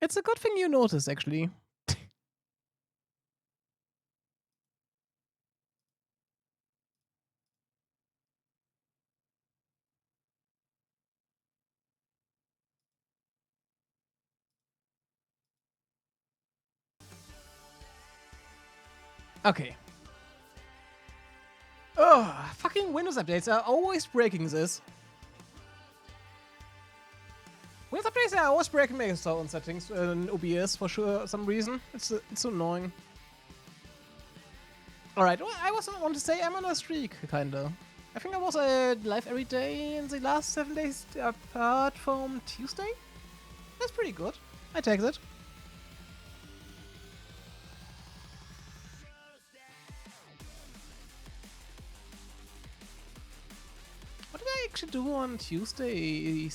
It's a good thing you noticed, actually. Okay. Oh, fucking Windows updates are always breaking this. Windows updates are always breaking my sound settings in OBS for sure. Some reason it's annoying. All right, well, I was want to say I'm on a streak, kinda. I think I was live every day in the last 7 days, apart from Tuesday. That's pretty good. I take that. What did I actually do on Tuesday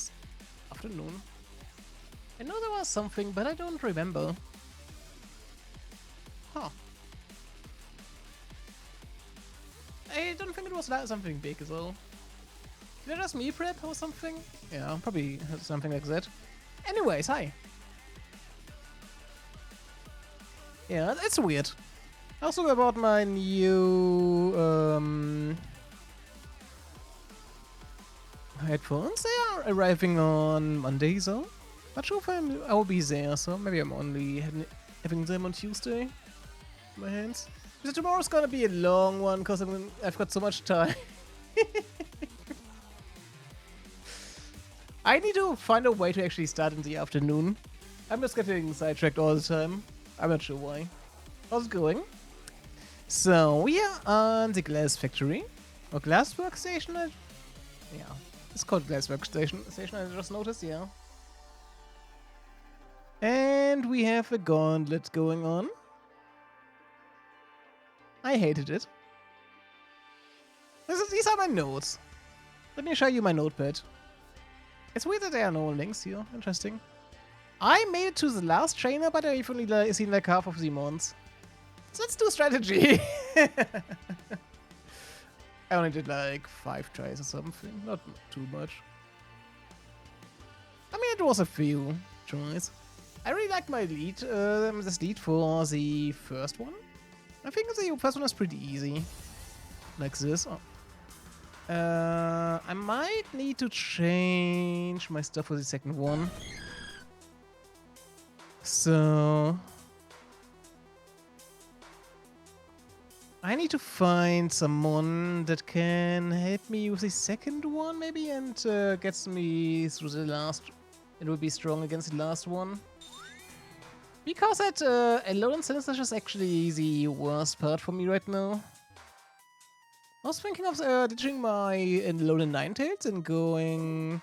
afternoon? I know there was something, but I don't remember. Huh. I don't think it was something big as well. Did I just me prep or something? Yeah, probably something like that. Anyways, hi. Yeah, it's weird. Also about my new headphones. They are arriving on Monday, so not sure if I will be there. So maybe I'm only having them on Tuesday. In my hands. So tomorrow's gonna be a long one because I've got so much time. I need to find a way to actually start in the afternoon. I'm just getting sidetracked all the time. I'm not sure why. How's it going? So we are on the glass factory. Or glass workstation? Yeah. It's called glass workstation. I just noticed, yeah. And we have a gauntlet going on. I hated it. These are my notes. Let me show you my notepad. It's weird that there are no links here. Interesting. I made it to the last trainer, but I've only seen like half of the mons. So let's do strategy. I only did like 5 tries or something. Not too much. I mean, it was a few tries. I really like my lead, this lead for the first one. I think the first one is pretty easy. Like this. Oh. I might need to change my stuff for the second one. So I need to find someone that can help me with the second one, maybe, and gets me through the last. It will be strong against the last one. Because that Alone Sinister is actually the worst part for me right now. I was thinking of ditching my Alone Ninetales and going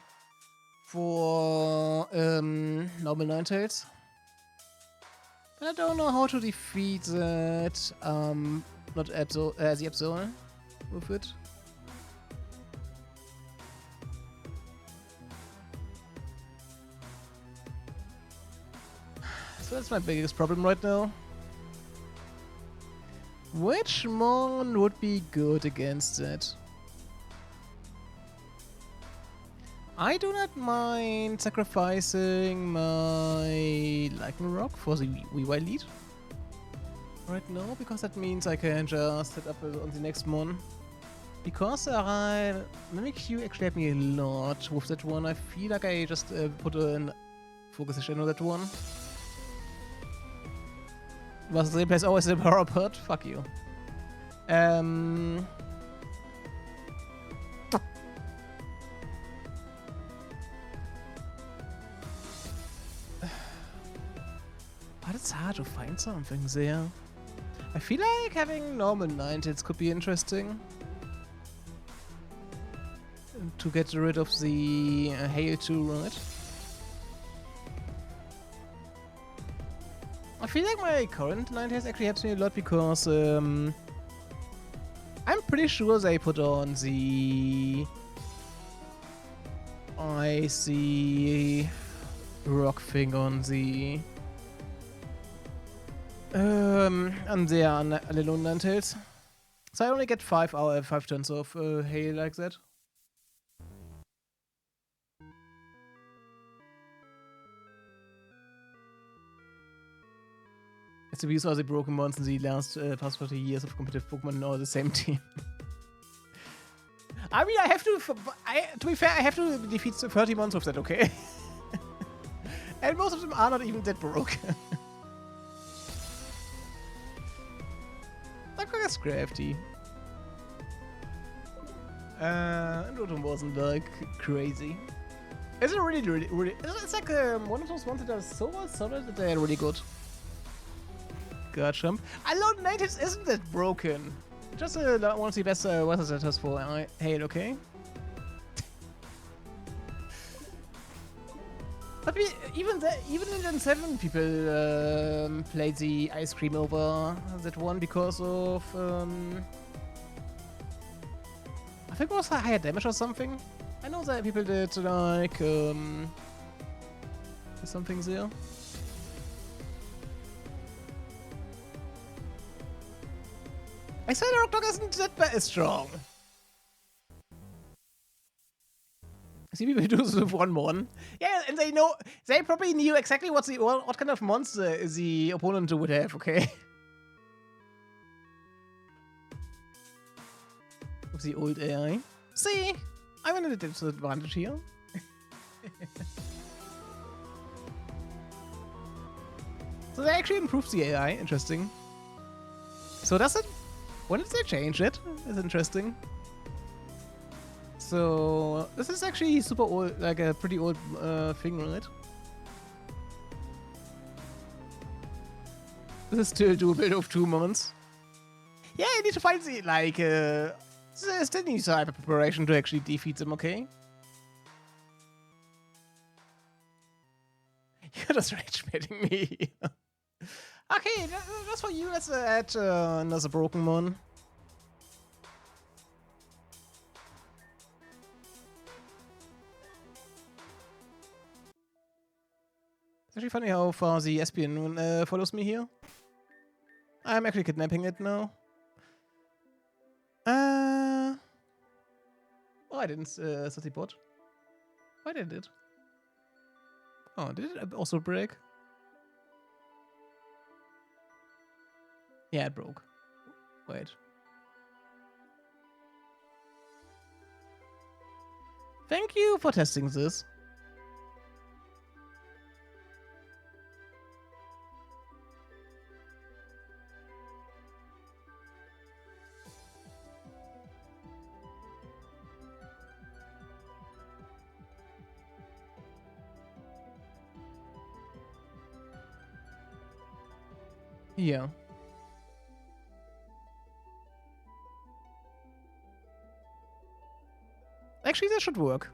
for normal Ninetales. But I don't know how to defeat that. Not the Absol with it. So that's my biggest problem right now. Which mon would be good against that? I do not mind sacrificing my Lightning Rock for the VY lead right now, because that means I can just set up on the next mon. Because Mimic Q actually helped me a lot with that one. I feel like I just put a focus session on that one. Was the same place always a power put? Fuck you. But it's hard to find something there. I feel like having normal Ninetales could be interesting. To get rid of the Hail 2, right? I feel like my current Ninetales actually helps me a lot because I'm pretty sure they put on the icy rock thing on the and they are Alone Ninetales. So I only get 5 turns of hail like that. to use all the broken ones in the last past 40 years of competitive Pokemon in all the same team. I mean, I have to. To be fair, I have to defeat 30 months of that, okay? And most of them are not even that broken. That's crafty. And Rotom wasn't like crazy. It's really. It's like one of those ones that are so well solid that they are really good. Garchomp. Alone Natives isn't that broken. Just one of the best weather setters for Hail, okay? But even in Gen 7, people played the Ice Cream over that one because of I think it was a higher damage or something. I know that people did like something there. I said Rock Dog isn't that strong. See, people do this with 1-1. Yeah, and they probably knew exactly what kind of monster the opponent would have, okay? With the old AI. See, I'm in a disadvantage here. So they actually improved the AI, interesting. So does it? When did they change it? That's interesting. So this is actually super old, like a pretty old thing, right? This is still doable of 2 months. Yeah, you need to find the like still needs hyper preparation to actually defeat them, okay? You're just rage baiting me. Okay, that's for you. Let's add another broken one. It's actually funny how far the Espion follows me here. I'm actually kidnapping it now. Oh, I didn't set the bot. Why did it? Oh, did it also break? Yeah, it broke. Wait. Thank you for testing this. Yeah. Actually, that should work.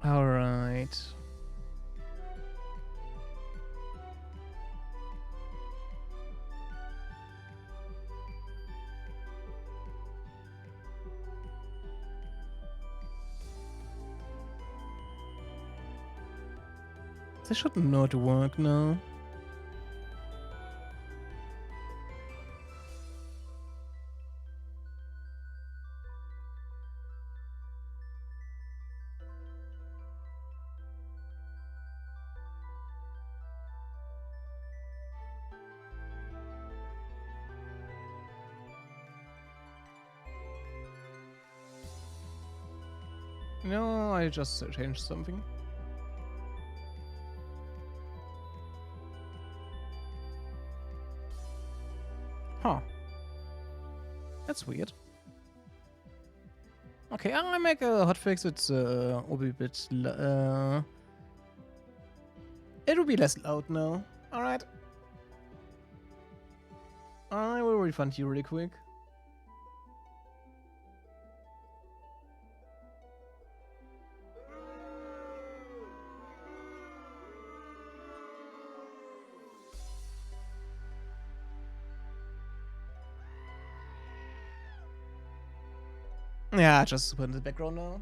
All right. This should not work now. No, I just changed something. Huh. That's weird. Okay, I make a hotfix. It's will be a bit. It will be less loud now. All right. I will refund you really quick. Yeah, just put in the background now.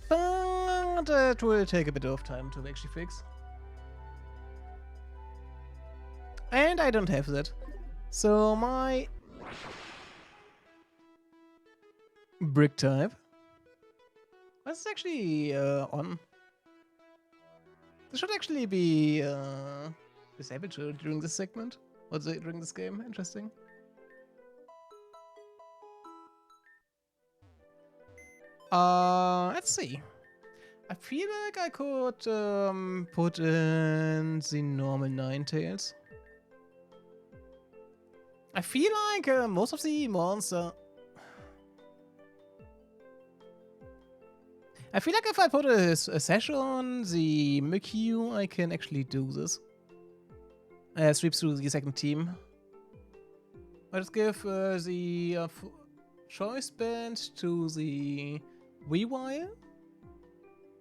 But it will take a bit of time to actually fix. And I don't have that. So my brick type. That's actually on. This should actually be disabled during this segment. Or during this game. Interesting. Let's see. I feel like I could put in the normal Ninetales. I feel like most of the monster. I feel like if I put a sash on the Mimikyu, I can actually do this. Sweep through the second team. Let's give the choice band to the Weavile,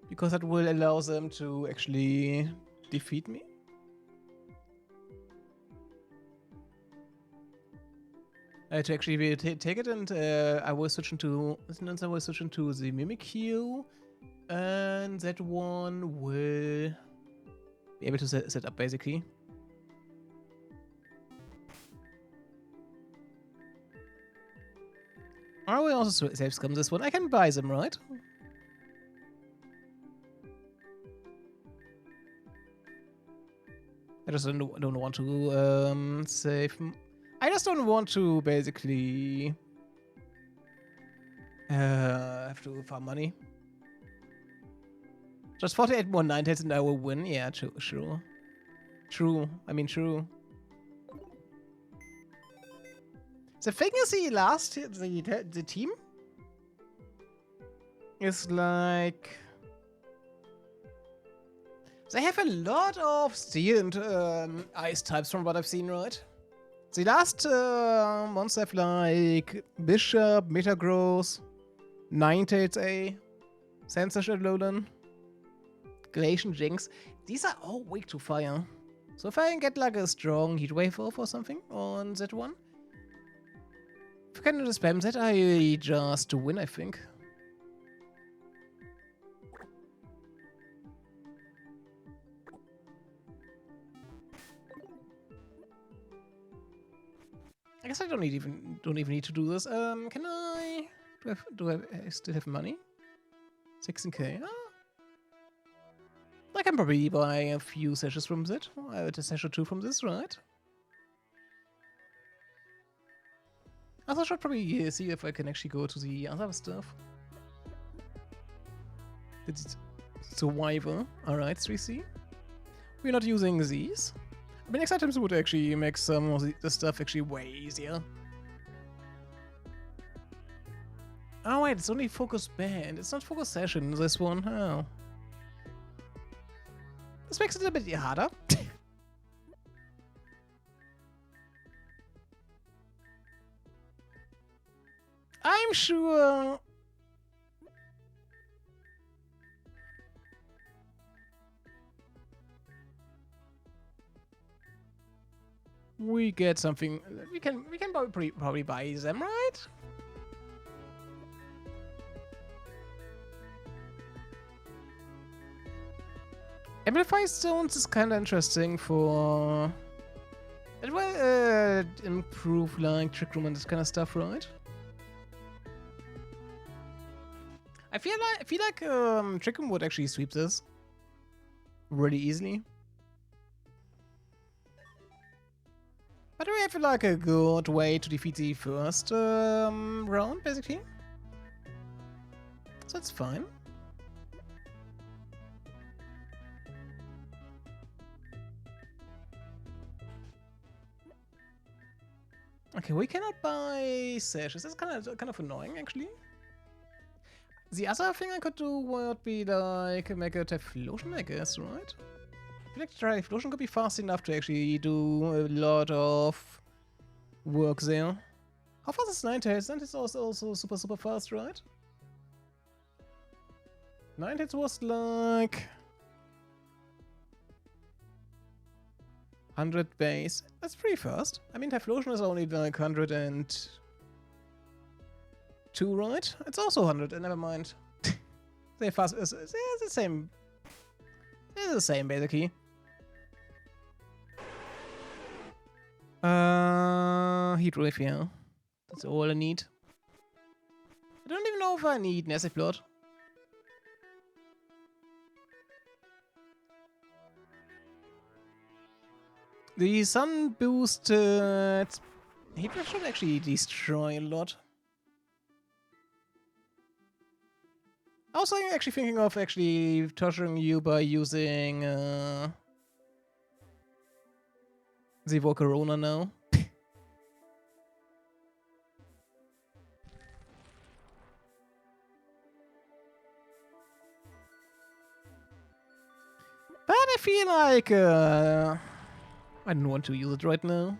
because that will allow them to actually defeat me. To actually take it, and I will switch into the Mimikyu, and that one will be able to set up basically. I will also save scum this one. I can buy them, right? I just don't want to save. I just don't want to basically have to farm money. Just 48 more Ninetales and I will win. Yeah, sure. True. I mean, true. The thing is, the team is like they have a lot of steel and ice types from what I've seen, right? The last ones have like Bishop, Metagross, Ninetales A, Censorship Alolan, Glacian Jinx. These are all weak to fire. So if I can get like a strong heat wave off or something on that one, if I can do the spam that, I just win, I think. I guess I don't even need to do this. Can I? Do I still have money? 16k. I can probably buy a few sashes from that. I would a sash or two from this, right? I should probably see if I can actually go to the other stuff. It's survivor. Alright, 3C. We're not using these. I mean, next items would actually make some of the stuff actually way easier. Oh wait, it's only focus band. It's not focus session, this one. Oh. This makes it a bit harder. I'm sure we get something. We can probably buy them, right? Amplify stones is kind of interesting for. It will improve like trick room and this kind of stuff, right? I feel like trick room would actually sweep this really easily. But do we have like a good way to defeat the first round, basically? So it's fine. Okay, we cannot buy sashes. That's kind of annoying, actually. The other thing I could do would be like make a Typhlosion, I guess, right? I feel like Typhlosion could be fast enough to actually do a lot of work there. How fast is Ninetales? Ninetales is also super fast, right? Ninetales was like 100 base. That's pretty fast. I mean, Typhlosion is only like 102, right? It's also 100, never mind. They're fast. It's the same. It's the same, basically. Heat Wave, yeah. That's all I need. I don't even know if I need Massive Blood. The Sun boosted Heat Wave should actually destroy a lot. I was actually thinking of actually torturing you by using the Volcarona now. But I feel like I don't want to use it right now.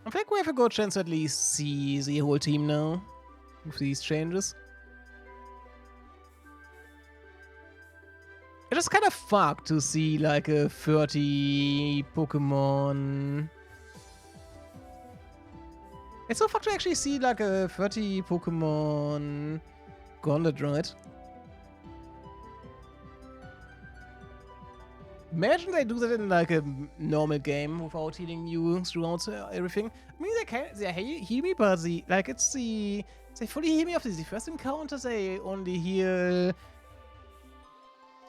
I think we have a good chance to at least see the whole team now with these changes. It is kind of fucked to see like a 30 Pokemon. It's so fucked to actually see like a 30 Pokemon gauntlet, right? Imagine they do that in like a normal game without healing you throughout everything. I mean, they heal me, but they fully heal me after the first encounter. They only heal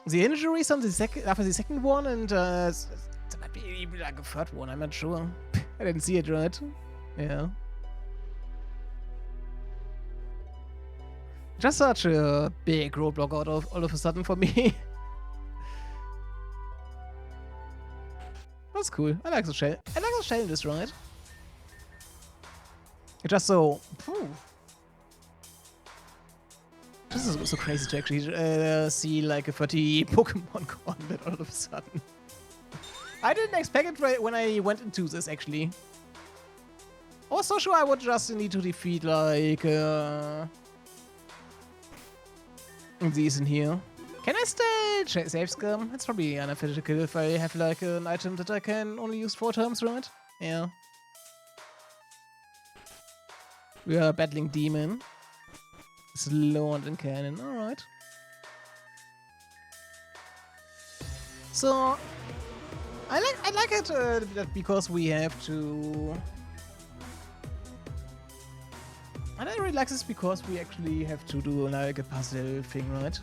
the injuries on after the second one, and there might be even like a third one. I'm not sure. I didn't see it right. Yeah. Just such a big roadblock all of a sudden for me. That's cool. I like those challenges, right? It's just so. Whew. This is so crazy to actually see like a 30 Pokemon gauntlet all of a sudden. I didn't expect it when I went into this, actually. I was so sure I would just need to defeat like these in here. Can I still save scum? It's probably unethical if I have like an item that I can only use 4 times, right? Yeah. We are battling Demon. Slower than Cannon, alright. So I like it that because we have to. And I really like this because we actually have to do like a puzzle thing, right?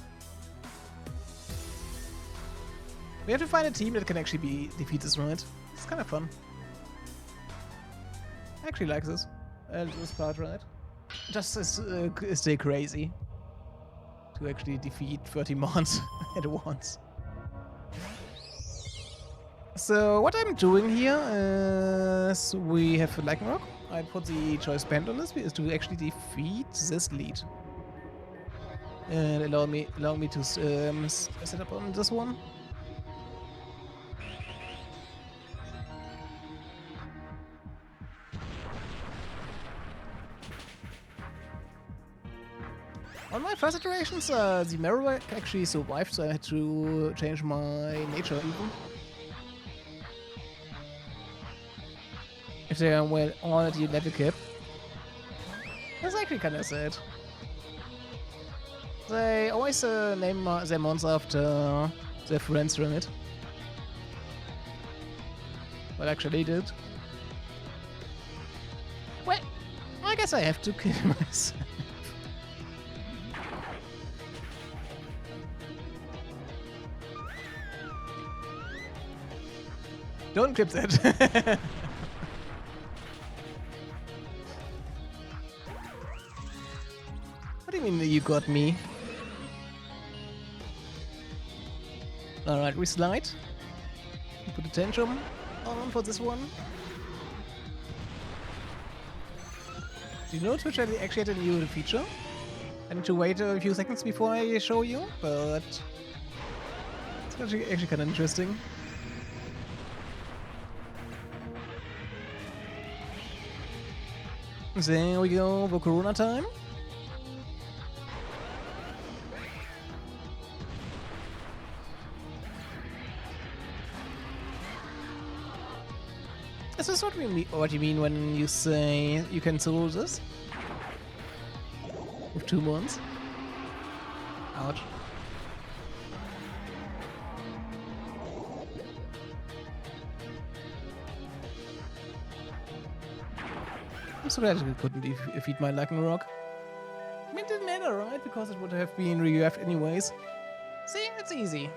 We have to find a team that can actually defeat this, right? It's kind of fun. I actually like this. This part, right? Just stay crazy. To actually defeat 30 mons at once. So what I'm doing here is we have Lycanroc. I put the choice band on this is to actually defeat this lead. And allow me to set up on this one. On my first iterations, the Marowak actually survived, so I had to change my nature even. If they are well already level cap. That's actually kind of sad. They always name their mons after their friends from it. Well, actually did. Well, I guess I have to kill myself. Don't clip that. What do you mean you got me? Alright, we slide. Put a tantrum. on for this one. Do you know Twitch actually had a new feature? I need to wait a few seconds before I show you, but it's actually kind of interesting. There we go for Corona time. Is this what you mean when you say you can solo this? With 2 months? Ouch. I'm so glad I couldn't defeat my Rock. I mean, it didn't matter, right? Because it would have been re-UF'd anyways. See, it's easy.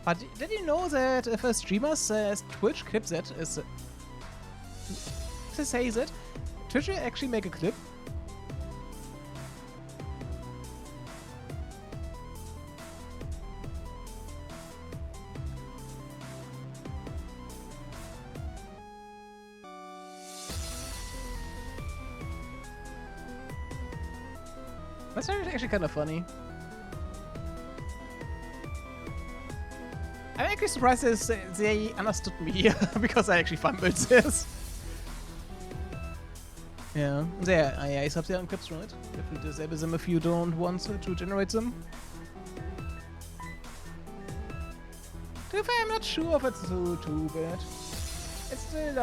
But did you know that if a streamer says Twitch clips it, if they say that, Twitch will actually make a clip? That's actually kind of funny. I'm actually surprised that they understood me because I actually fumbled this. Yeah, there, AI subs are on clips, right? You have to disable them if you don't want to generate them. To be fair, I'm not sure if it's too bad. It's still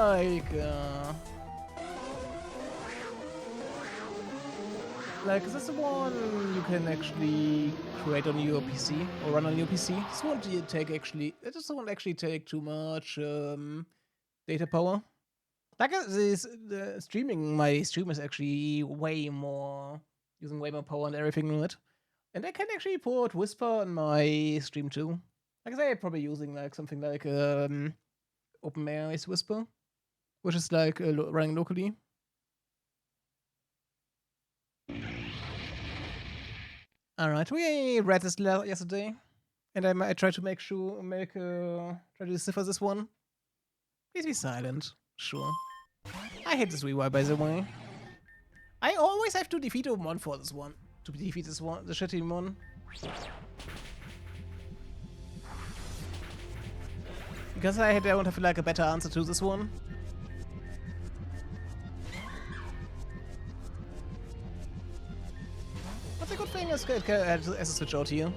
like this one you can actually create on your PC or run on your PC. This won't actually take too much data power. Like my stream is actually using way more power and everything on it. And I can actually put Whisper on my stream too. Like I say, I'm probably using like something like OpenAI's Whisper, which is like running locally. Alright, we read this yesterday, and I tried to try to decipher this one. Please be silent. Sure. I hate this rewire, by the way. I always have to defeat a mon for this one. To defeat this one, the shitty mon. Because I don't have like a better answer to this one. What's a good thing is it has a switch out here.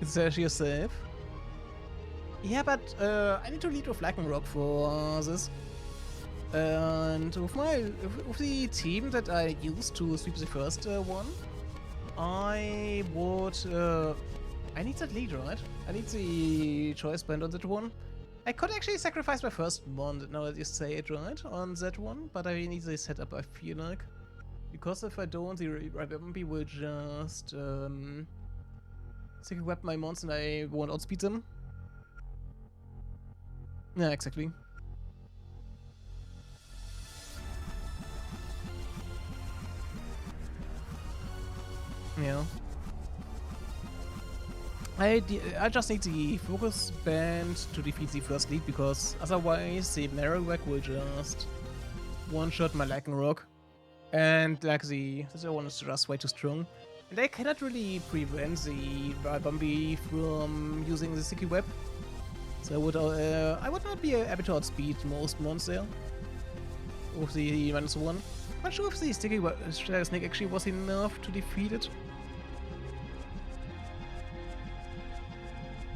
It's actually safe. Yeah, but I need to lead with Rock for this. And with the team that I used to sweep the first one, I would. I need that lead, right? I need the choice band on that one. I could actually sacrifice my first one, now that you say it, right? On that one, but I need the setup, I feel like. Because if I don't, the Rabbi will just second web my mons and I won't outspeed them. Yeah, exactly. Yeah. I just need the focus band to defeat the first lead, because otherwise the Marowak will just one-shot my Rock. And like the other one is just way too strong. And I cannot really prevent the Bumby from using the sticky web. So I would not be able to outspeed most mons there. With the -1. Not sure if the sticky web snake actually was enough to defeat it.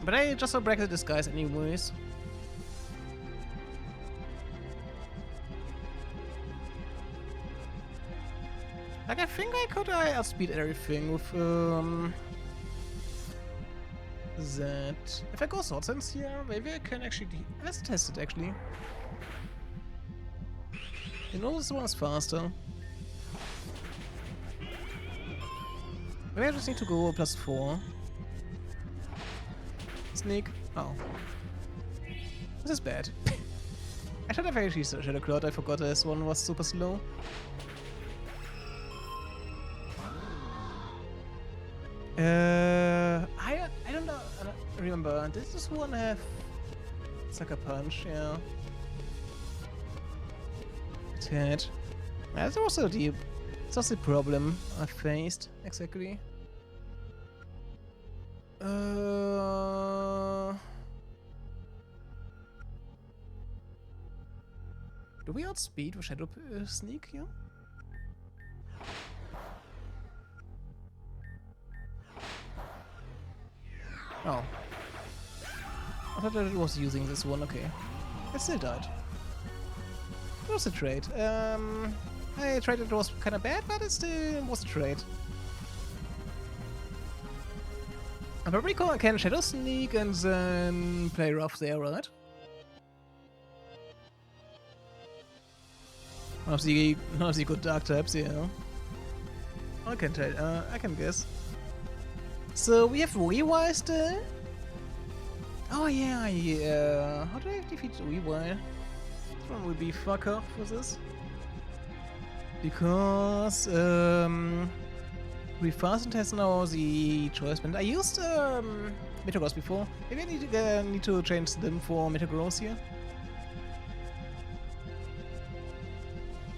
But I just saw break the disguise anyways. Like, I think I could outspeed everything with that. If I go Sword Sense here, maybe I can actually. Let's test it actually. You know, this one is faster. Maybe I just need to go +4. Sneak. Oh. This is bad. I should have actually Shadow Cloud. I forgot this one was super slow. I don't know. Remember, does this one have Sucker Punch? Yeah. Hit. That's also the problem I faced exactly. Do we outspeed with Shadow Sneak here? Oh. I thought that it was using this one, okay. It still died. It was a trade. I tried it was kinda bad, but it still was a trade. I probably can Shadow Sneak and then play rough there, right? One of the good dark types, yeah. I can tell. I can guess. So we have Rewild still. Oh yeah, yeah. How do I defeat Rewild? This one will be fuck off with this. Because Refastened has now the choice band. I used Metagross before. Maybe I need to change them for Metagross here.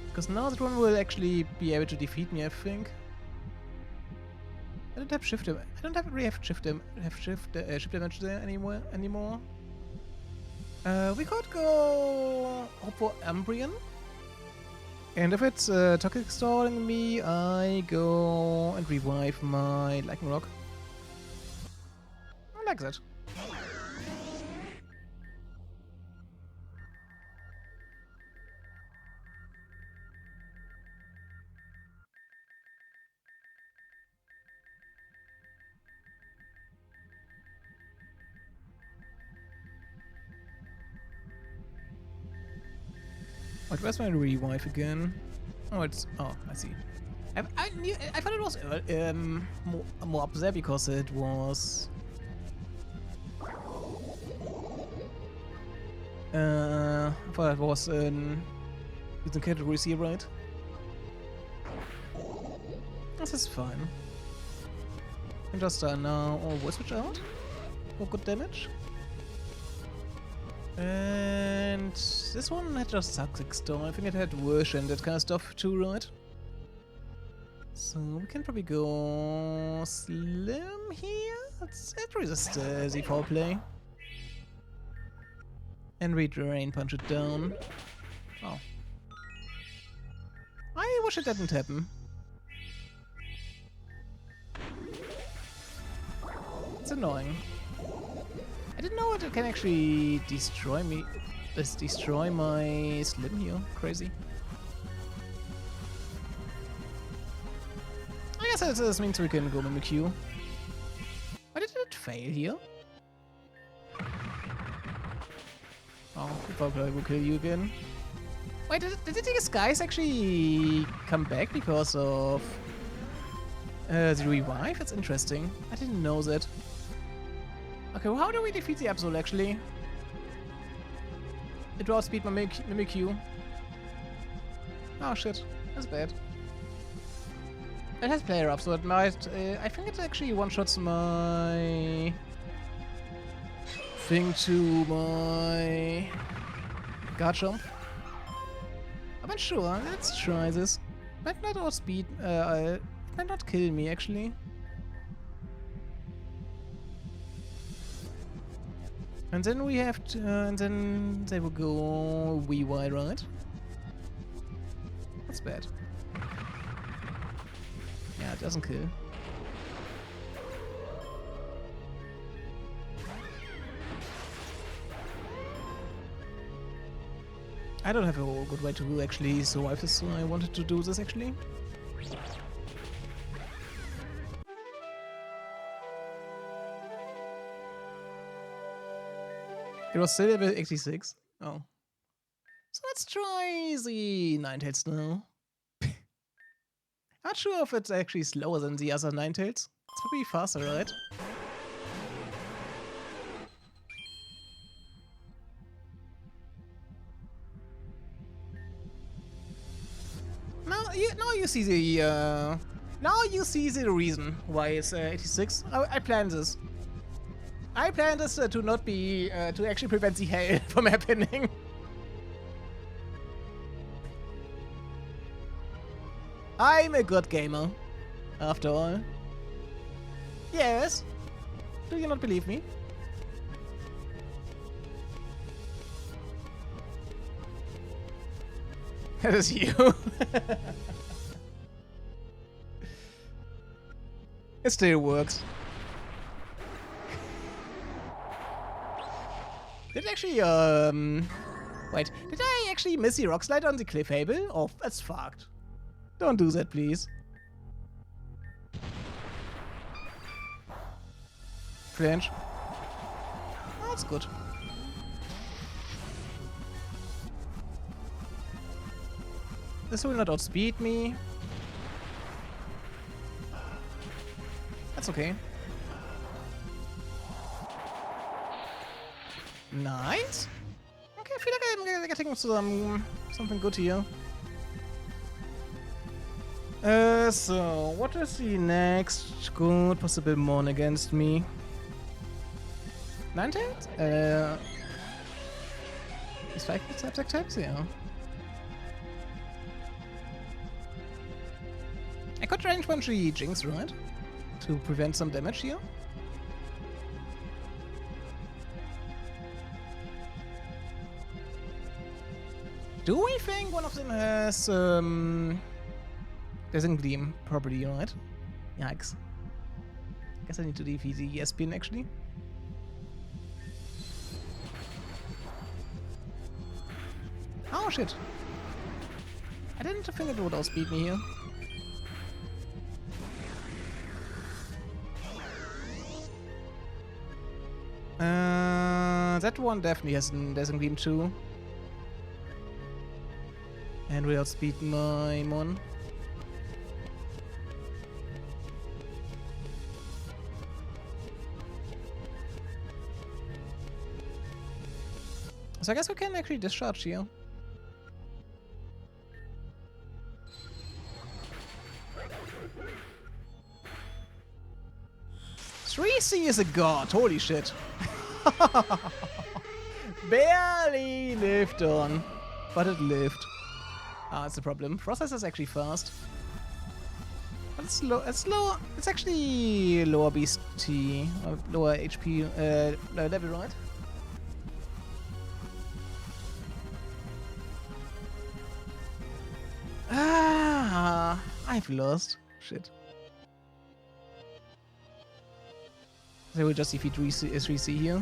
Because now that one will actually be able to defeat me, I think. I don't have shift damage. I don't really have shift damage there anymore. We could go hope for Umbreon. And if it's toxic stalling me, I go and revive my Lightning Rock. I like that. Wait, where's my revive again? Oh, it's... Oh, I see. I thought it was more up there because it was... I thought it was in the category C, right? This is fine. And just now... Oh, we'll switch out for good damage. And this one had just Toxic Storm. I think it had Wish and that kind of stuff too, right? So we can probably go Slim here. Let's resist the foul play. And we Drain Punch it down. Oh. I wish it didn't happen. It's annoying. I didn't know it can actually destroy me. Destroy my Slim here. Crazy. I guess this means we can go Mimikyu. Why did it fail here? Oh, the Foul will kill you again. Wait, did the disguise actually come back because of the revive? That's interesting. I didn't know that. Okay, well, how do we defeat the Absol actually? It will outspeed my Mimikyu. Oh shit, that's bad. It has player up, so it might... I think it actually one-shots my... thing to my... Garchomp. I'm not sure, let's try this. Might not outspeed... it might not kill me actually. And then we have to, and then they will go Weavile, right? That's bad. Yeah, it doesn't kill. I don't have a good way to actually survive this, so I wanted to do this actually. It was still level 86. Oh. So let's try the Ninetales now. Not sure if it's actually slower than the other Ninetales. It's probably faster, right? Now you see the now you see the reason why it's 86. I planned this. I planned this to not be to actually prevent the hail from happening. I'm a good gamer, after all. Yes. Do you not believe me? That is you. It still works. Did actually, wait, did I actually miss the rock slide on the cliff able? Oh, that's fucked. Don't do that, please. Flinch. Oh, that's good. This will not outspeed me. That's okay. Nice. Okay, I feel like I'm getting something good here. So what is the next good possible mon against me? Ninetales? Is 5 types? Yeah. I could range one tree Jinx, right? To prevent some damage here. Do we think one of them has Dazzling Gleam? Probably, right? Yikes. Guess I need to defeat the ES-Pin actually. Oh shit. I didn't think it would outspeed me here. That one definitely has Dazzling Gleam too. And will outspeed my mon. So I guess we can actually discharge here. Three-C is a god, holy shit. Barely lived on, but it lived. Ah, that's the problem. Process is actually fast. But it's low. It's actually lower BST, lower HP level, right? Ah, I've lost. Shit. They will just defeat 3C here.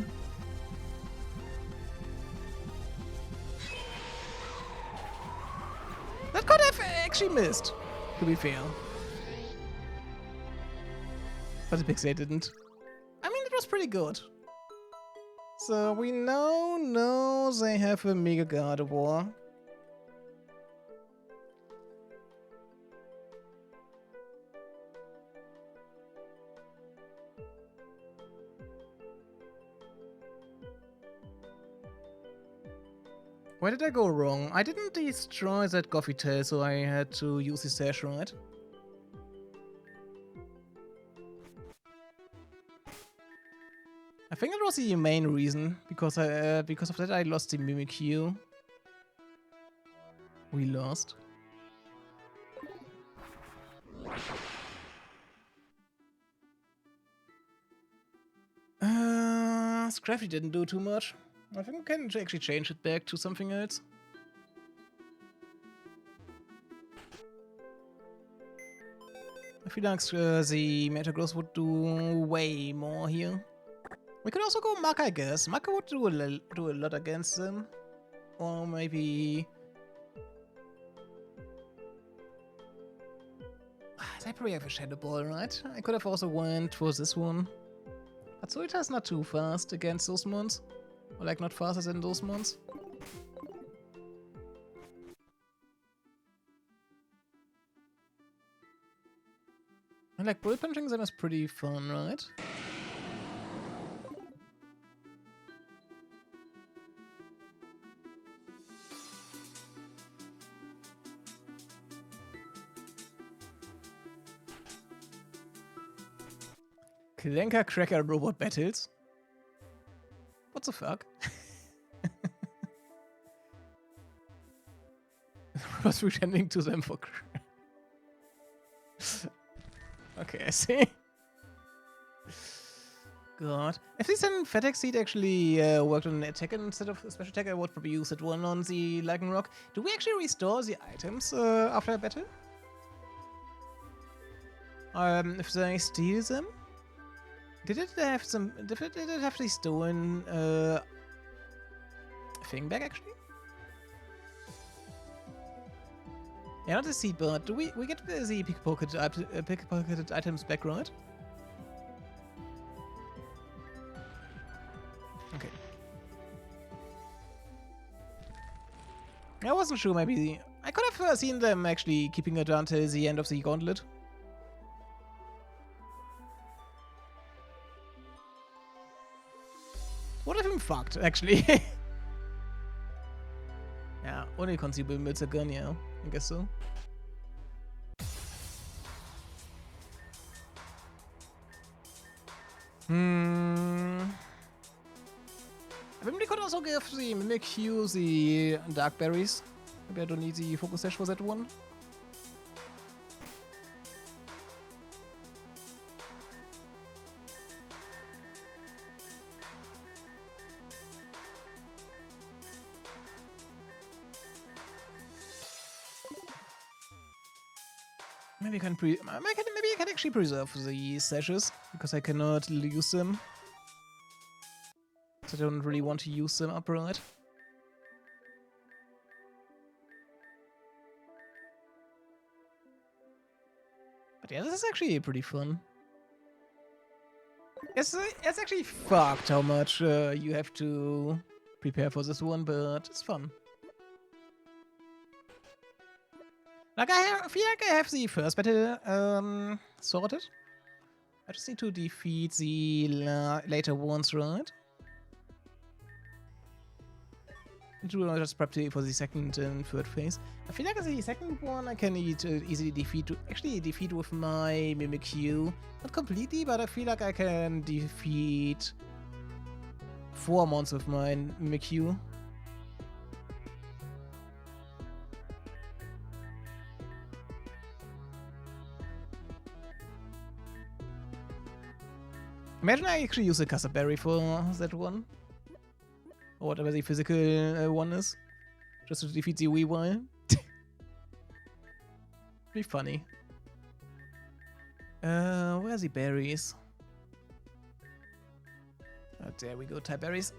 That could have actually missed, to be fair. But the Pixie didn't. I mean, it was pretty good. So we now know they have a Mega Gardevoir. Where did I go wrong? I didn't destroy that Goffy tail, so I had to use the sash, right? I think that was the main reason, because of that I lost the Mimikyu. We lost. Scrappy didn't do too much. I think we can actually change it back to something else. I feel like the Metagross would do way more here. We could also go Maka, I guess. Maka would do a lot against them. Or maybe... They probably have a Shadow Ball, right? I could have also went for this one. But Suita's not too fast against those mons. Or like not faster than those mons. And like bullet punching them is pretty fun, right? Clanker Cracker Robot Battles. What the fuck? I was pretending to them for okay, I see. God. If this synthetic seed actually worked on an attack instead of a special attack, I would probably use that one on the Lightning Rock. Do we actually restore the items after a battle? If I steal them? Did it have some... Did it have the stolen thing back, actually? Yeah, not the seed, but do we get the pickpocketed items back, right? Okay. I wasn't sure, maybe... I could have seen them actually keeping it until the end of the gauntlet. Would have been fucked, actually. Yeah, only consumable with a gun, yeah. I guess so. I mean, we could also give the Mimic Hue the Dark Berries. Maybe I don't need the Focus Sash for that one. Maybe I can maybe I can actually preserve the sashes because I cannot use them. So I don't really want to use them upright. But yeah, this is actually pretty fun. It's actually fucked how much you have to prepare for this one, but it's fun. Like I feel like I have the first battle sorted. I just need to defeat the later ones, right? To just prep for the second and third phase. I feel like the second one I can easily defeat. Actually, defeat with my Mimic Hue. Not completely, but I feel like I can defeat 4 months with my Mimic Hue. Imagine I actually use a Berry for that one. Or whatever the physical one is. Just to defeat the Weavile. Pretty funny. Where are the berries? Oh, there we go, type berries.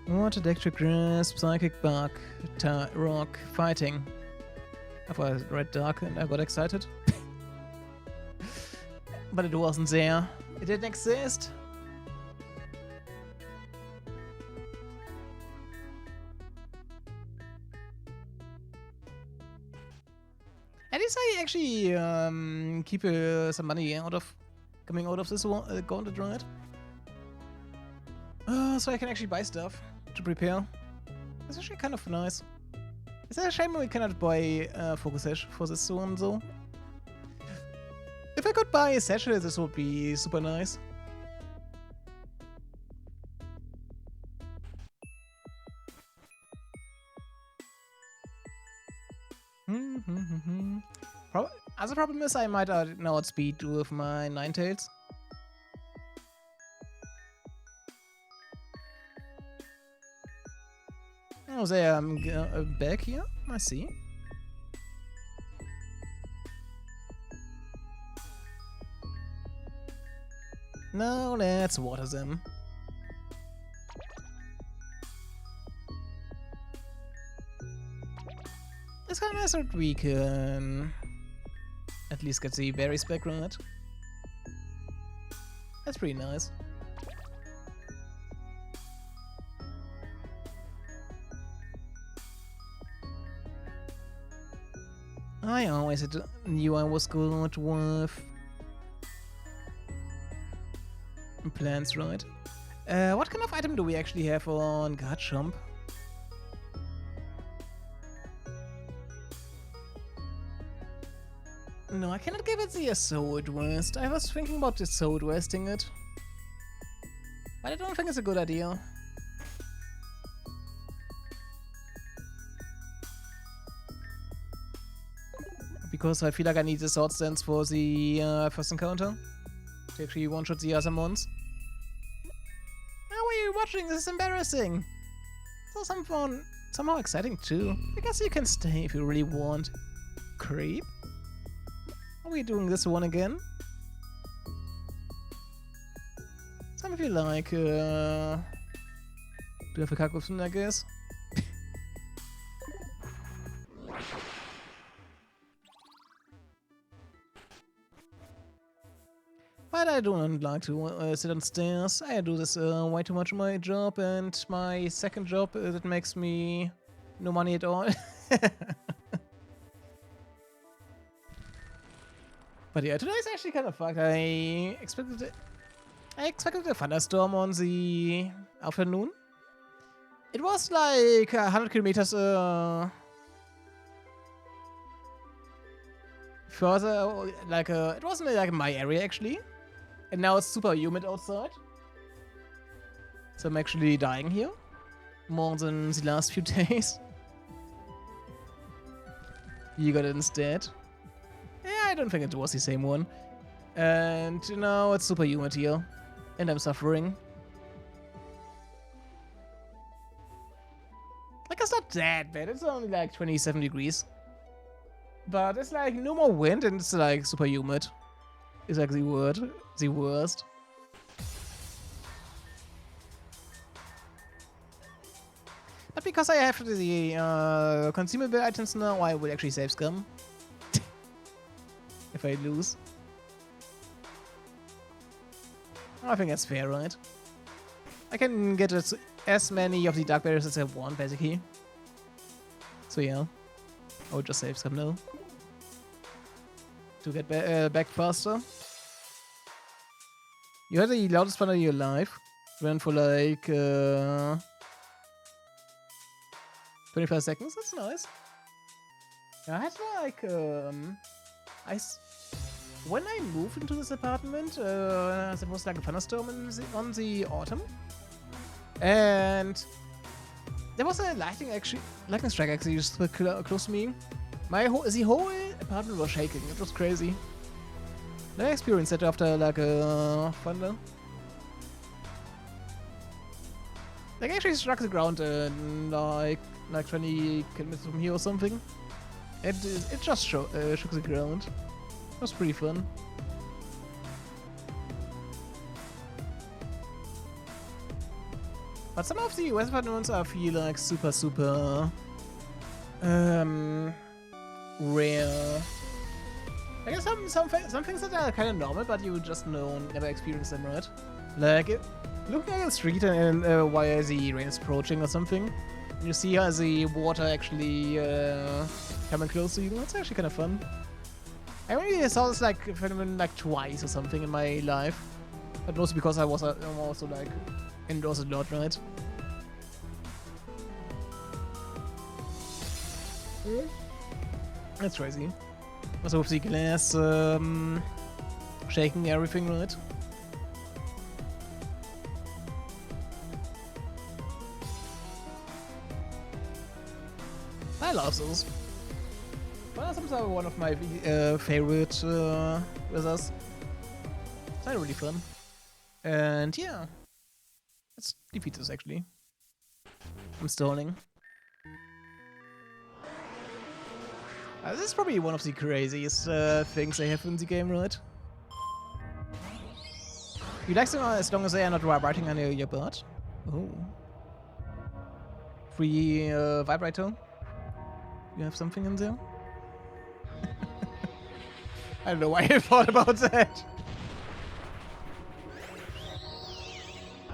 Water, electric grass, psychic bark, rock, fighting. I thought I read dark and I got excited. But it wasn't there. It didn't exist. At least I actually keep some money coming out of this gauntlet, right? So I can actually buy stuff to prepare. It's actually kind of nice. It's a shame we cannot buy Focus Sash for this one, though. If I could buy a satchel, this would be super nice. Other problem is I might outspeed with my Ninetales. Oh, they are back here. I see. Now let's water them. It's kind of nice that we can at least get the berries back, right? That's pretty nice. I always knew I was good with plants, right? What kind of item do we actually have on Guard Jump? No, I cannot give it the Assault West. I was thinking about Assault Westing it. But I don't think it's a good idea. Because I feel like I need the Sword Stance for the first encounter. To actually one-shot the other mons. How are you watching? This is embarrassing. So somehow exciting too. I guess you can stay if you really want. Creep? Are we doing this one again? Some of you like, do you have a Kakusen, I guess? But I don't like to sit on stairs. I do this way too much in my job, and my second job that makes me no money at all. But yeah, today's actually kind of fucked. I expected a thunderstorm on the afternoon. It was like 100 kilometers further, like it wasn't like my area actually. And now it's super humid outside. So I'm actually dying here. More than the last few days. You got it instead. Yeah, I don't think it was the same one. And you know, it's super humid here. And I'm suffering. Like, it's not that bad. It's only like 27 degrees. But it's like no more wind and it's like super humid. It's like the worst. But because I have the consumable items now, I will actually save scum. If I lose. I think that's fair, right? I can get as many of the dark barriers as I want, basically. So yeah, I will just save some now. To get back faster. You had the loudest fun of your life. Ran for like 25 seconds, that's nice. I had like when I moved into this apartment, there was like a thunderstorm on the autumn, and there was a lightning strike actually just close to me. The whole apartment was shaking. It was crazy. I experienced it after like a thunder. Like actually struck the ground like 20 kilometers from here or something. It just shook the ground. It was pretty fun. But some of the West ones I feel like super rare. I guess some things that are kind of normal, but you just never experience them, right? Like looking at the street and while the rain is approaching or something, you see how the water actually coming close to you. That's actually kind of fun. I only saw this like phenomenon like twice or something in my life, but mostly because I'm also like indoors a lot, right? That's crazy. Also with the glass shaking everything, right? I love those. Phantoms are one of my favorite wizards. They're really fun. And yeah. Let's defeat this actually. I'm stalling. This is probably one of the craziest things they have in the game, right? You like them as long as they are not vibrating under your butt. Oh. Free vibrator. You have something in there? I don't know why I thought about that.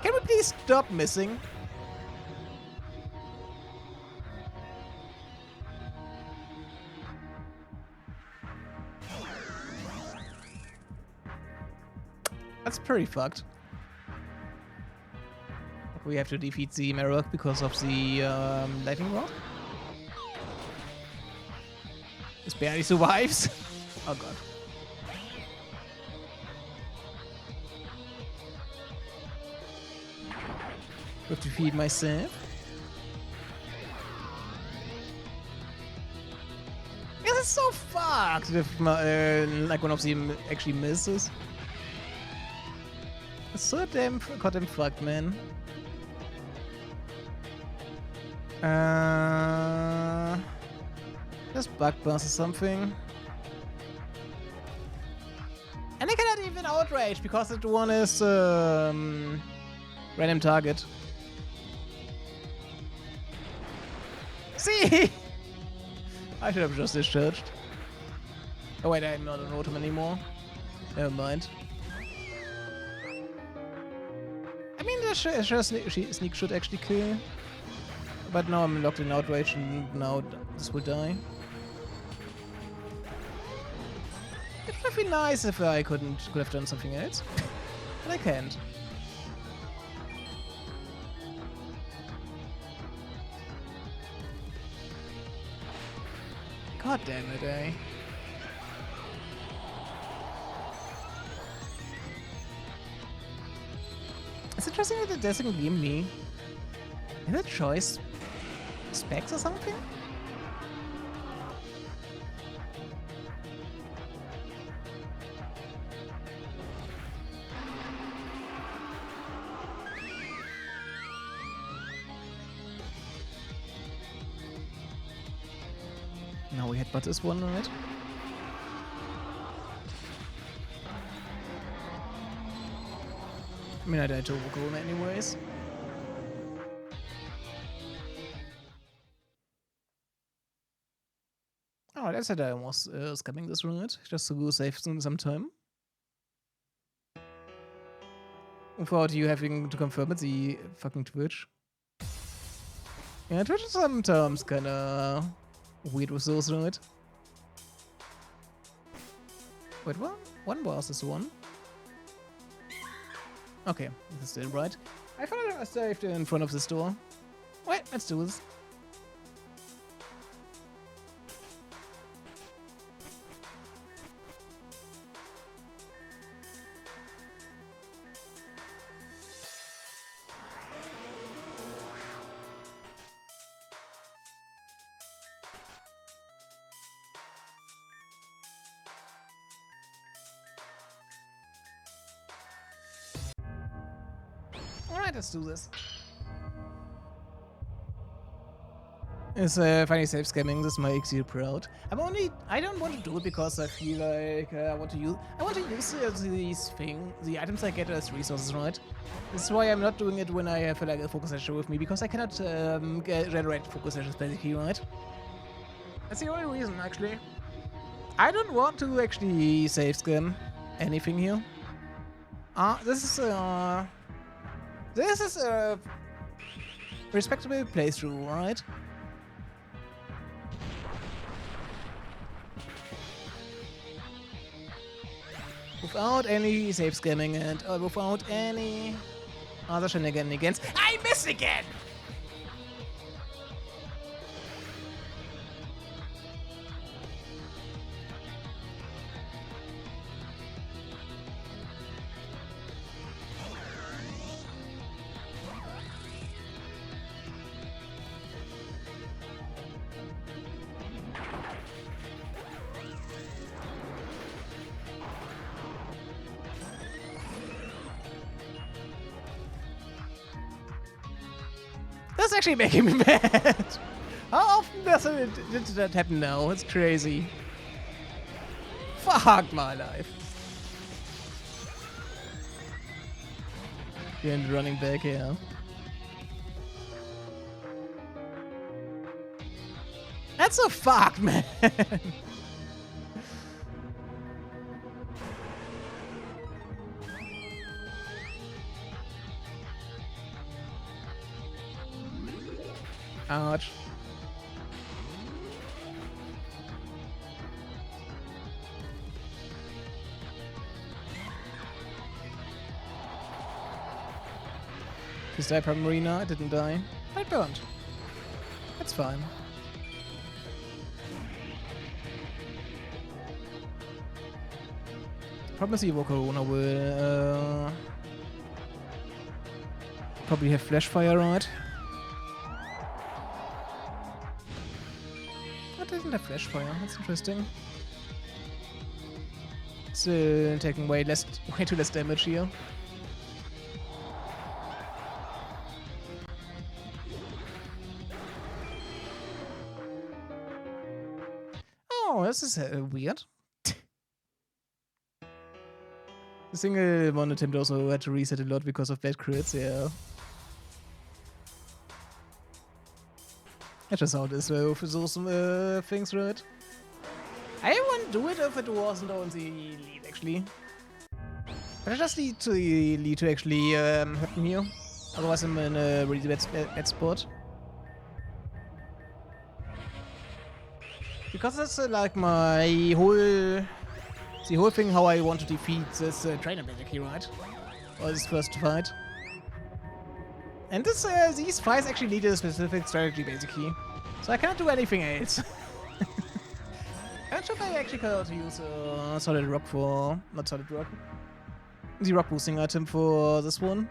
Can we please stop missing? That's pretty fucked. We have to defeat the Marowak because of the lightning rod. This barely survives. Oh god. Have to feed myself. This is so fucked if my, like one of them actually misses. It's so damn goddamn fucked, man. Just bug bus or something. And I cannot even outrage because that one is random target. See? I should have just discharged. Oh wait, I'm not an autumn anymore. Never mind. I mean, the sneak should actually kill. But now I'm locked in outrage and now this will die. It would have been nice if I could have done something else. But I can't. God damn it, eh? It's interesting that it doesn't give me. Is it choice specs or something? No, we headbutt this one, right? I mean, I died to Corona anyways. Oh, that's it. I was scamming this route just to go save some time. Without you having to confirm it, the fucking Twitch. Yeah, Twitch is sometimes kinda weird with those, right? Wait, what? One boss is one? Okay, this is still right. I thought I saved in front of this door. Wait, let's do this. Alright, let's do this. It's finally safe scamming. This makes you proud. I don't want to do it because I feel like I want to use the items I get as resources, right? This is why I'm not doing it when I have like a focus session with me, because I cannot generate focus sessions basically, right? That's the only reason, actually. I don't want to actually save scam anything here. This is a respectable playthrough, right? Without any save scamming and without any other shenanigans. I missed again! That's actually making me mad. How often did that happen now? It's crazy. Fuck my life. And running back here. That's so fucked, man. Ouch. Just died from Marina, I didn't die. I burned. That's fine. The problem is Evo Corona will probably have flash fire, right? It doesn't have flash fire. That's interesting. It's taking way too less damage here. Oh, this is weird. The single one attempt also had to reset a lot because of bad crits, yeah. That's just how it is with those things, right? I wouldn't do it if it wasn't on the lead, actually. But I just need to lead to actually hurt me here. Otherwise I'm in a really bad spot. Because that's like my whole... The whole thing how I want to defeat this trainer basically, right? Or this first fight. And this, these fights actually need a specific strategy basically. So I cannot do anything else. I'm not sure if I actually could use solid rock for... Not solid rock. The rock boosting item for this one.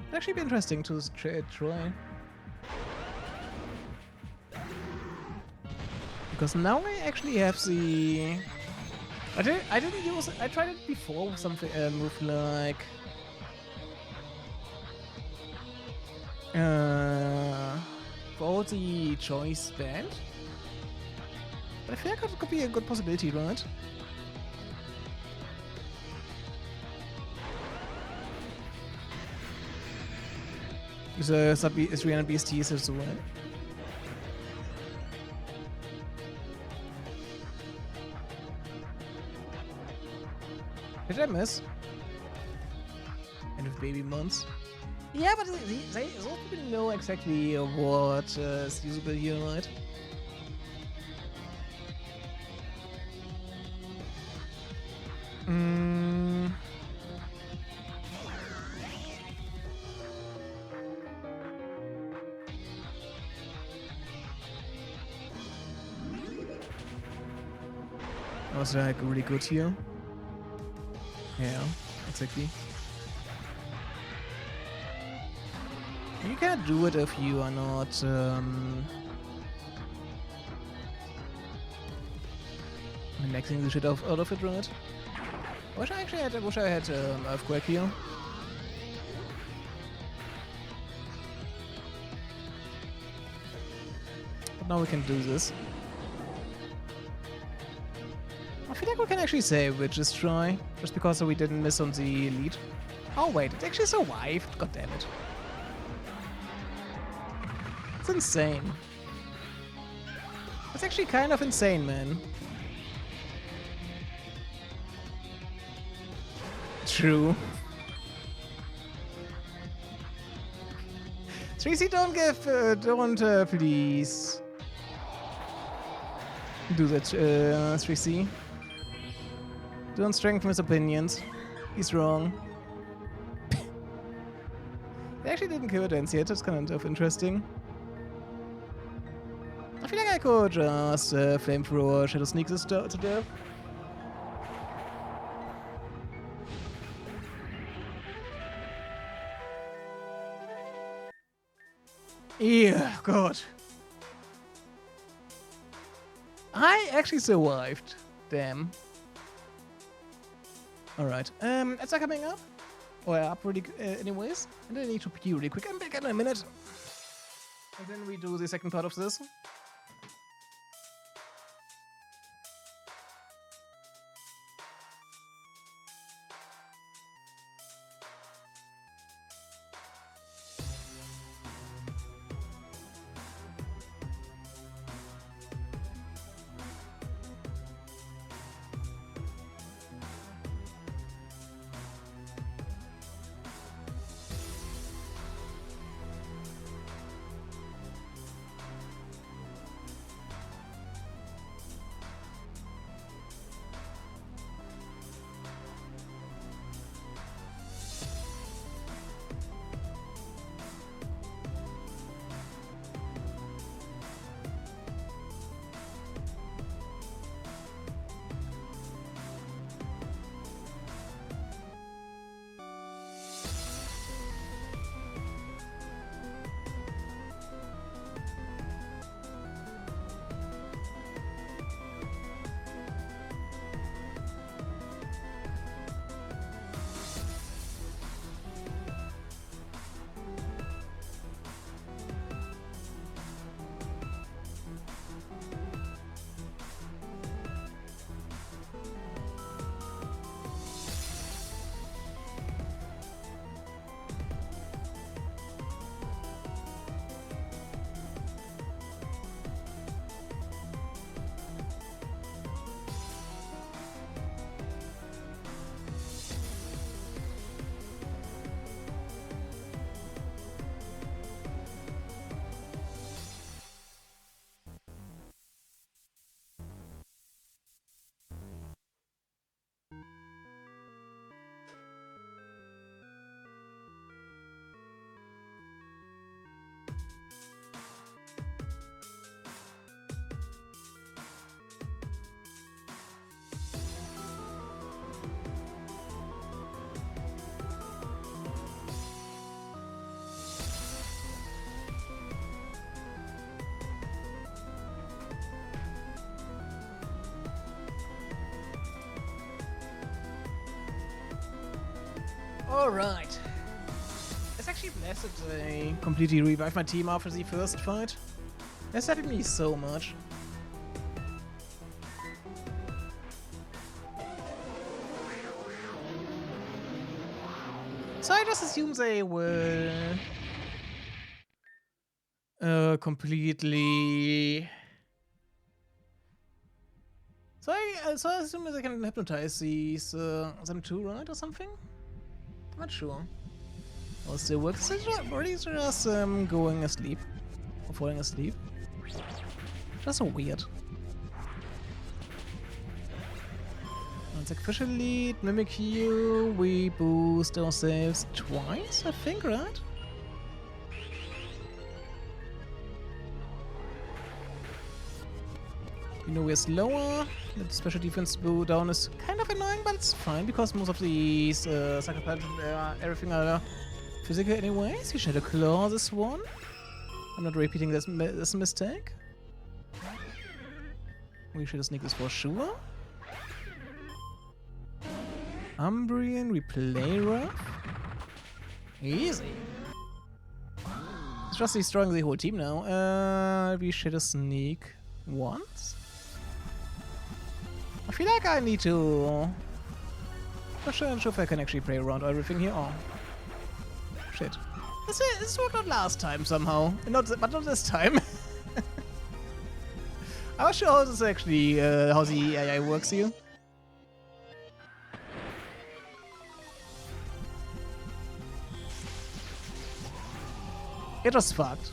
It'd actually be interesting to try. Because now I actually have the... I didn't use it. I tried it before with something move like for all the choice band. But I feel like it could be a good possibility, right? It's 300 BSTs as well. Did I miss? And with baby months. Yeah, but those people know exactly what is usable here, right? Was like really good here. Yeah, exactly. You can't do it if you are not maxing the shit out of it, right? I wish I had Earthquake here. But now we can do this. I feel like we can actually save it, just try. Just because we didn't miss on the lead. Oh wait, it actually survived. God damn it. It's insane. It's actually kind of insane, man. True. 3C, don't please do that, 3C. Don't strengthen his opinions. He's wrong. They actually didn't kill Dance yet, that's kind of interesting. I feel like I could just flamethrower Shadow Sneak this to death. Yeah, God. I actually survived. Damn. Alright, is that coming up? Or up really, anyways? And I need to pee really quick. I'm back in a minute. And then we do the second part of this. Alright. It's actually blessed that they completely revived my team after the first fight. That's helping me so much. So I just assume they will completely. So I assume they can hypnotize these them too, right, or something? I'm not sure. Or still works. Or is just going asleep or falling asleep. Just so weird. Sacrificial lead, mimic you, we boost ourselves twice, I think, right? You know we're slower. The special defense bow down is kind of annoying, but it's fine because most of these sacrifices everything are physical anyways. You Shadow Claw this one. I'm not repeating this mistake. We should sneak this for sure. Umbrian, we play rough. Easy. It's just destroying the whole team now. We should sneak once. I feel like I need to. Not sure if I can actually play around everything here. Oh, shit! This worked out last time somehow, but not this time. I'm not sure how this actually how the AI works here. It was fucked.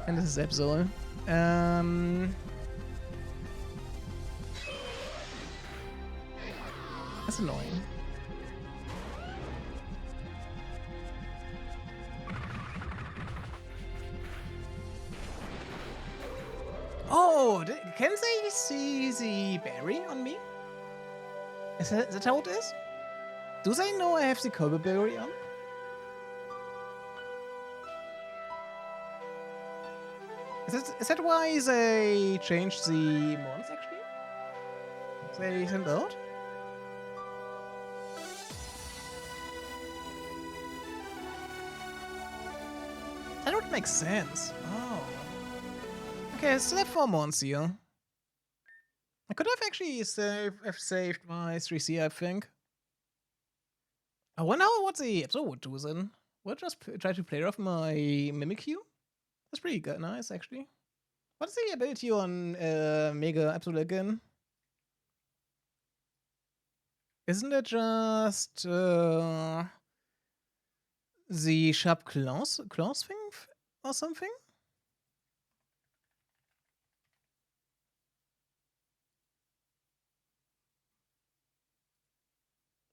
And this is Absol. That's annoying. Oh, can they see the berry on me? Is that how it is? Do they know I have the Colbur berry on? Is that why they changed the mons actually? They sent out? That would make sense. Oh. Okay, I still have 4 mons here. I could have actually saved my 3C, I think. I wonder what the episode would do then. We'll just try to play off my Mimikyu. That's pretty good, nice actually. What's the ability on Mega Absol again? Isn't it just the sharp claws thing or something?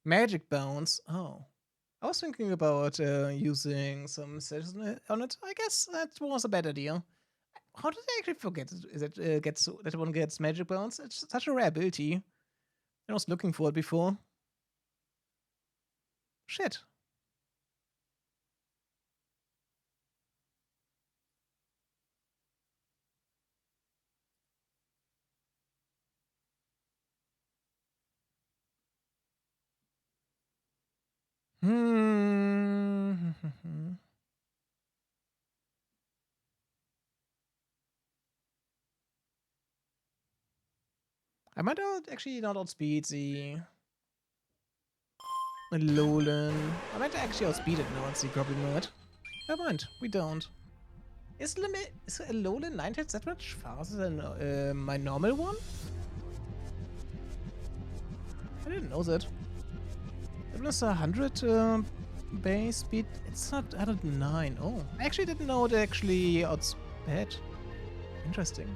Magic bounce. Oh, I was thinking about using some sets on it. I guess that was a bad idea. How did I actually forget that that one gets magic bounce? It's such a rare ability. I was looking for it before. Shit. I might actually not outspeed the Alolan. I might actually outspeed it now and see Goblin Mode. Never mind, we don't. Is Alolan 9 hits that much faster than my normal one? I didn't know that. It was 100 base speed. It's not 109. Oh, I actually didn't know it actually outsped. Interesting.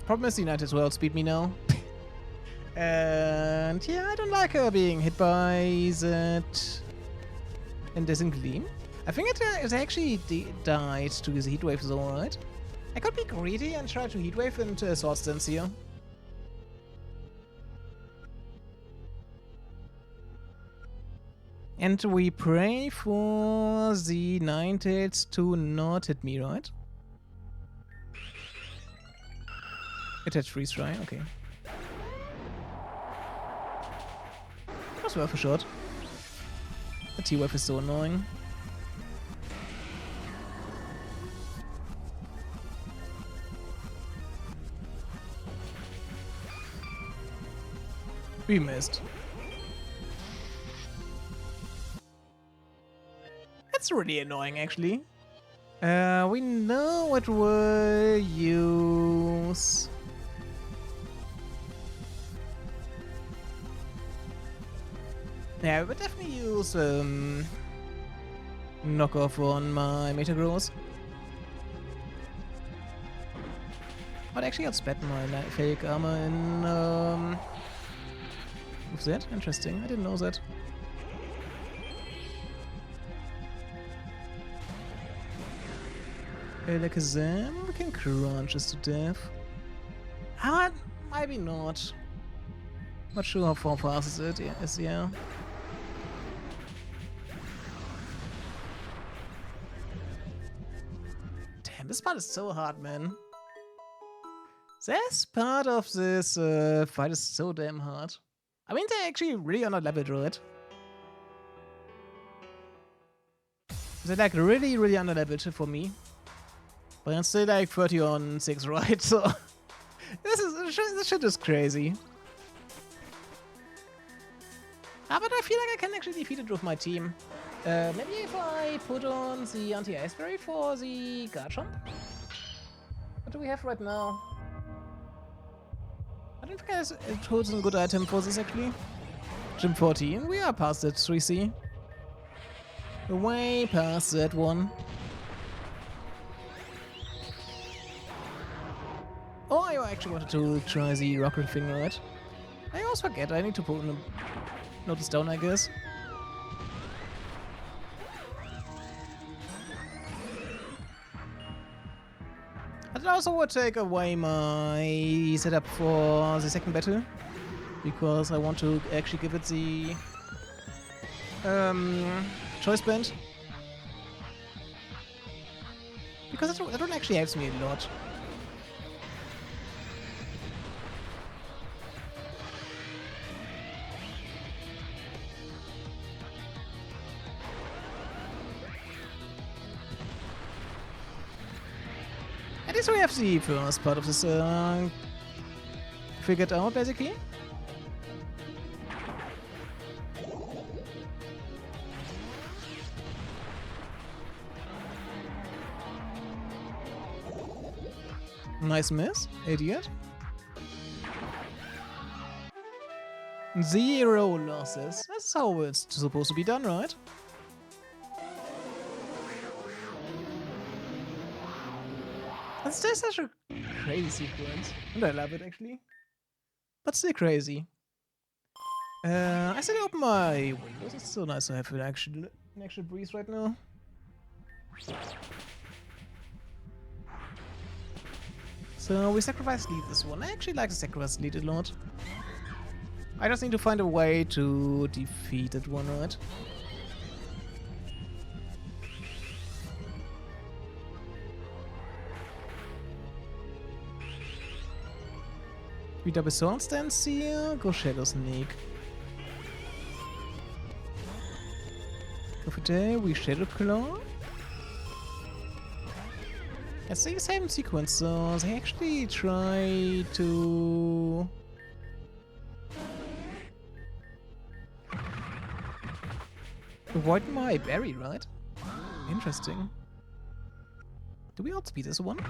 Problem is United will outspeed me now. And yeah, I don't like her being hit by that Indecent Gleam. I think it actually died to the heat wave though, right? I could be greedy and try to heat wave into Sword Stance here. And we pray for the Ninetales to not hit me, right? It had freeze, right? Okay. was worth a shot. The T-Wave is so annoying. We missed. That's really annoying, actually. We know what we'll use. Yeah, we would definitely use knockoff on my Metagross. But actually outsped my fake armor in with that? Interesting, I didn't know that. Alakazam, we can crunch us to death. Ah, maybe not. Not sure how fast it is, yeah. Damn, this part is so hard, man. This part of this fight is so damn hard. I mean, they're actually really under-leveled, right? They're like really under-leveled for me. But I'm still like 30 on 6, right? So this shit is crazy. Ah, but I feel like I can actually defeat it with my team. Maybe if I put on the anti-ice berry for the Garchomp? What do we have right now? I don't think it holds a good item for this actually. Gym 14, we are past that 3C. Way past that one. Oh, I actually wanted to try the rocket thing, right? I always forget, I need to put notice down, I guess. That also would take away my setup for the second battle, because I want to actually give it the choice band. Because that one actually helps me a lot. At least we have the first part of this figured out, basically. Nice miss, idiot. 0 losses. That's how it's supposed to be done, right? That's just such a crazy sequence. And I love it, actually. But still crazy. I still open my windows. It's so nice to have an actual breeze right now. So we sacrifice lead this one. I actually like to sacrifice lead a lot. I just need to find a way to defeat that one, right? We double sword stance here. Go Shadow Sneak. Go for day. We Shadow Claw. It's the same sequence, so they actually try to avoid my berry, right? Interesting. Do we outspeed this one?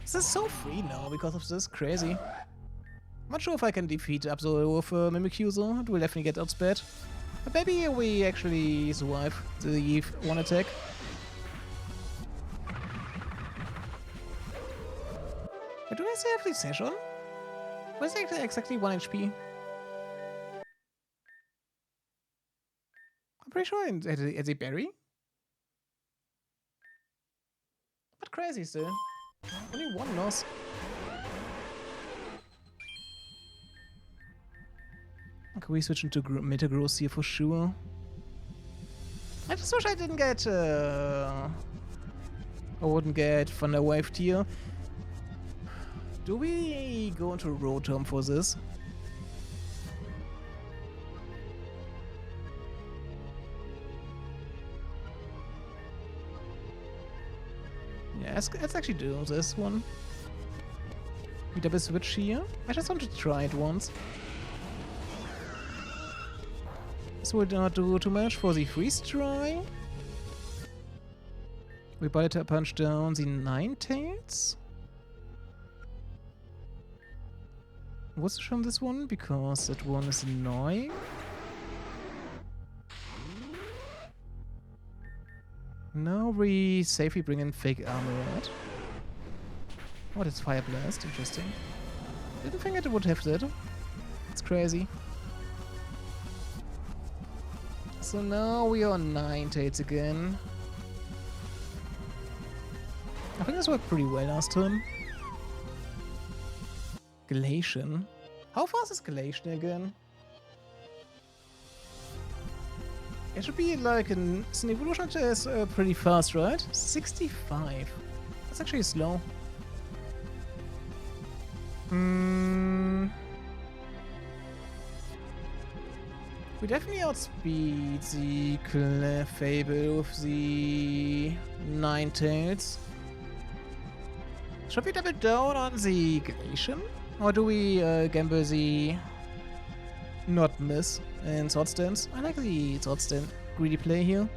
This is so free now because of this. Crazy. I'm not sure if I can defeat Absol with Mimikyu, though. It will definitely get outsped. But maybe we actually survive the one attack. But do I still have the Sash on? Where's exactly 1 HP? I'm pretty sure it's a berry. But crazy still. Only 1 loss. Okay, we switch into Metagross here for sure. I just wish I didn't get I wouldn't get Thunder Wave here. Do we go into Rotom for this? Yeah, let's actually do this one. We double switch here. I just want to try it once. This will not do too much for the freeze try. We better punch down the Ninetales. What's from this one? Because that one is annoying. Now we safely bring in fake armor, right? Oh, that's Fire Blast. Interesting. Didn't think it would have that. It's crazy. So now we are on Ninetales again. I think this worked pretty well last time. Galatian. How fast is Galatian again? It should be like an evolution is pretty fast, right? 65. That's actually slow. We definitely outspeed the Clefable with the Ninetales. Should we double down on the Galatian? Or do we gamble the not miss and Sword Stance? I like the Sword Stance greedy play here.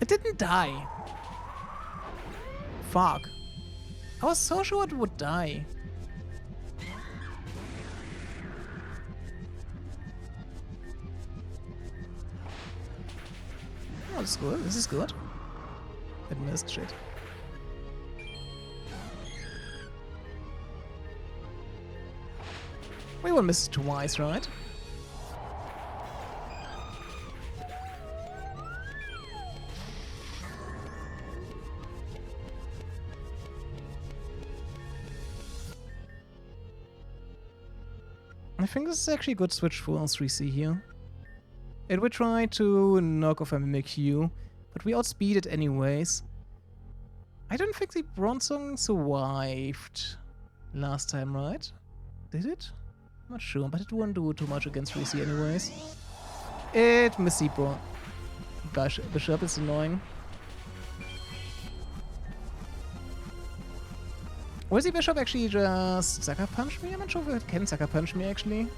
It didn't die. Fuck. I was so sure it would die. Oh, this is good. This is good. It missed shit. We will miss twice, right? I think this is actually a good switch for 3C here. It will try to knock off a Mimikyu, but we outspeed it anyways. I don't think the Bronzong survived last time, right? Did it? I'm not sure, but it won't do too much against 3C anyways. It missed the Bishop is annoying. Will the Bishop actually just Sucker Punch me? I'm not sure if it can Sucker Punch me actually.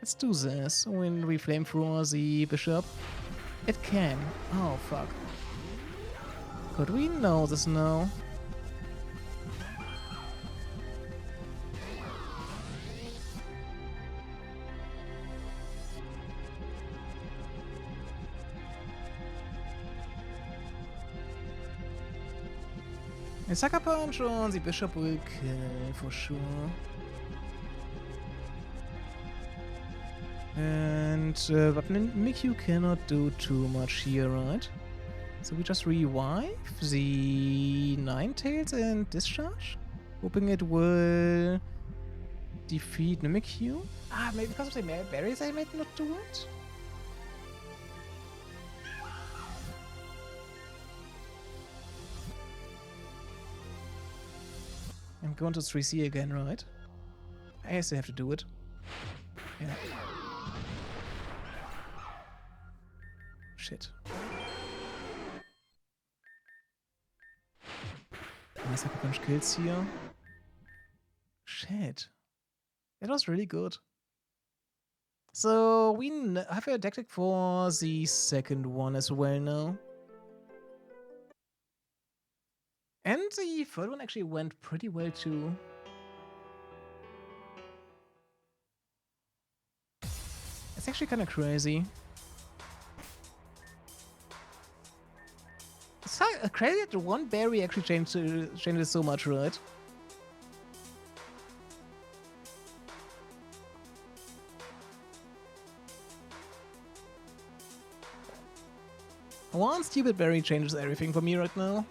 Let's do this when we flamethrower the Bishop. It can. Oh fuck. Could we know this now? A Sucker Punch on the Bishop will kill for sure. And but Mimikyu cannot do too much here, right? So we just revive the Ninetales and discharge, hoping it will defeat Mimikyu. Ah, maybe because of the berries I might not do it. I'm going to 3C again, right? I guess I have to do it. Yeah. Shit. Nice Sucker Punch kills here. Shit. That was really good. So we have a tactic for the second one as well now. And the third one actually went pretty well too. It's actually kind of crazy. It's crazy that one berry actually changes so much, right? One stupid berry changes everything for me right now.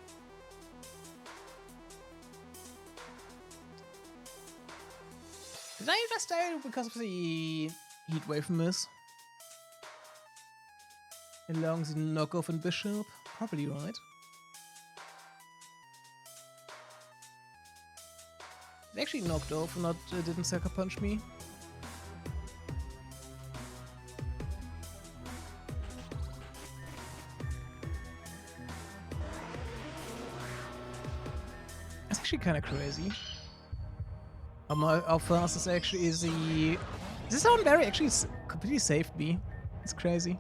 Did I just die because of the heat wave miss? Along the knockoff and Bishop? Probably right. It actually knocked off, not didn't Sucker Punch me. actually kind of crazy. How fast this actually is the... This Soundberry actually completely saved me. It's crazy.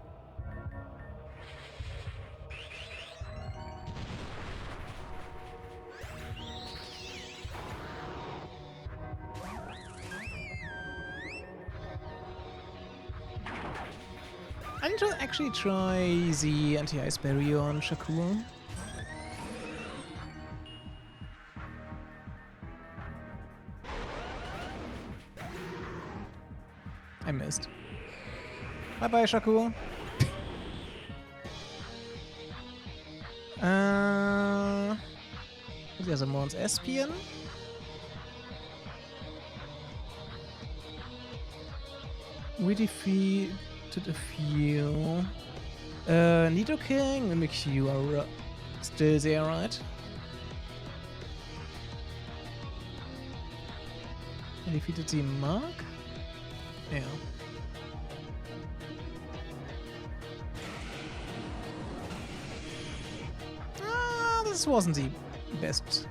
I need to actually try the anti-ice barrier on Shakur. I missed. Bye-bye, Shakur. There's a Mons Espion. We defeated a few. Nidoking and Mimikyu are still there, right? I defeated the Mark? Yeah. This wasn't the best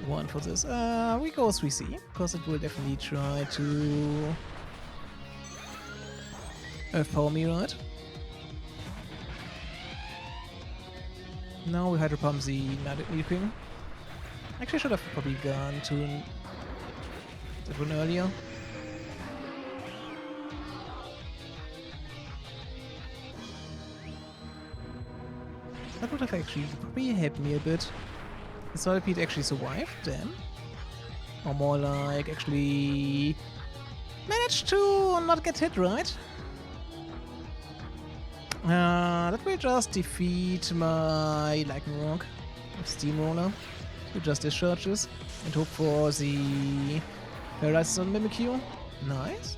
one for this. We go 3C, because it will definitely try to power me, right? Now we Hydro Pump the Nidoking. Actually, I should have probably gone to that one earlier. That would have actually probably helped me a bit. The Solipede actually survived, damn. Or more like actually managed to not get hit, right? That will just defeat my Lightning Rock with Steamroller. Who just discharges and hope for the Paralysis on Mimikyu. Nice.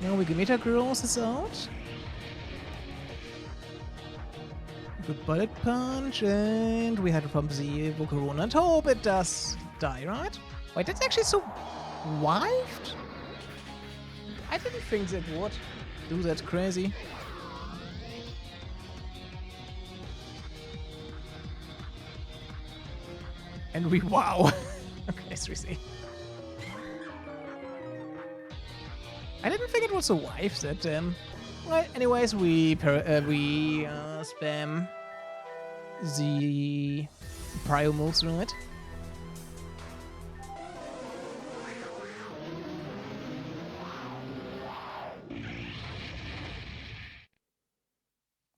Now we get Metagross is out. Good Bullet Punch, and we had to pump the Volcarona and hope it does die, right? Wait, that's actually survived? I didn't think that would do that crazy. And we wow. Okay, 3C. I didn't think it would survive that. Right. Anyways, we spam the prio moves, right?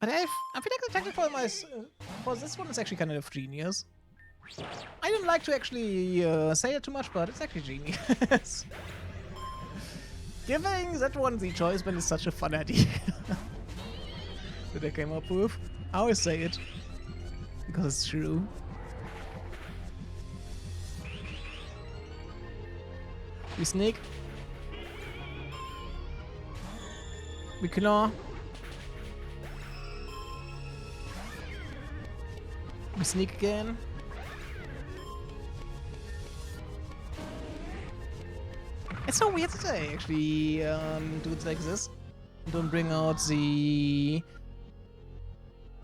But I feel like the tactic for this one is actually kind of genius. I didn't like to actually say it too much, but it's actually genius. Giving that one the choice band is such a fun idea that I came up with. I always say it because it's true. We sneak. We claw. We sneak again. It's so weird that I actually do it like this. Don't bring out the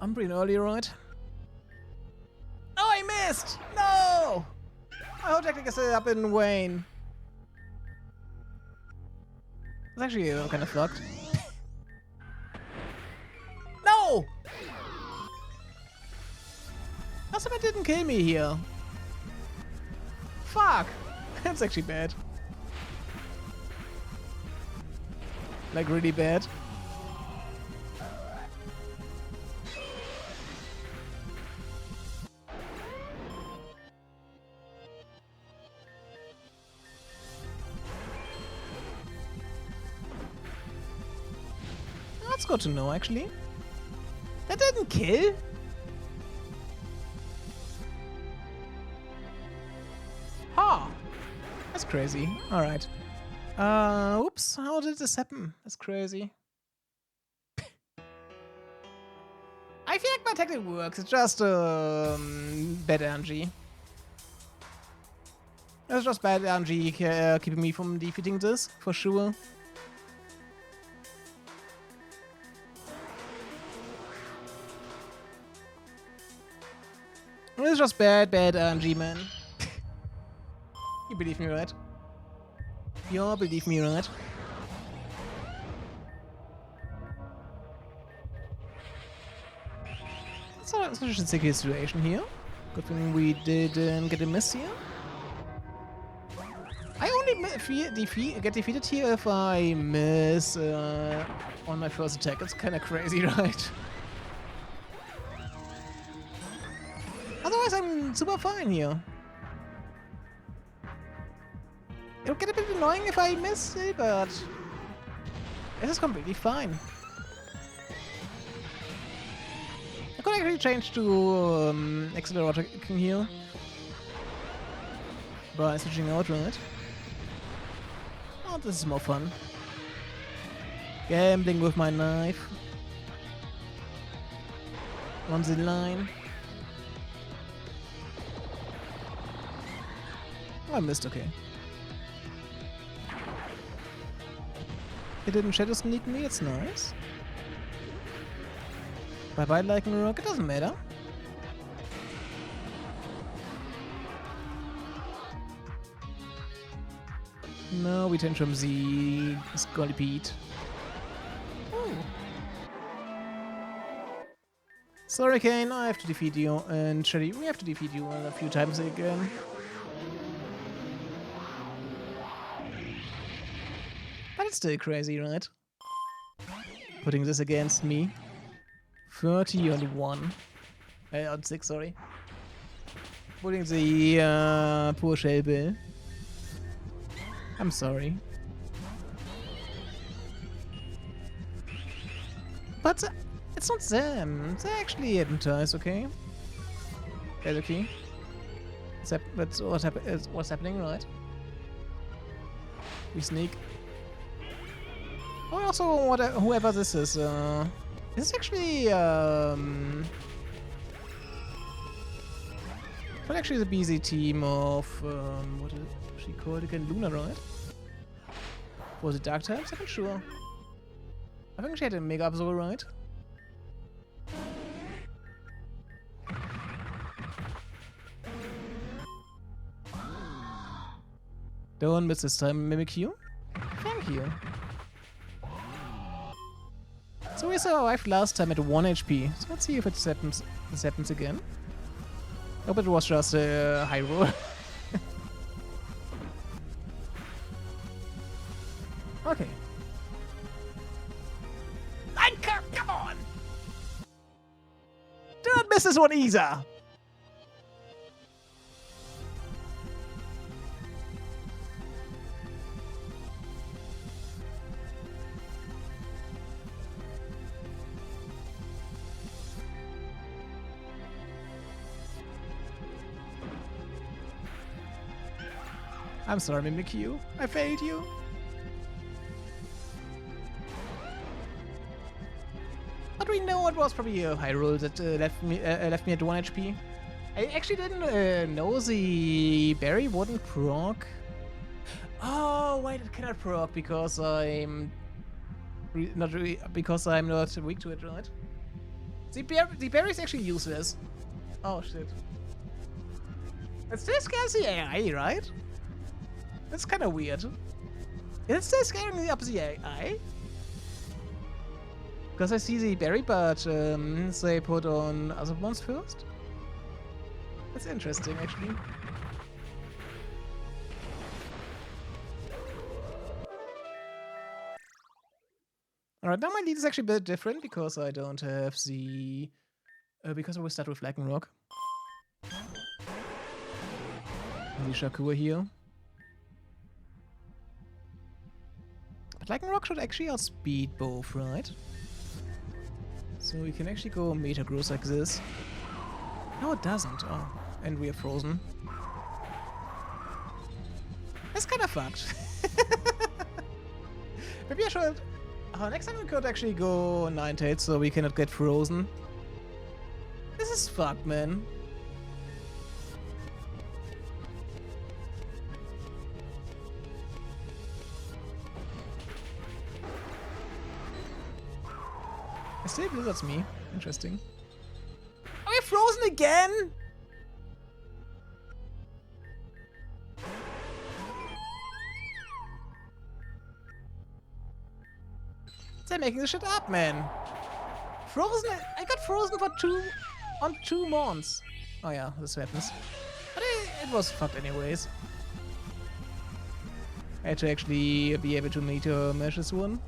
Umbreon earlier, right? Oh, I missed! No! My whole technique is set up in Wayne. It's actually kind of fucked. No! How come it didn't kill me here? Fuck! That's actually bad. Like really bad. That's good to know, actually. That didn't kill. Ha! That's crazy. Alright. Oops, how did this happen? That's crazy. I feel like my tactic works, it's just bad energy. It's just bad energy keeping me from defeating this, for sure. It's just bad RNG, man. You believe me, right? You all believe me, right? It's not such a sticky situation here. Good thing we didn't get a miss here. I only get defeated here if I miss on my first attack. It's kind of crazy, right? Otherwise, I'm super fine here. It'll get a bit annoying if I miss it, but this is completely fine. I could actually change to accelerator kicking here by switching out, right? Oh, this is more fun. Gambling with my knife. On the line. Oh, I missed, okay. It didn't shadow sneak me, it's nice. Bye-bye, Lightning Rock, it doesn't matter. No, we turn from the Scolipede. Oh. Sorry, Kane, I have to defeat you, and Shelly, we have to defeat you a few times again. But it's still crazy, right? Putting this against me. 30 on 1. On 6, sorry. Putting the poor Shell Bill. I'm sorry. But it's not them. They're actually hypnotized, okay? That's okay. That's what's happening, right? We sneak. Oh, also, whoever this is actually, not actually the BZ team of, what is she called again? Luna, right? Was it Dark Types? I'm not sure. I think she had a Mega Absol, right? Don't miss this time, Mimic you. Thank you. So we survived last time at 1 HP. So let's see if this happens again. I hope it was just a high roll. Okay. Come on! Don't miss this one either! I'm sorry, Mimic you. I failed you. But we know it was probably a high roll that left me at 1 HP. I actually didn't know the berry wouldn't proc. Oh wait, it cannot proc because I'm not weak to it, right? The berry is actually useless. Oh shit! It still scares the AI, right? That's kind of weird. It's still scaring me up the AI. Because I see the berry, but they put on other ones first. That's interesting, actually. Alright, now my lead is actually a bit different because I don't have the... because I will start with Lightning Rock. The Shakur here. But Lightning Rock should actually outspeed both, right? So we can actually go Meta Gross like this. No, it doesn't. Oh, and we are frozen. That's kind of fucked. Maybe I should... Oh, next time we could actually go Ninetales so we cannot get frozen. This is fucked, man. It still blizzards me. Interesting. Are we frozen again? They're making this shit up, man. Frozen. I got frozen for on 2 months. Oh yeah, this happens. But it was fucked anyways. I had to actually be able to meet her mesh this one.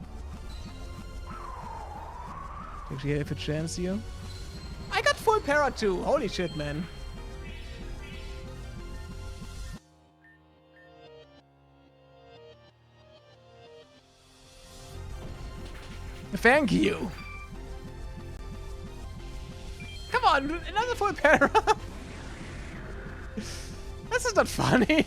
Actually have a chance here. I got full para too. Holy shit, man. Thank you. Come on, another full para. This is not funny.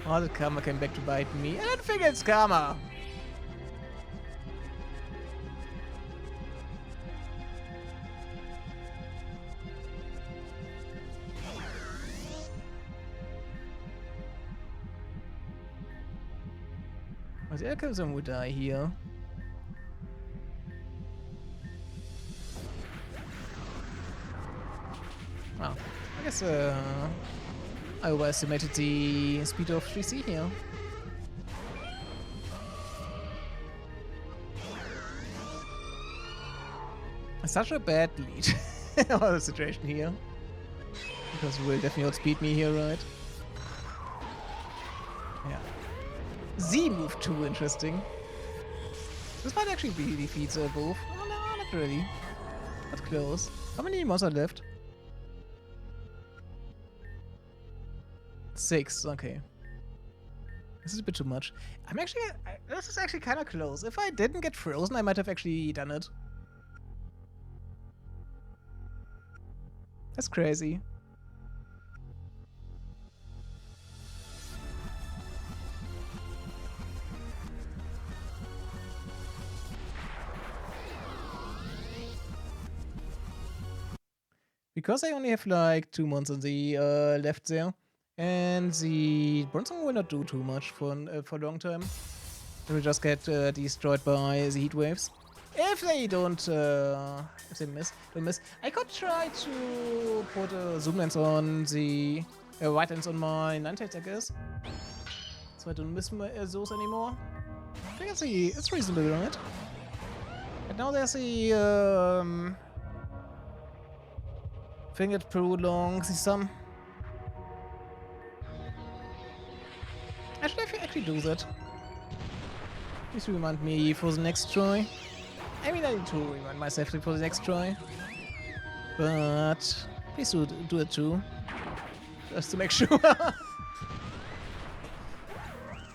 Oh, the karma came back to bite me. I don't think it's karma. Oh, there comes someone would die here. Wow. I guess I overestimated the speed of 3C here. Such a bad lead on the situation here. Because he will definitely outspeed me here, right? Yeah. Z move too, interesting. This might actually be defeats both. Oh no, not really. But close. How many monsters are left? 6, okay. This is a bit too much. This is actually kind of close. If I didn't get frozen, I might have actually done it. That's crazy. Because I only have like 2 months on the left there. And the Bronson will not do too much for a long time. They will just get destroyed by the heat waves. If they don't, if they don't miss. I could try to put zoom lens on the white lens on my Ninetales, I guess. So I don't miss those anymore. I think it's reasonable, right? And now there's a thing that prolongs the sun. Should I actually do that? Please remind me for the next try. I mean, I need to remind myself for the next try. But please do it too. Just to make sure. I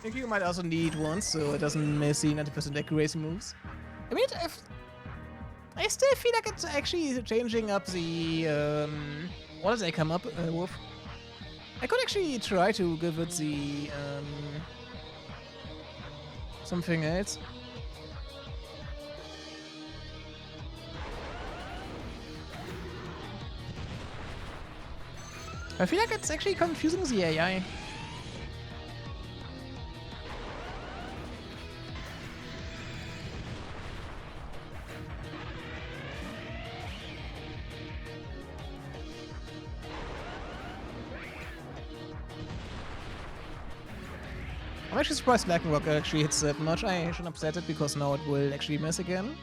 think you might also need one so it doesn't miss the 90% accuracy moves. I mean, I still feel like it's actually changing up the what does they come up with? I could actually try to give it the something else. I feel like it's actually confusing the AI. I'm actually surprised Black Rock actually hits that much. I shouldn't upset it because now it will actually miss again.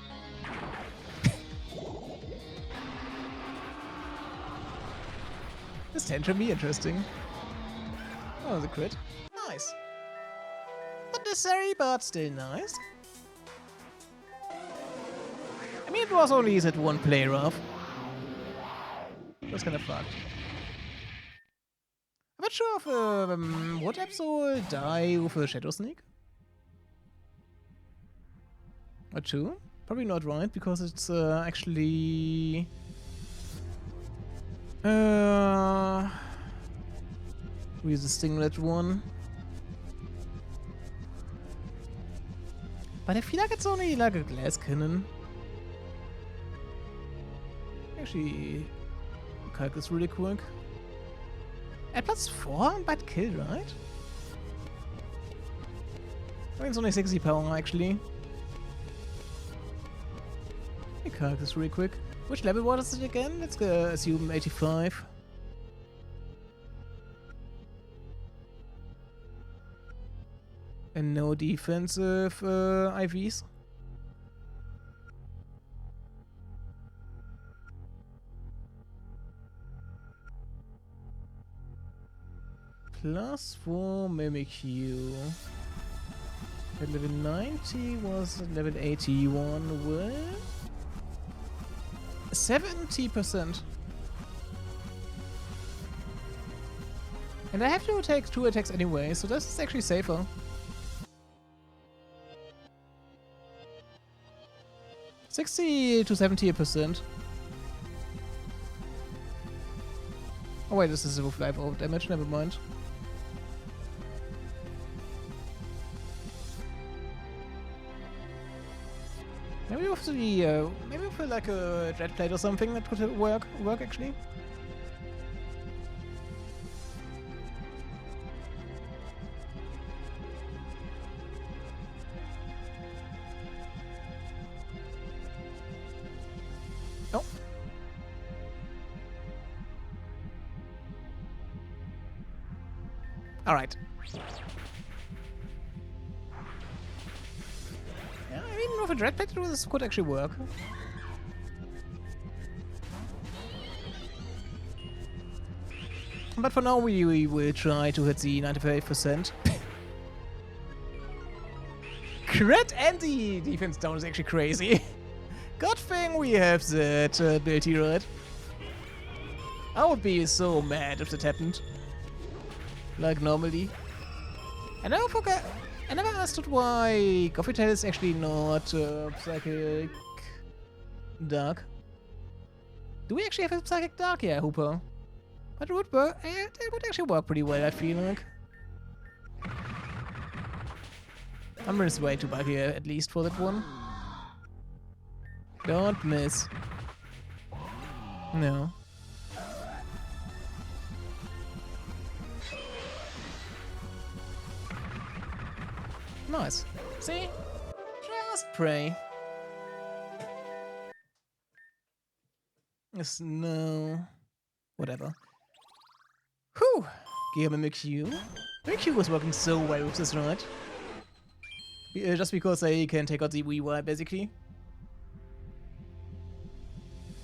This tantrum be interesting. Oh, the crit. Nice. Not necessary, but still nice. I mean, it was only that one play rough. That's kind of fucked. I'm not sure if what episode will die with a Shadow Sneak. Or 2? Probably not, right? Because it's actually with the Stinglet one. But I feel like it's only like a glass cannon. Actually, calc is really quick. At +4, but kill, right? I mean, it's only 60 power actually. The calc is really quick. Which level was it again? Let's assume 85. And no defensive IVs. +4 Mimikyu. At level 90 was level 81 with 70%. And I have to take 2 attacks anyway, so this is actually safer. $60 to 70%. Oh wait, this is with life over damage, never mind. Maybe with the maybe with like a dread plate or something that could work actually. Oh. All right. Yeah, I mean, with a dread plate, this could actually work. But for now, we will try to hit the 95%. Crit and the defense down is actually crazy. Good thing we have that ability right. I would be so mad if that happened. Like normally. I never understood why Coffee Tail is actually not Psychic Dark. Do we actually have a Psychic Dark? Yeah, Hooper. But it would work. It would actually work pretty well, I feel like. I'm just way too buggy at least for that one. Don't miss. No. Nice. See? Just pray. Yes, no. Whatever. Whew! Give him a Q. Mimikyu was working so well with this ride. Just because they can take out the Weavile, basically.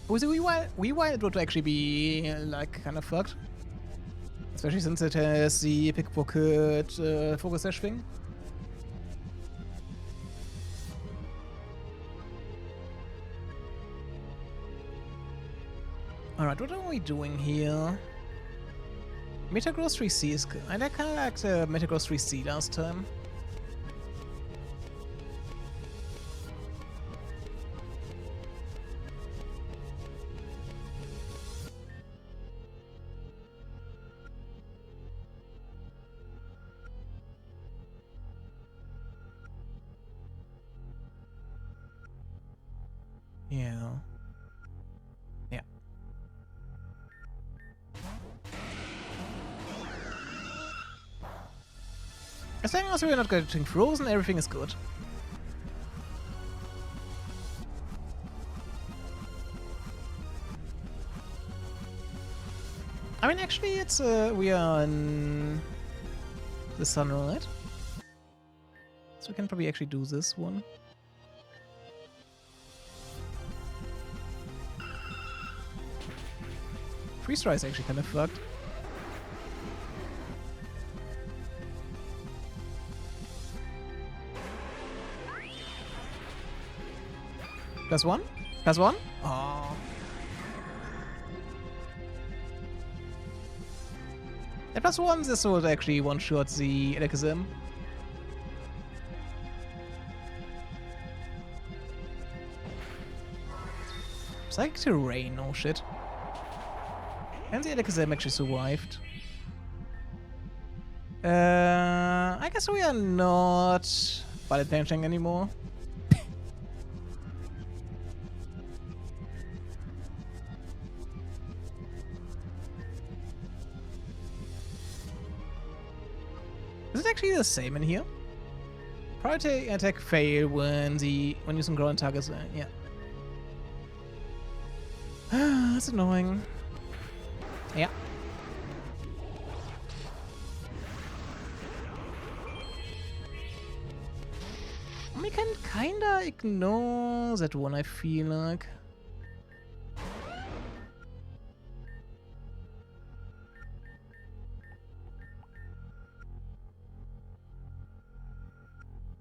With the Weavile it would actually be, like, kind of fucked. Especially since it has the pickpocket focus sash thing. Alright, what are we doing here? Metagross 3C is good. I kinda liked Metagross 3C last time. Yeah. Yeah. As long as we're not getting frozen, everything is good. I mean, actually, it's we are in the sun, right? So we can probably actually do this one. Freeze Dry is actually kind of fucked. +1? +1? Oh. At +1, this would actually one-shot the Alakazam. Psychic Terrain, oh shit. And the Alakazam actually survived. I guess we are not bullet punching anymore. Is it actually the same in here? Priority attack fail when using ground targets. Yeah. That's annoying. Yeah. We can kinda ignore that one, I feel like.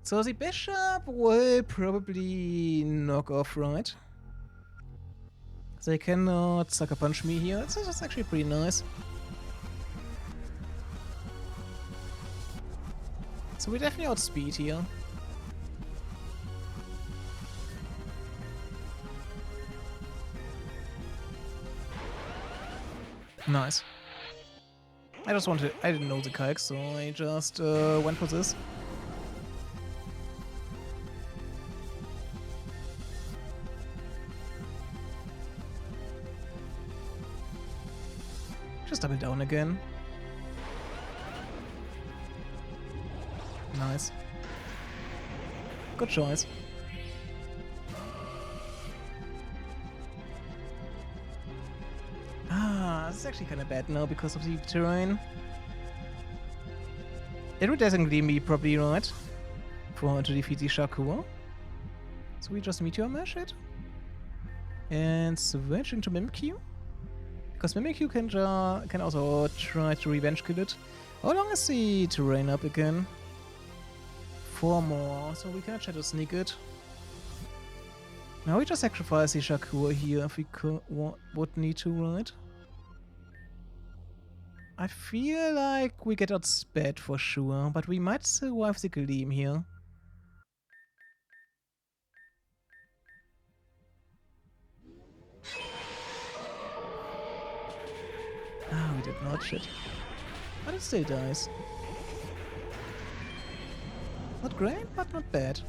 So the bishop will probably knock off, right? They cannot sucker punch me here. That's actually pretty nice. So we definitely outspeed here. Nice. I didn't know the kike, so I just went for this. Just double down again. Nice. Good choice. This is actually kind of bad now because of the terrain. It would definitely be probably right to defeat the Shakur. So we just Meteor Mash it and switch into Mimikyu. Because Mimikyu can also try to revenge kill it. How long is the terrain up again? 4 more, so we can try to sneak it. Now we just sacrifice the Shakur here if we would need to, right? I feel like we get outsped for sure, but we might survive the Gleam here. Ah, we did not, shit. But it still dies. Not great, but not bad.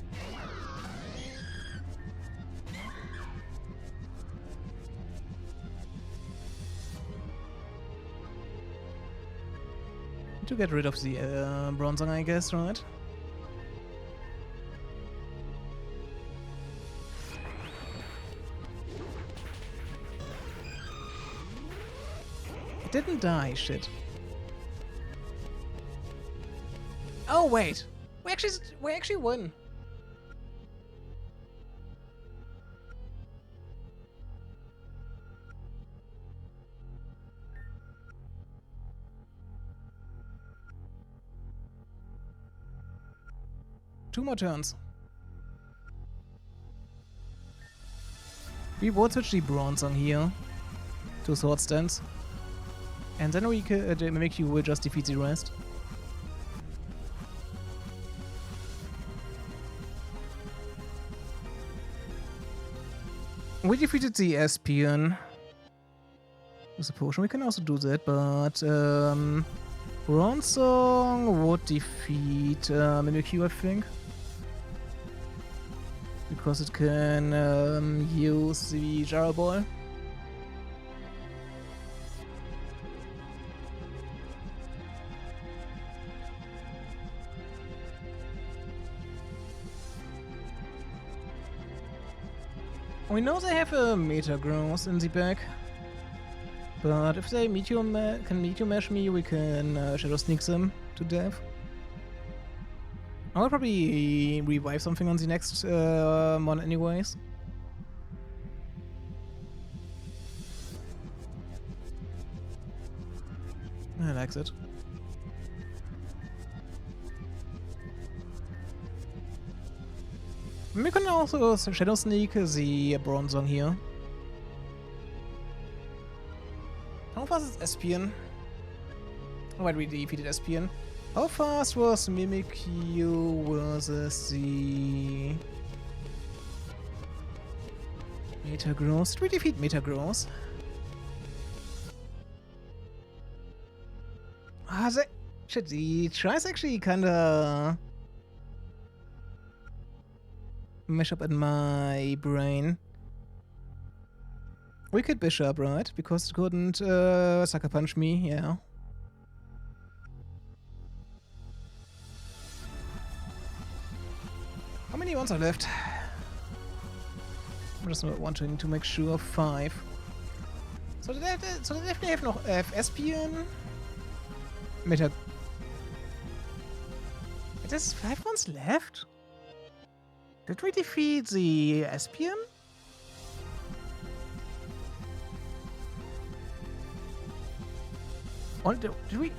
To get rid of the Bronzong, I guess, right? It didn't die, shit. Oh wait, we actually won. Two more turns. We would switch the Bronzong here to Sword Stance. And then we could Mimikyu will just defeat the rest. We defeated the Espion with a potion. We can also do that, but Bronzong would defeat Mimikyu, I think. Because it can use the Gyro Ball. We know they have a Metagross in the back, but if they can Meteor Mash me, we can Shadow Sneak them to death. I'll probably revive something on the next one anyways. I like it. We can also Shadow Sneak the Bronzong here. How fast is Espion? Oh wait, we defeated Espion. How fast was Mimikyu versus the Metagross? Did we defeat Metagross? Ah, shit, the tries actually kinda mesh up in my brain. We could Bishop, right? Because it couldn't Sucker Punch me, yeah. How many ones are left? I'm just wanting to make sure. 5. So they definitely have noch Espion. Meta. There's 5 ones left? Did we defeat the Espion? Or did we?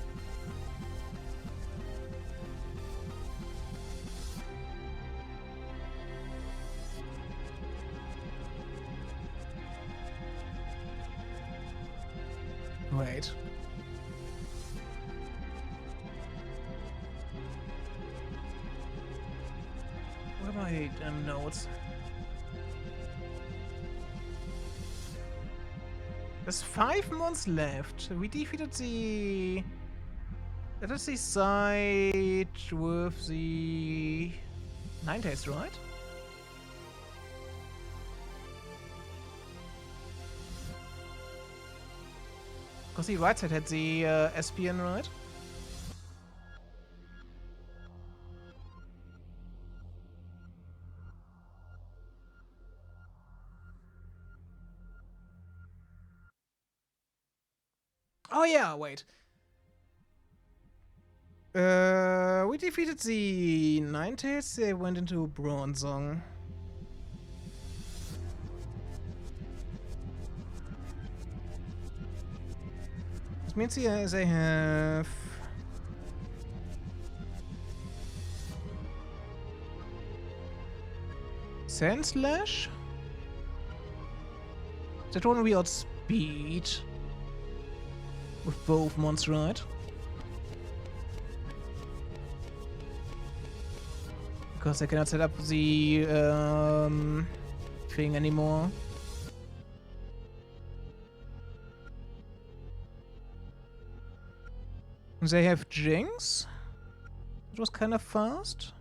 Wait. Where are my notes? There's 5 months left. We defeated the... That is the side with the... Ninetales, right? Because the right side had the Espion, right? Oh yeah, wait. We defeated the Ninetales, they went into Bronzong. This means here they have... Sandslash? That one we outspeed. With both monsters, right? Because I cannot set up the thing anymore. They have Jinx. It was kind of fast.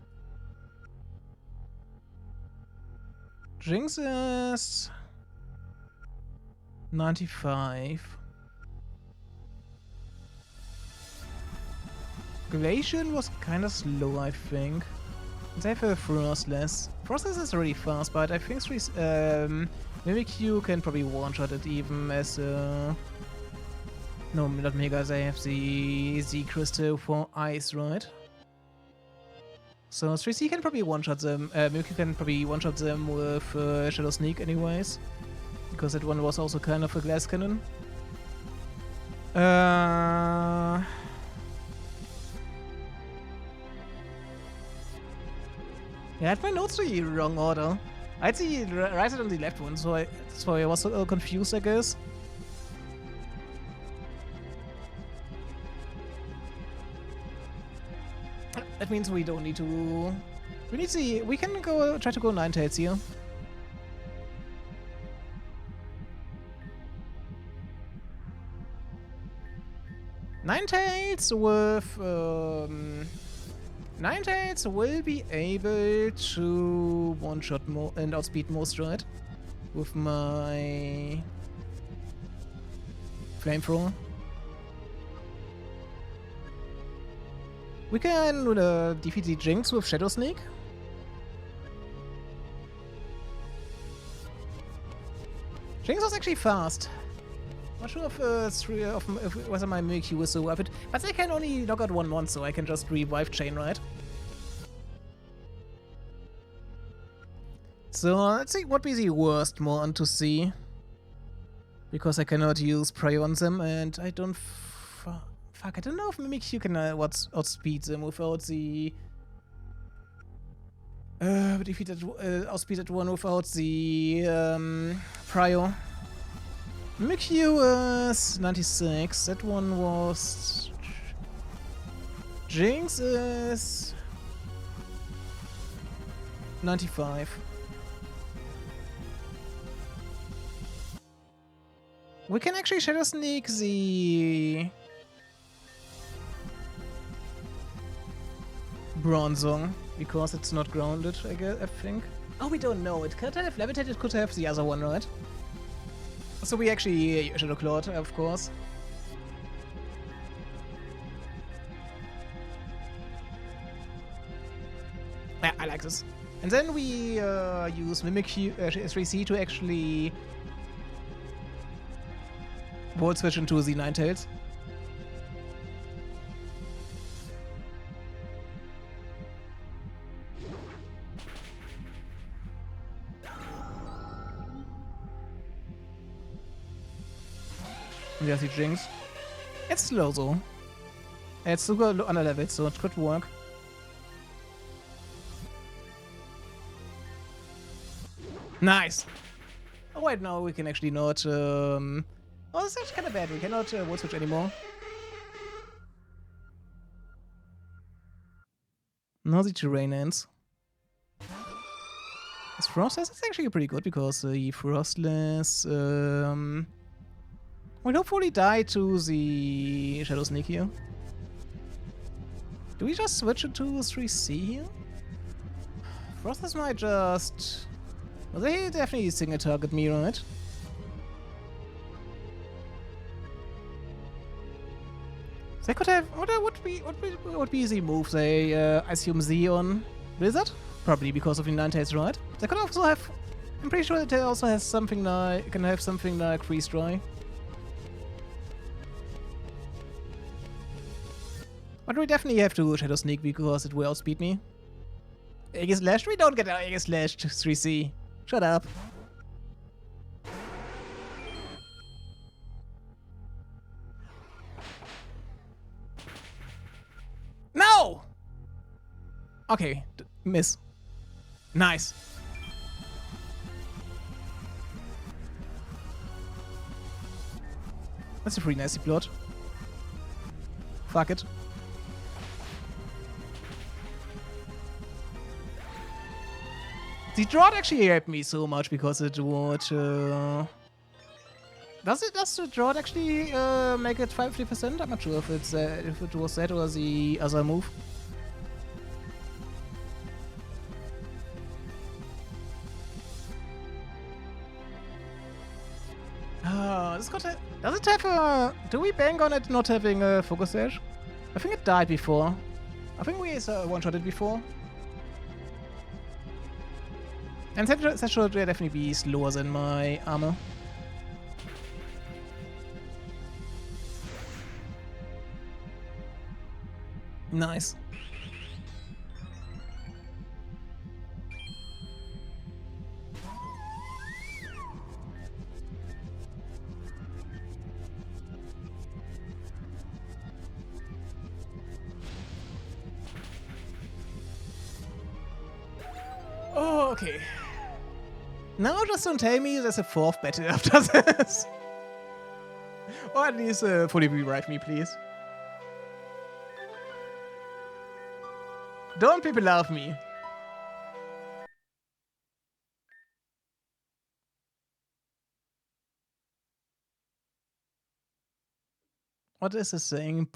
Jinx is 95. Glacian was kind of slow, I think. They have a Frostless. Frostless is really fast, but I think Mimikyu can probably one-shot it even as a... No, not Mega, they have the Z Crystal for Ice, right? So 3C can probably one-shot them. Mimikyu can probably one-shot them with Shadow Sneak anyways. Because that one was also kind of a glass cannon. Yeah, I had my notes the wrong order. I had the right side on the left one, so that's why I was so confused, I guess. That means we don't need to... We can go try to go Ninetales here. Ninetales with... Ninetales will be able to one-shot and outspeed most, right? With my... Flamethrower. We can defeat the Jinx with Shadow Sneak. Jinx was actually fast. Not sure if whether my Mimikyu is so worth it, but I can only knock out one monster, so I can just revive Chain Ride. So let's see what would be the worst mon to see. Because I cannot use Prey on them, and I don't... Fuck, I don't know if Mimikyu can outspeed them without the... defeated, outspeeded one without the Prio. Mimikyu is 96, that one was... Jinx is... 95. We can actually Shadow Sneak the... Bronzong, because it's not grounded, I think. Oh, we don't know. It could have levitated, it could have the other one, right? So we actually Shadow Clawed, of course. Yeah, I like this. And then we use Mimikyu 3C to actually Volt Switch into the Ninetales. There's the Jinx. It's slow though. It's super under leveled, so it could work. Nice! Oh wait, no, we can actually not, oh, that's actually kinda bad. We cannot word switch anymore. Now the terrain ends. This Frostless is actually pretty good because the Frostless will hopefully die to the Shadow Sneak here. Do we just switch it to 3C here? Frostless might just... Well, they definitely single target me, right? They could have... What would be the move? They assume Z on Blizzard? Probably because of the 9 tails, right? They could also have... I'm pretty sure that they also has something like... Can have something like Freeze Dry. But we definitely have to Shadow Sneak because it will outspeed me. Aegis Slashed? We don't get Aegis Slashed 3C. Shut up. No! Okay, miss. Nice. That's a pretty nasty plot. Fuck it. The drought actually helped me so much because it would... Does the drought actually make it 50%? I'm not sure if it's if it was that or the other move. This got a, does it have a... Do we bang on it not having a focus edge? I think it died before. I think we one-shot it before. And that should definitely be slower than my armor. Nice. Oh, okay. Now just don't tell me there's a 4th battle after this. Or at least fully rewrite me, please. Don't people love me? What is this saying?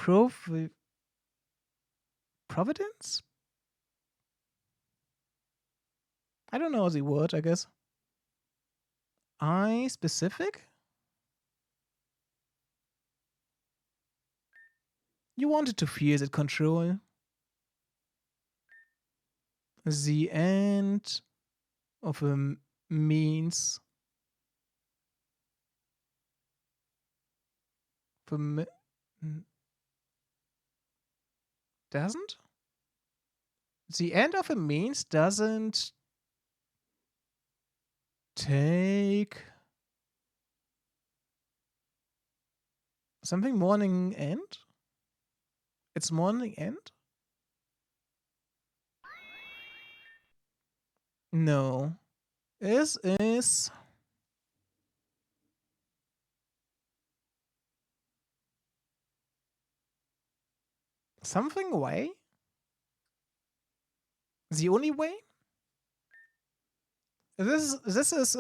Providence? I don't know the word, I guess. I specific? You wanted to feel that control. The end of a means. Doesn't? The end of a means doesn't take something morning end? It's morning end? No. This is something way? The only way? This is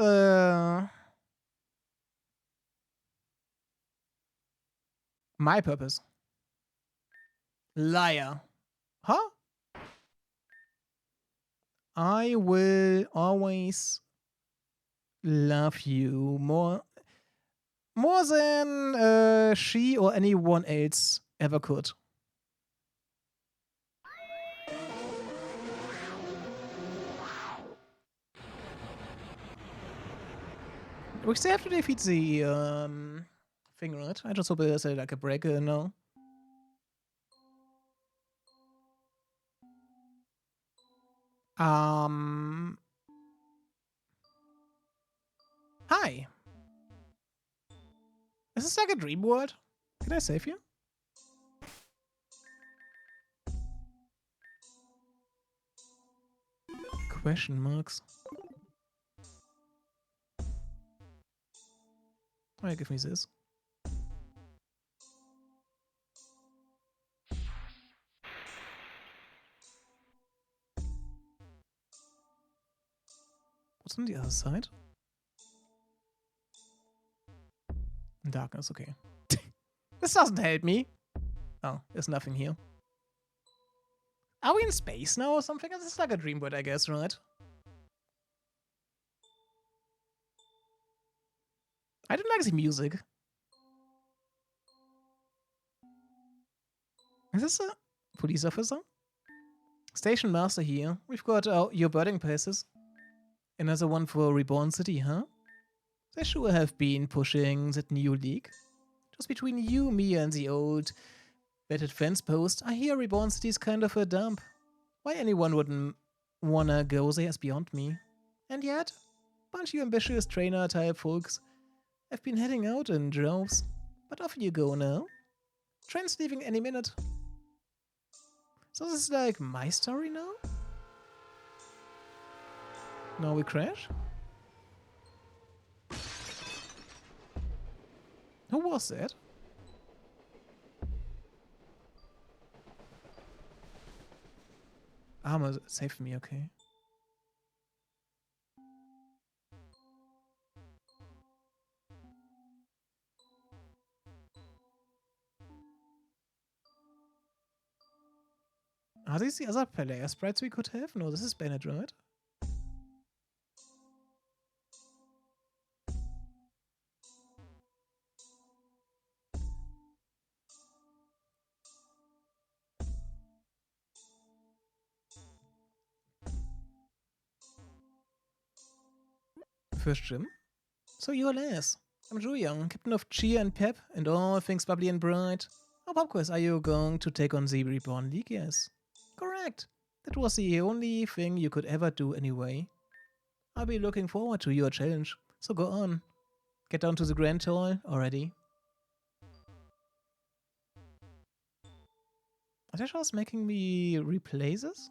my purpose. Liar. Huh? I will always love you more than she or anyone else ever could. We still have to defeat the thing, right? I just hope there's like a break now. Hi. Is this like a dream world? Can I save you? Question marks. Alright, give me this. What's on the other side? Darkness, okay. This doesn't help me. Oh, there's nothing here. Are we in space now or something? This is like a dream world, I guess, right? I don't like the music. Is this a police officer? Station master here. We've got your boarding passes. Another one for Reborn City, huh? They sure have been pushing that new league. Just between you, me, and the old vetted fence post, I hear Reborn City's kind of a dump. Why anyone wouldn't wanna go there is beyond me. And yet, bunch of ambitious trainer-type folks have been heading out in droves. But off you go now. Train's leaving any minute. So this is like my story now? Now we crash? Who was that? Armor saved me, okay. Are these the other player sprites we could have? No, this is Bennett, right? First gym. So you're Les. I'm Drew Young, captain of cheer and pep, and all things bubbly and bright. Oh, pop quiz, are you going to take on the Reborn League? Yes. Correct. That was the only thing you could ever do anyway. I'll be looking forward to your challenge, so go on. Get down to the Grand Hall already. Are they just making me replay this?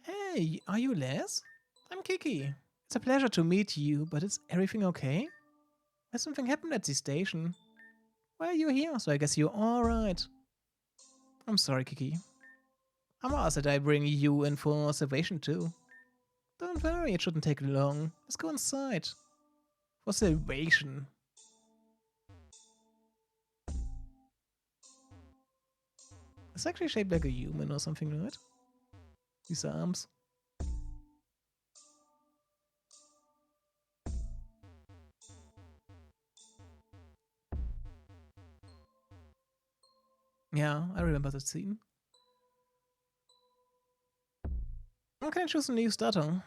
Hey, are you Les? I'm Kiki. It's a pleasure to meet you, but is everything okay? Has something happened at the station? Well, you're here, so I guess you're alright. I'm sorry, Kiki. I'm asked that I bring you in for salvation too. Don't worry, it shouldn't take long. Let's go inside. For salvation. It's actually shaped like a human or something, right? These arms. Yeah, I remember that scene. How can I choose a new starter?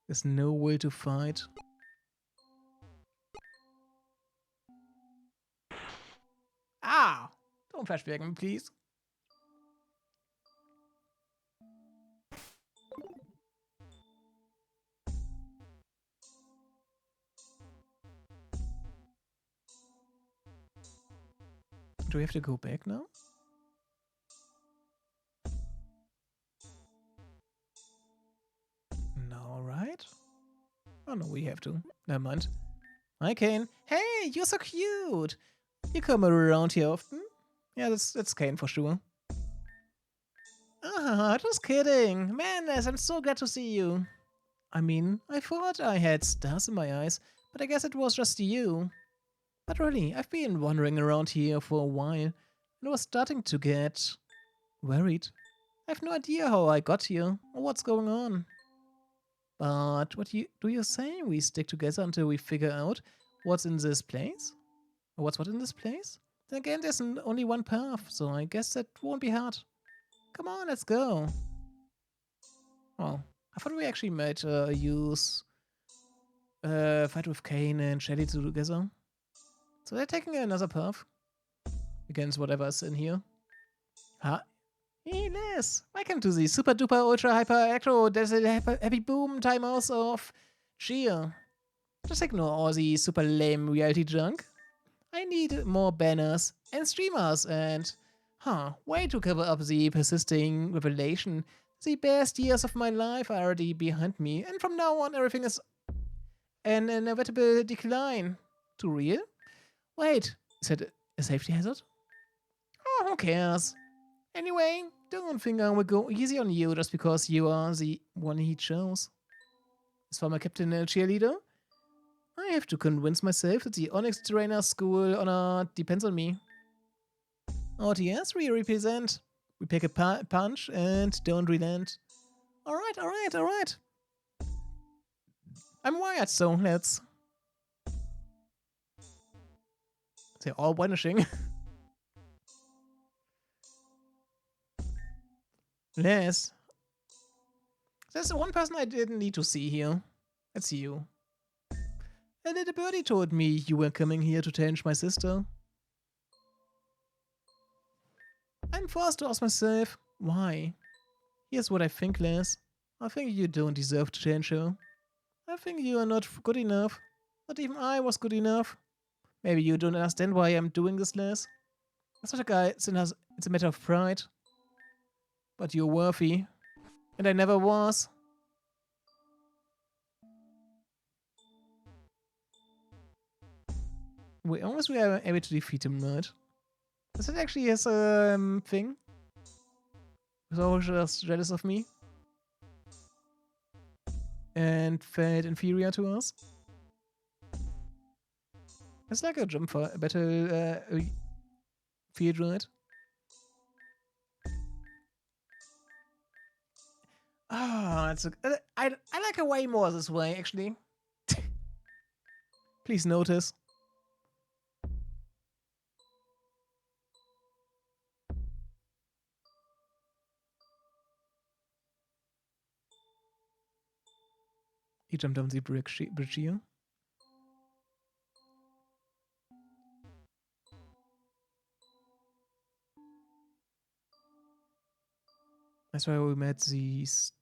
There's no will to fight. Ah! Don't flashback me, please. Do we have to go back now? No, right? Oh no, we have to. Never mind. Hi, Kane. Hey, you're so cute. You come around here often? Yeah, that's Kane for sure. Ah, just kidding. Man, I'm so glad to see you. I mean, I thought I had stars in my eyes, but I guess it was just you. But really, I've been wandering around here for a while, and I was starting to get worried. I have no idea how I got here, or what's going on. But do you say we stick together until we figure out what's in this place? Or what's what in this place? Then again, there's only one path, so I guess that won't be hard. Come on, let's go. Oh, I thought we actually might use fight with Kane and Shelly together. So they're taking another path against whatever's in here. Huh? Hey Les, welcome to the super duper ultra hyper acro desert happy boom timers of cheer. Just ignore all the super lame reality junk. I need more banners and streamers and, way to cover up the persisting revelation. The best years of my life are already behind me, and from now on everything is an inevitable decline. Too real? Wait, is that a safety hazard? Oh, who cares? Anyway, don't think I will go easy on you just because you are the one he chose. As former captain and cheerleader, I have to convince myself that the Onyx Trainer School honor depends on me. OTS, we represent. We pick a punch and don't relent. Alright, alright, alright. I'm wired, so let's. They're all vanishing. Yes. There's one person I didn't need to see here. That's you. A little birdie told me you were coming here to change my sister. I'm forced to ask myself, why? Here's what I think, Les. I think you don't deserve to change her. I think you are not good enough. Not even I was good enough. Maybe you don't understand why I'm doing this, Les. As such a guy, it's a matter of pride. But you're worthy. And I never was. We almost were able to defeat him, right? Is that actually his thing? Was all just jealous of me? And felt inferior to us? It's like a jump for a battle field, right? Ah, it's I like it way more this way, actually. Please notice. He jumped down the bridge here. That's why we met these.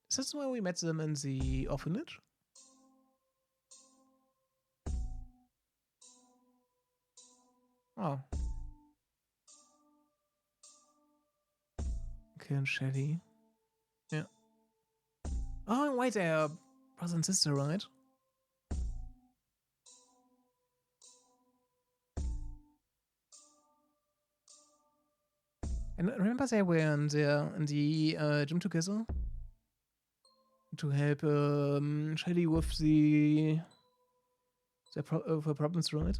Is that why we met them in the orphanage? Oh. Okay, and Shelly. Yeah. Oh, wait, they're brother and sister, right? And remember they were in the gym together? To help Shelly with the her problems, right?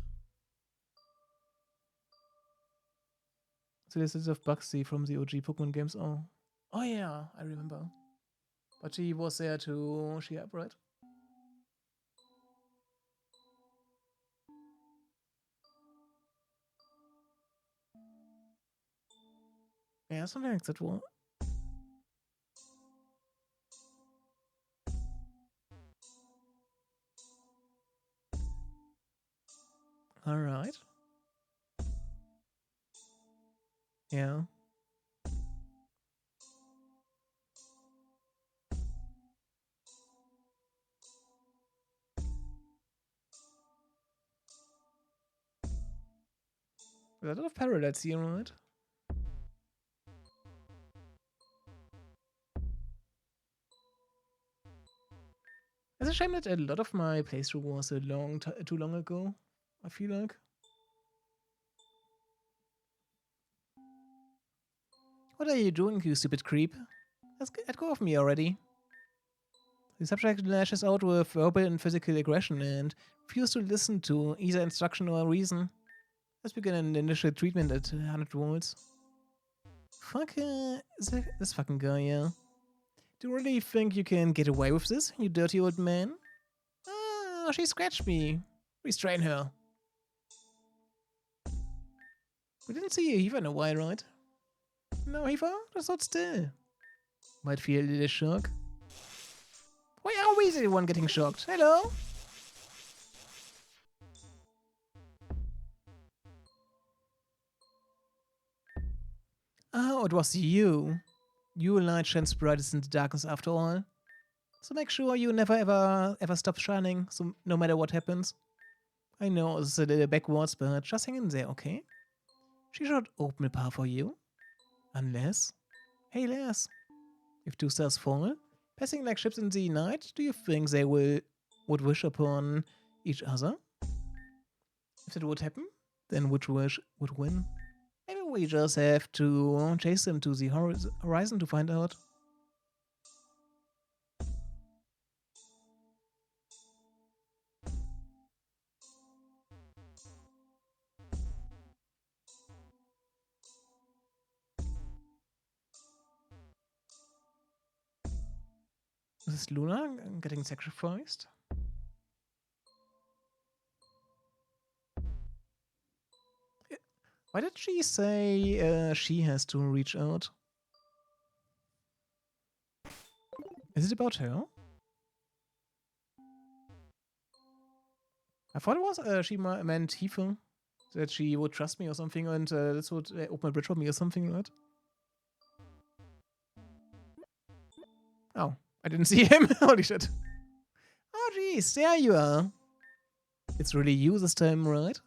So this is of Bugsy from the OG Pokemon games. Oh yeah, I remember. But she was there to cheer up, right? Yeah, something like that. One. All right. Yeah. There's a lot of parallels here, right? It's a shame that a lot of my playthrough was too long ago. I feel like. What are you doing, you stupid creep? Let go of me already. The subject lashes out with verbal and physical aggression and refuses to listen to either instruction or reason. Let's begin an initial treatment at 100 volts. Fuck, this fucking guy, yeah. Do you really think you can get away with this, you dirty old man? Ah, she scratched me. Restrain her. We didn't see you Eva in a while, right? No, Eva? Just hold still. Might feel a little shock. Why are we the one getting shocked? Hello? Oh, it was you. Your light shines brightest in the darkness after all. So make sure you never ever stop shining, so no matter what happens. I know it's a little backwards, but just hang in there, okay? She should open a path for you. Unless... Hey, Les. If two stars fall, passing like ships in the night, do you think they would wish upon each other? If that would happen, then which wish would win? Maybe we just have to chase them to the horizon to find out. This is Luna getting sacrificed. Why did she say she has to reach out? Is it about her? I thought it was she meant Tifa. That she would trust me or something and this would open a bridge for me or something, right? Oh, I didn't see him. Holy shit. Oh jeez, there you are. It's really you this time, right?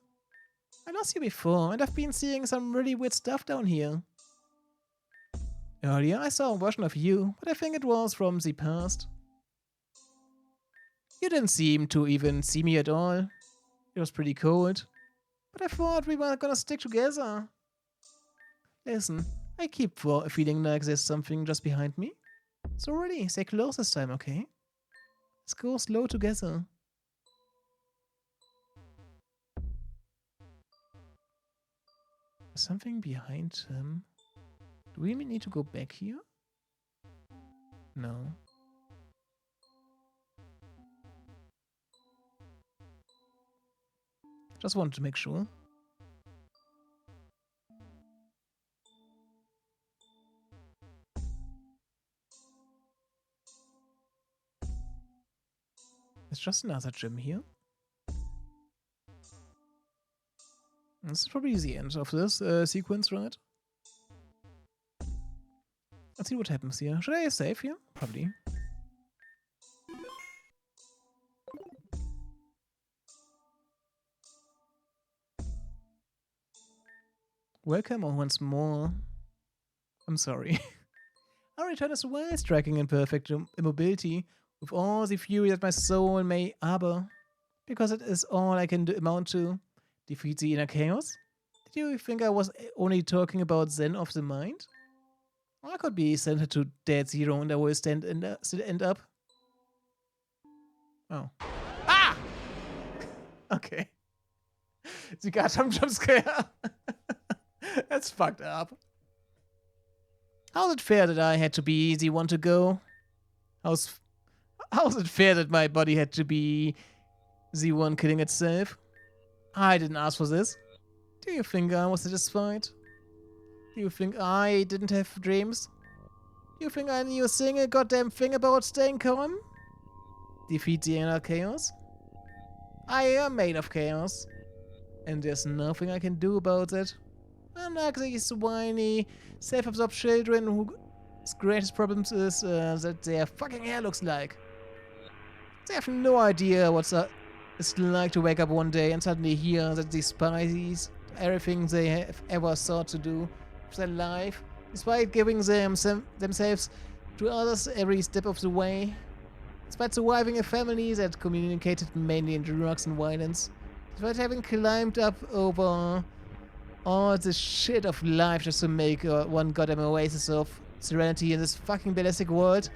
I lost you before, and I've been seeing some really weird stuff down here. Earlier, I saw a version of you, but I think it was from the past. You didn't seem to even see me at all. It was pretty cold. But I thought we were gonna stick together. Listen, I keep feeling like there's something just behind me. So really, stay close this time, okay? Let's go slow together. Something behind him. Do we need to go back here? No. Just wanted to make sure. It's just another gym here. This is probably the end of this sequence, right? Let's see what happens here. Should I save here? Probably. Welcome once more. I'm sorry. Our return is well, striking in perfect immobility, with all the fury that my soul may harbor, because it is all I can amount to. Defeat the inner chaos? Did you think I was only talking about Zen of the mind? I could be sent to dead zero and I will still end up. Oh. Ah! Okay. Sie got some jump scare. That's fucked up. How's it fair that I had to be the one to go? How's it fair that my body had to be the one killing itself? I didn't ask for this. Do you think I was satisfied? Do you think I didn't have dreams? Do you think I knew a single goddamn thing about staying calm? Defeat the inner chaos? I am made of chaos. And there's nothing I can do about it. Unlike these whiny, self-absorbed children whose greatest problems is that their fucking hair looks like. They have no idea what it's like to wake up one day and suddenly hear that they despise everything they have ever sought to do with their life, despite giving themselves to others every step of the way, despite surviving a family that communicated mainly in drugs and violence, despite having climbed up over all the shit of life just to make one goddamn oasis of serenity in this fucking ballistic world.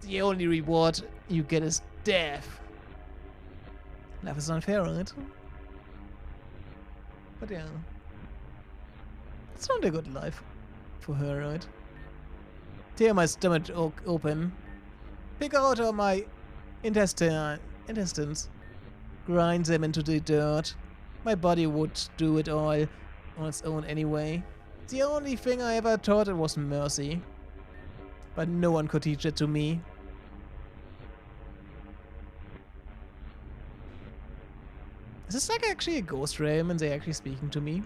The only reward you get is death. Life is unfair, right? But yeah. It's not a good life for her, right? Tear my stomach open. Pick out all my intestines. Grind them into the dirt. My body would do it all on its own anyway. The only thing I ever taught it was mercy. But no one could teach it to me. Is this like actually a ghost realm and they're actually speaking to me?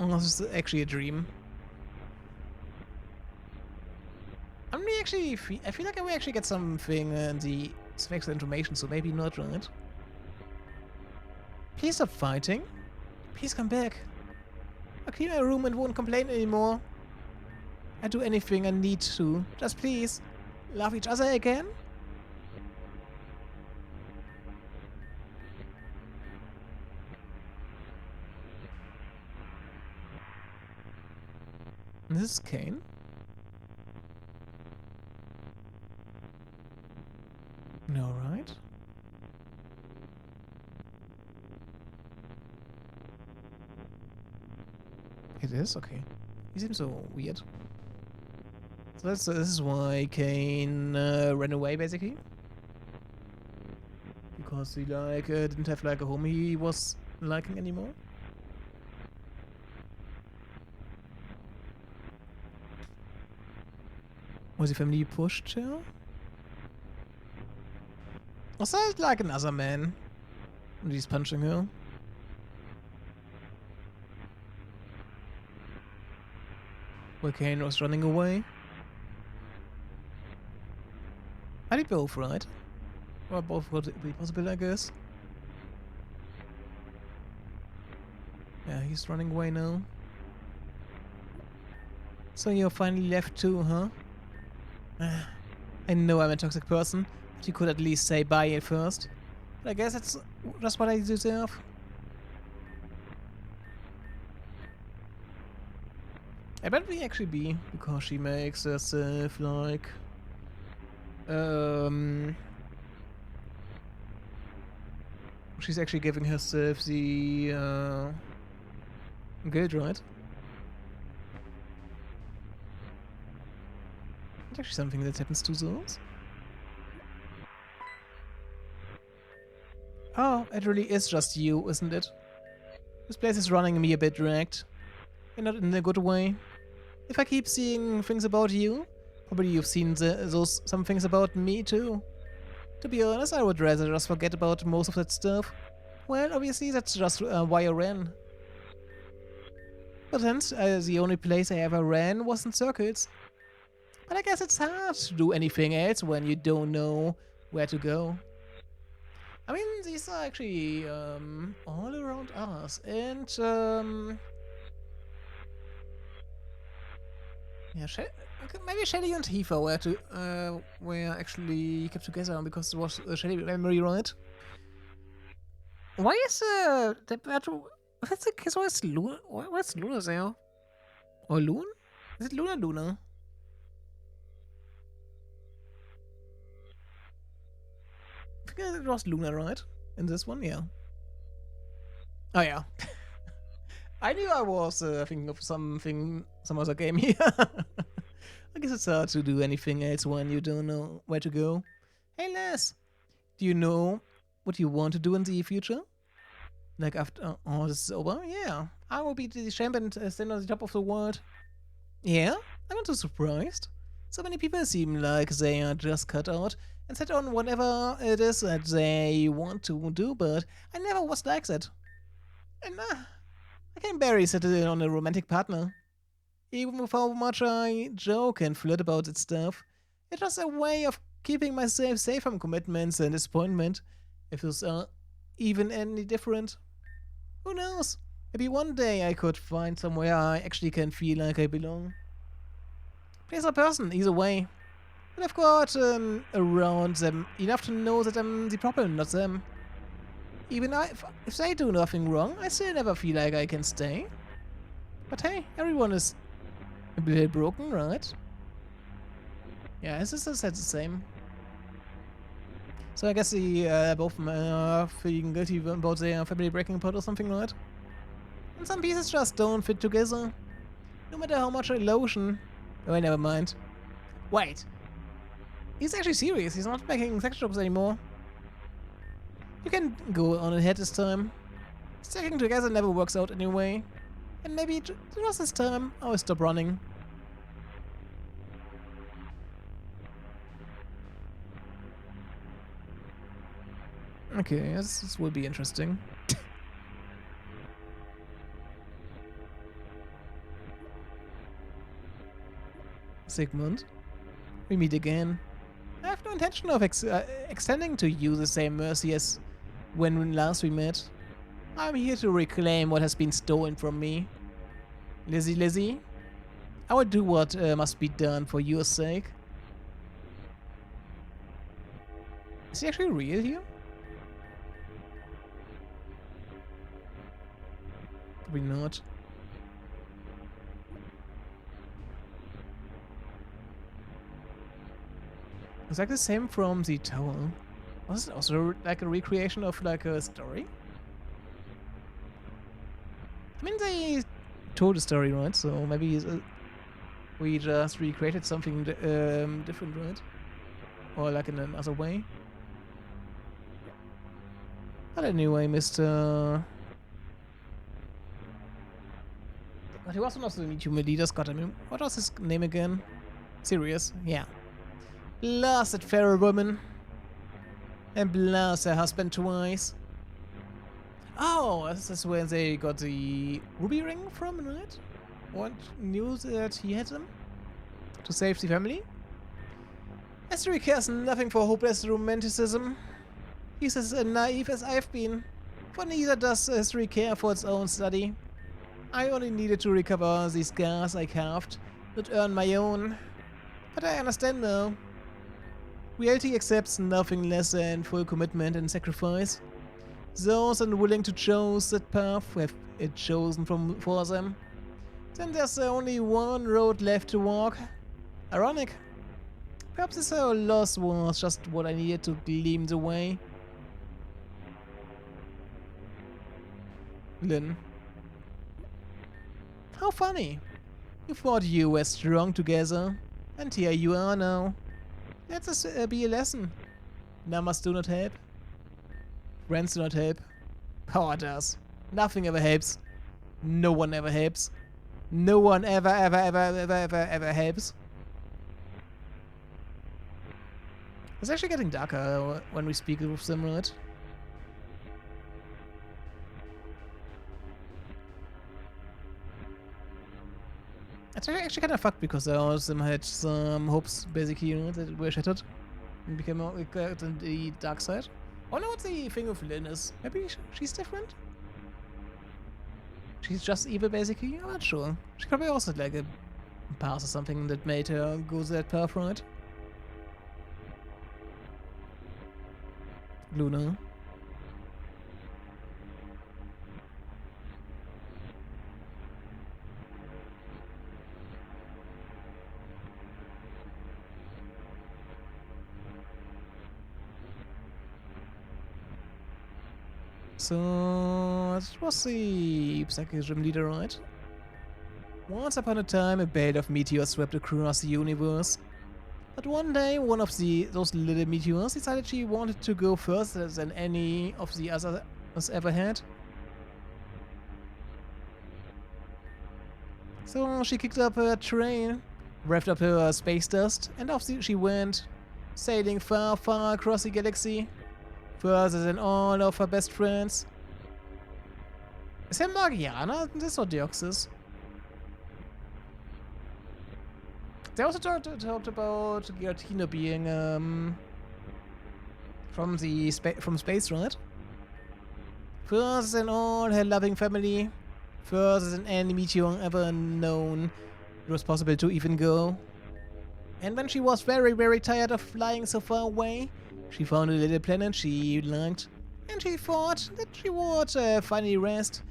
Or is this actually a dream? I feel like I will actually get something in the extra information, so maybe not, right? Please stop fighting. Please come back. I'll clean my room and won't complain anymore. I do anything I need to. Just please, love each other again? This is Kane. No, right? It is? Okay. He seems so weird. So this is why Kane ran away, basically. Because he didn't have like a home he was liking anymore. Was the family pushed her? Or is that like another man? And he's punching her. Where Kane was running away. I did both, right? Well, both would be possible, I guess. Yeah, he's running away now. So you're finally left too, huh? I know I'm a toxic person, but you could at least say bye at first. But I guess that's just what I deserve. I bet we actually be, because she makes herself like... She's actually giving herself the guild, right? It's actually something that happens to those. Oh, it really is just you, isn't it? This place is running me a bit dragged. And not in a good way. If I keep seeing things about you, probably you've seen some things about me too. To be honest, I would rather just forget about most of that stuff. Well, obviously that's just why I ran. But hence, the only place I ever ran was in circles. But I guess it's hard to do anything else when you don't know where to go. I mean, these are actually all around us, and yeah, maybe Shelly and Heifer were actually kept together because it was Shelly memory, right? Why is the battle? What's the case? What's Luna? What's Luna there? Or Loon? Is it Luna Luna? I think it was Luna, right? In this one, yeah. Oh yeah. I knew I was thinking of some other game here. I guess it's hard to do anything else when you don't know where to go. Hey Les, do you know what you want to do in the future? Like after all this is over? Yeah, I will be the champion and stand on the top of the world. Yeah? I'm not so surprised. So many people seem like they are just cut out and set on whatever it is that they want to do, but I never was like that. And I can barely settle on a romantic partner. Even with how much I joke and flirt about that stuff, it's just a way of keeping myself safe from commitments and disappointment, if those are even any different. Who knows? Maybe one day I could find somewhere I actually can feel like I belong. Place or person, either way. But I've got around them enough to know that I'm the problem, not them. Even if they do nothing wrong, I still never feel like I can stay. But hey, everyone is a bit broken, right? Yeah, it's just the same. So I guess the both of them are feeling guilty about their family breaking apart or something, right? And some pieces just don't fit together. No matter how much I lotion. Oh, never mind. Wait. He's actually serious. He's not making sex jokes anymore. You can go on ahead this time. Sticking together never works out anyway. And maybe just this time I will stop running. Okay, this will be interesting. Sigmund. We meet again. I have no intention of extending to you the same mercy as when last we met. I'm here to reclaim what has been stolen from me. Lizzie, I will do what must be done for your sake. Is he actually real here? Probably not. It's like the same from the tower. Was it also like a recreation of like a story? I mean, they told a story, right? So maybe we just recreated something different, right? Or like in another way. But anyway, Mr. But he was one of the new leaders. God, I mean, what was his name again? Sirius, yeah. Blast that pharaoh woman. And blast her husband twice. Oh, this is where they got the ruby ring from, right? What knew that he had them? To save the family? Esther cares nothing for hopeless romanticism. He's as naive as I've been. For neither does Esther care for its own study. I only needed to recover the scars I carved, not earn my own. But I understand now. Reality accepts nothing less than full commitment and sacrifice. Those unwilling to choose that path have it chosen for them. Then there's only one road left to walk. Ironic. Perhaps this loss was just what I needed to gleam the way. Lynn. How funny. You thought you were strong together, and here you are now. Let this be a lesson. Numbers do not help. Friends do not help. Power does. Nothing ever helps. No one ever helps. No one ever helps. It's actually getting darker when we speak with them, right? It's actually kind of fucked because all of them had some hopes, basically, you know, that were shattered and became like the dark side. I wonder what the thing with Lynn is. Maybe she's different? She's just evil, basically? I'm not sure. She probably also had like a past or something that made her go that path, right? Luna. So, it was the Psychism leader, right? Once upon a time, a belt of meteors swept across the universe. But one day, one of those little meteors decided she wanted to go further than any of the others ever had. So she kicked up her train, revved up her space dust, and off she went, sailing far, far across the galaxy. Further than all of her best friends. Ist er Magianer? Das ist doch Deoxys. They also talked about Giratina being from space, right? Further than all her loving family. Further than any meteor ever known it was possible to even go. And when she was very, very tired of flying so far away, she found a little planet she liked, and she thought that she would finally rest.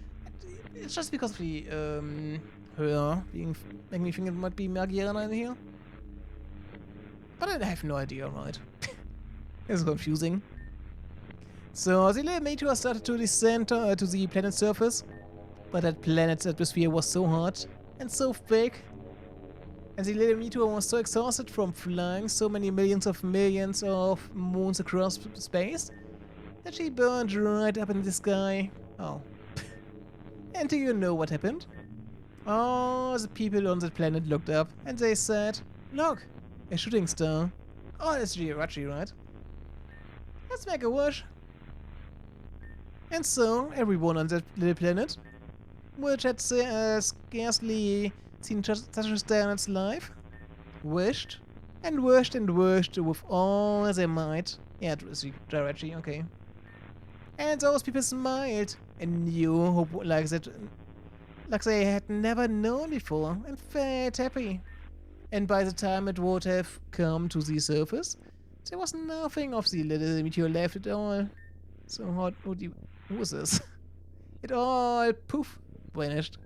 It's just because of the, her being, making me think it might be Magiana in here. But I have no idea, right? It's confusing. So the little meteor started to descend to the planet's surface, but that planet's atmosphere was so hot and so thick. And the little meteor was so exhausted from flying so many millions of moons across space that she burned right up in the sky. Oh. And do you know what happened? All the people on the planet looked up and they said, "Look, a shooting star." Oh, that's Jirachi, right? Let's make a wish. And so, everyone on that little planet, which had scarcely seen such a star in its life, wished and wished and wished with all their might. Yeah, it was directly, okay. And those people smiled and knew hope like that, like they had never known before, and felt happy. And by the time it would have come to the surface, there was nothing of the little meteor left at all. So who was this? It all poof vanished.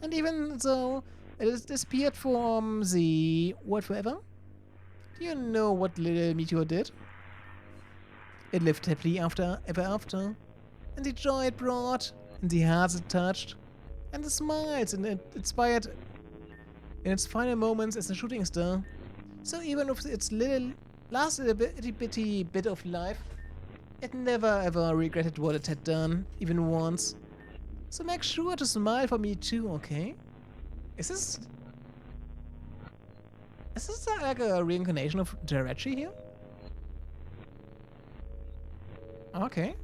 And even though it has disappeared from the world forever, do you know what little meteor did? It lived happily ever after, and the joy it brought, and the hearts it touched, and the smiles it inspired in its final moments as a shooting star. So even with its last little itty bitty bit of life, it never ever regretted what it had done, even once. So make sure to smile for me too, okay? Is this like a reincarnation of Jirachi here? Okay.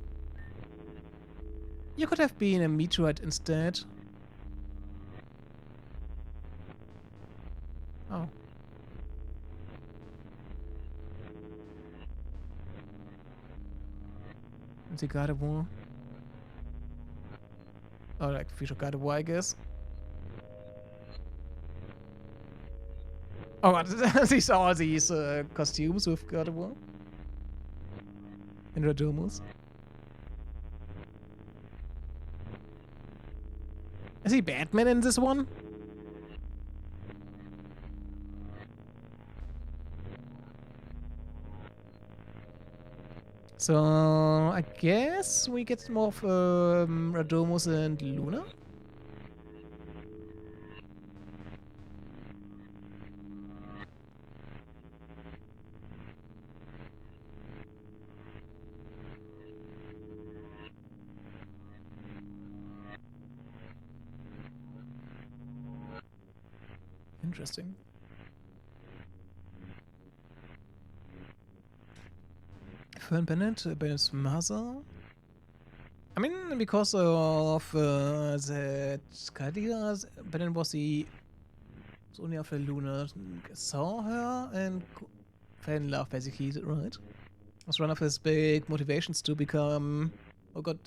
You could have been a meteorite instead. Oh. The God of War. Oh, like future God of War, I guess. Oh, these are all these costumes with God of War. And Radomus. Is he Batman in this one? So, I guess we get more of Radomus and Luna? Interesting. Fern Bennett's mother? I mean, because of that Khadija, Bennett was only after Luna saw her and fell in love, basically, right? Was one of his big motivations to become,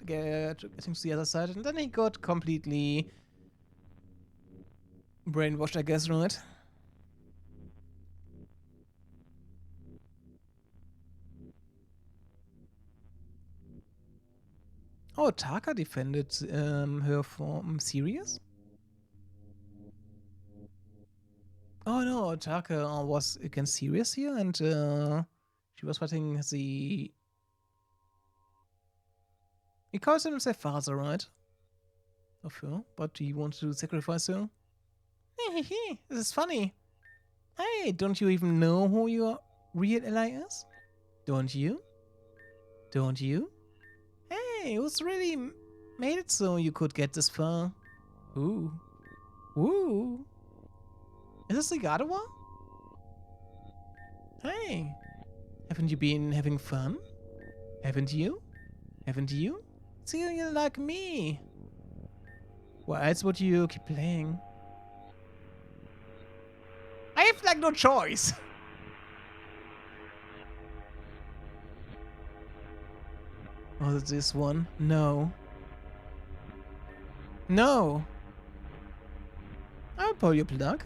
get to the other side, and then he got completely brainwashed, I guess, right? Oh, Taka defended her from Sirius? Oh no, Taka was against Sirius here, and she was fighting the... He calls him their father, right? Of her, but he wanted to sacrifice her. This is funny. Hey, don't you even know who your real ally is? Don't you? Don't you? Hey, who's really made it so you could get this far? Ooh. Ooh. Is this the God of War? Hey, haven't you been having fun? Haven't you? Haven't you? See, you're like me. Why else would you keep playing? I have like no choice. Oh, this one? No. No. I'll pull your plug.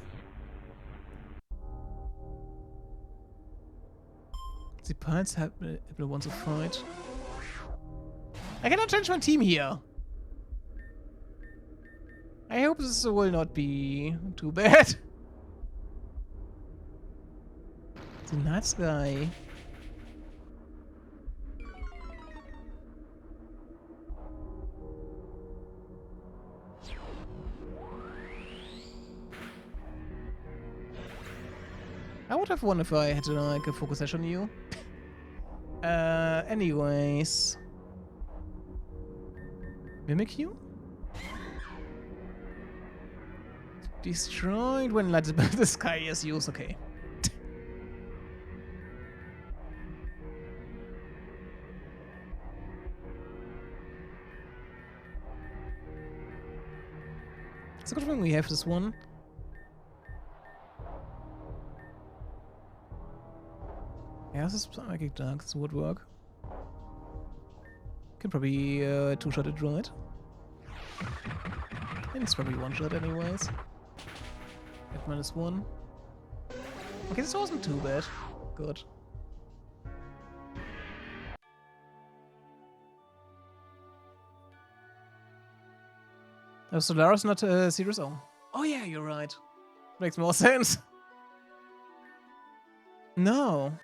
The Pirates have wants to fight. I cannot change my team here. I hope this will not be too bad. The night sky. I would have won if I had like a focus session on you. Anyways. Mimic you? Destroyed when lighted by the sky is used, okay. It's a good thing we have this one. Yeah, this is Psychic Dark. This would work. Can probably two-shot it right. And it's probably one-shot anyways. At -1. Okay, this wasn't too bad. Good. Oh, Solaris not serious? Oh yeah, you're right. Makes more sense. No.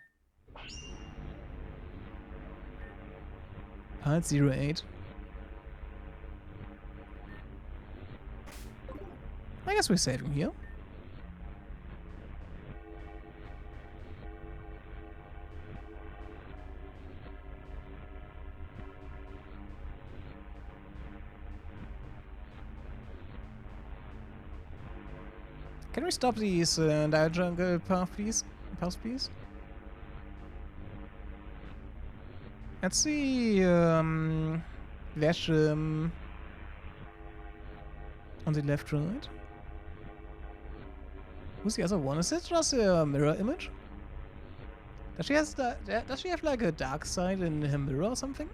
Part 08. I guess we're saving here. Can we stop these dire jungle paths, please? Let's see. Lash on the left, right. Who's the other one? Is it just a mirror image? Does she have like a dark side in her mirror or something?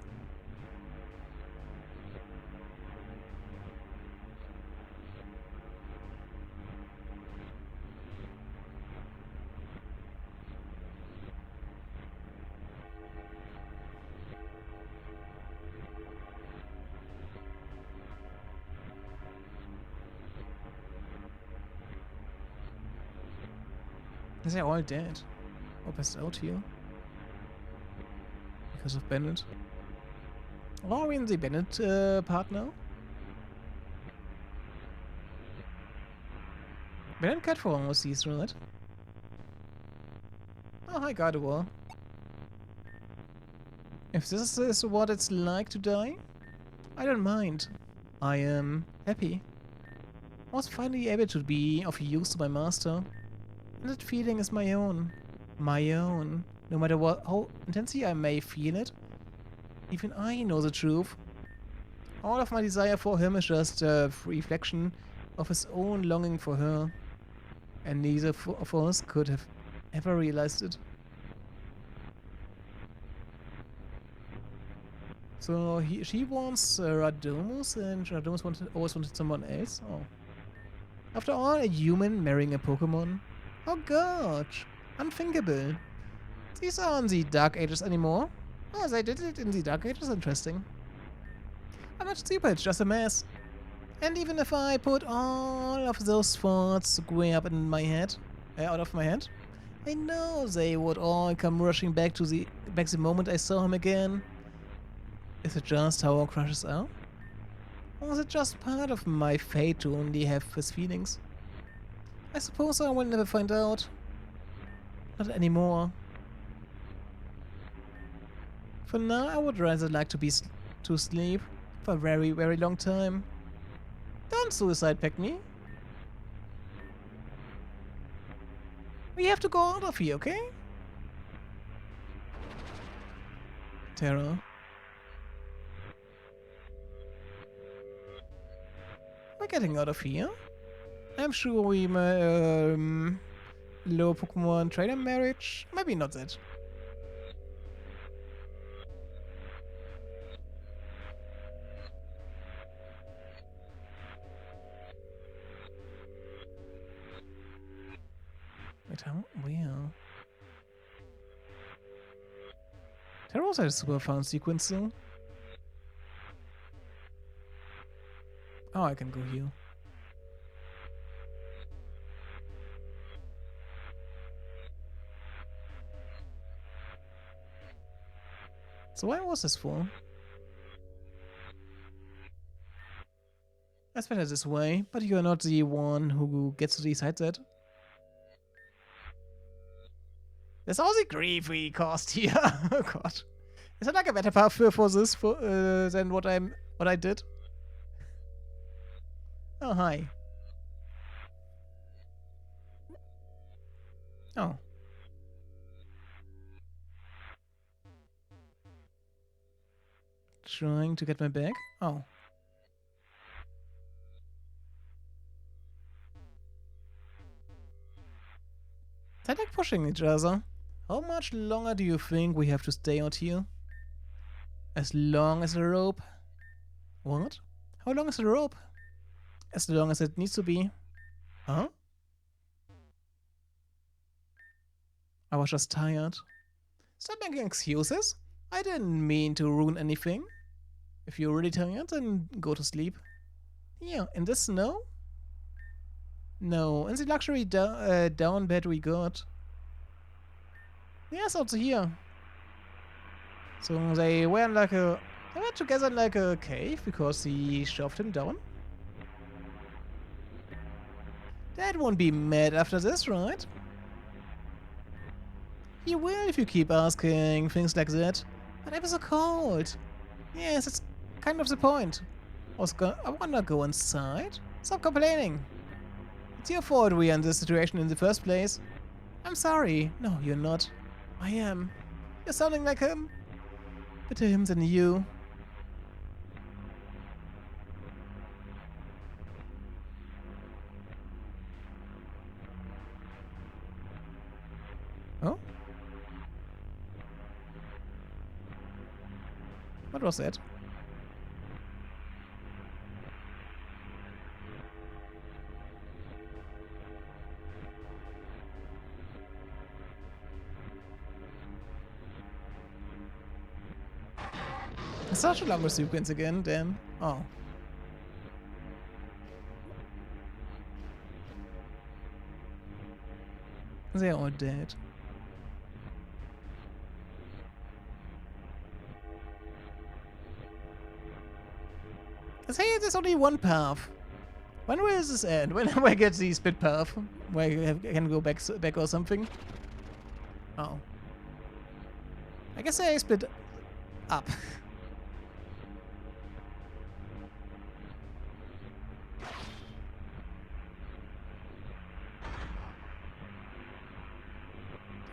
Is they all dead? Or passed out here? Because of Bennett? Are we in the Bennett part now? Bennett cut for almost these, right? Oh, hi, Gardevoir. If this is what it's like to die, I don't mind. I am happy. I was finally able to be of use to my master. And that feeling is my own. My own. No matter how intensely I may feel it, even I know the truth. All of my desire for him is just a reflection of his own longing for her. And neither of us could have ever realized it. So she wants Radomus, and Radomus always wanted someone else? Oh. After all, a human marrying a Pokemon? Oh gosh, unthinkable. These aren't the Dark Ages anymore. Oh, they did it in the Dark Ages? Interesting. I'm not stupid, it's just a mess. And even if I put all of those thoughts way up in my head, out of my head, I know they would all come rushing back the moment I saw him again. Is it just how our crushes are? Or is it just part of my fate to only have his feelings? I suppose I will never find out. Not anymore. For now, I would rather like to sleep for a very, very long time. Don't suicide pact me. We have to go out of here, okay? Terror. We're getting out of here. I'm sure we may, low Pokemon trainer marriage? Maybe not that. Wait, how? Where? There was a super fun sequence though. Oh, I can go here. So why was this for? That's better this way, but you're not the one who gets to decide that. There's all the grief we caused here. Oh god. Is there like a better path for this than what I did? Oh hi. Oh. Trying to get my bag? Oh. They're like pushing each other. How much longer do you think we have to stay out here? As long as the rope? What? How long is the rope? As long as it needs to be. Huh? I was just tired. Stop making excuses. I didn't mean to ruin anything. If you're really tired, then go to sleep. Here, in the snow? No, in the luxury down bed we got. Yes, also here. So they were together in like a cave because he shoved him down. Dad won't be mad after this, right? He will if you keep asking things like that. But I was so cold. Yes, it's kind of the point. I wanna go inside. Stop complaining. It's your fault we're in this situation in the first place. I'm sorry. No, you're not. I am. You're sounding like him. Better him than you. Oh? What was that? Such a long sequence again, damn. Oh. They're all dead. Say there's only one path. When will this end? When do I get the split path? Where I can go back or something? Oh. I guess I split up.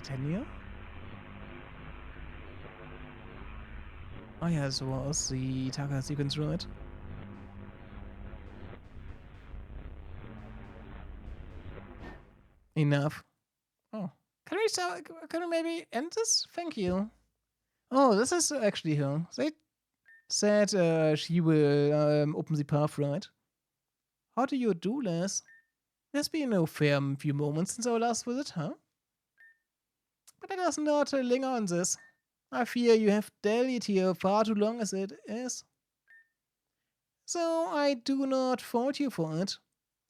Titania? Oh yeah, this was the Taka sequence, right? Enough. Oh. Can we maybe end this? Thank you. Oh, this is actually her. They said she will open the path, right? How do you do this? There's been a fair few moments since our last visit, huh? But let us not linger on this. I fear you have dallied here far too long as it is. So I do not fault you for it.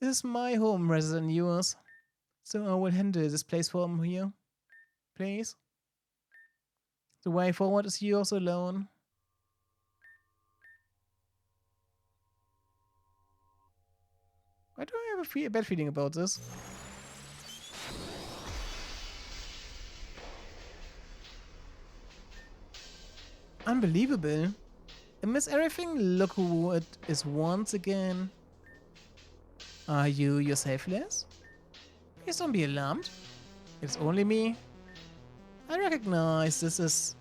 This is my home rather than yours. So I will handle this place from here. Please. The way forward is yours alone. Why do I have a bad feeling about this? Unbelievable. Amidst everything, look who it is once again. Are you yourself less? Please don't be alarmed. It's only me. I recognize this is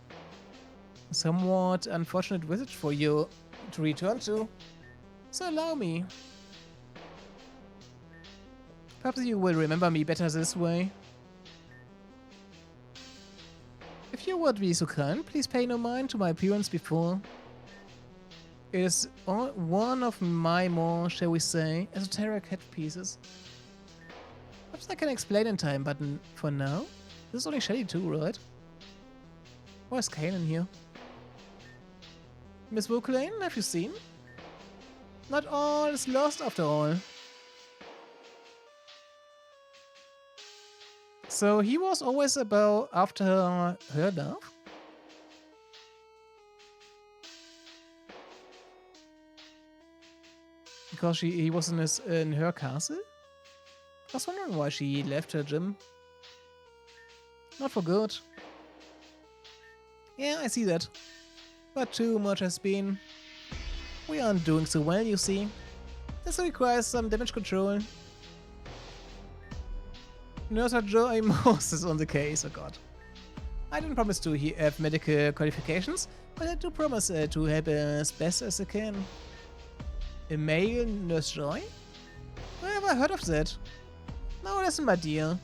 a somewhat unfortunate visit for you to return to. So allow me. Perhaps you will remember me better this way. If you would be so kind, please pay no mind to my appearance before. It is one of my more, shall we say, esoteric headpieces. Perhaps I can explain in time, but for now, this is only Shelly too, right? Where's Kanan here? Miss Vocalane, have you seen? Not all is lost after all. So he was always after her love? Because he was in her castle? I was wondering why she left her gym. Not for good. Yeah, I see that. But too much has been. We aren't doing so well, you see. This requires some damage control. Nurse Joy Moss is on the case, oh god. I didn't promise to have medical qualifications, but I do promise to help as best as I can. A male Nurse Joy? I never heard of that. Now listen, my dear.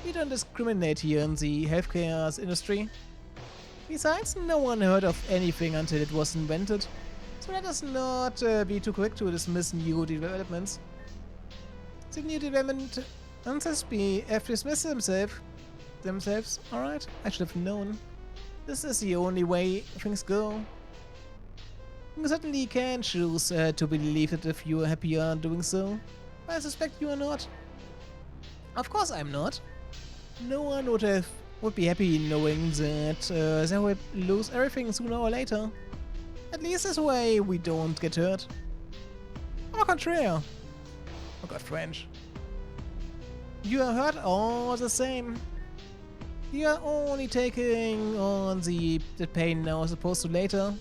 We don't discriminate here in the healthcare industry. Besides, no one heard of anything until it was invented, so let us not be too quick to dismiss new developments. The new development have dismissed themselves. Alright, I should have known. This is the only way things go. You certainly can choose to believe it if you are happier doing so, but I suspect you are not. Of course I'm not. No one would be happy knowing that they will lose everything sooner or later. At least this way we don't get hurt. Au contraire. Oh god, French. You are hurt all the same. You are only taking on the pain now as opposed to later.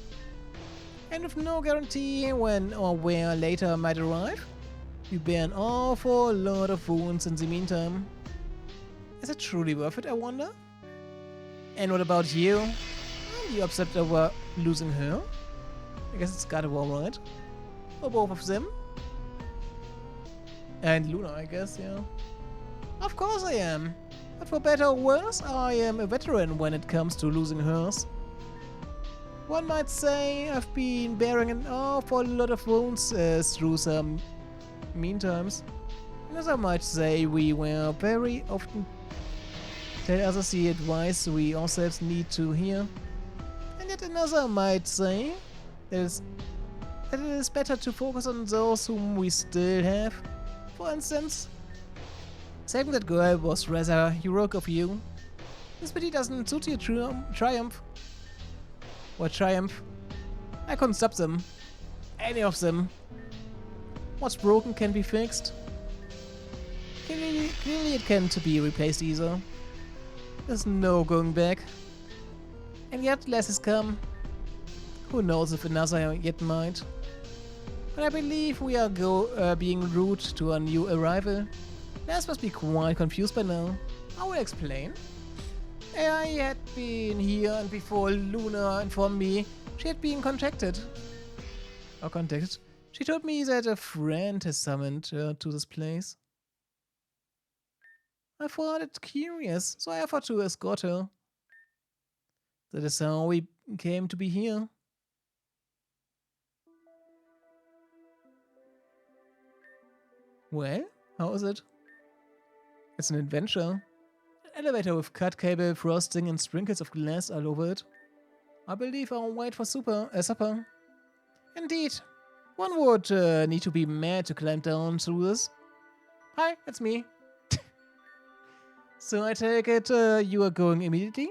And with no guarantee when or where later might arrive, you bear an awful lot of wounds in the meantime. Is it truly worth it, I wonder? And what about you? Are you upset over losing her? I guess it's God of War, right? Or both of them? And Luna, I guess, yeah. Of course I am. But for better or worse, I am a veteran when it comes to losing hers. One might say I've been bearing an awful lot of wounds through some mean times. Another might say we were very often tell others the advice we ourselves need to hear. And yet another might say that it is better to focus on those whom we still have. For instance, saving that girl was rather heroic of you. This pity doesn't suit your triumph. What triumph? I couldn't stop them. Any of them. What's broken can be fixed. Clearly it can't be replaced either. There's no going back. And yet less has come. Who knows if another yet might. But I believe we are being rude to a new arrival. Les must be quite confused by now. I will explain. I had been here and before Luna informed me she had been contacted. She told me that a friend has summoned her to this place. I found it curious, so I offered to escort her. That is how we came to be here. Well, how is it? It's an adventure. An elevator with cut cable, frosting, and sprinkles of glass all over it. I believe I'll wait for supper. Indeed. One would need to be mad to climb down through this. Hi, it's me. So I take it you are going immediately?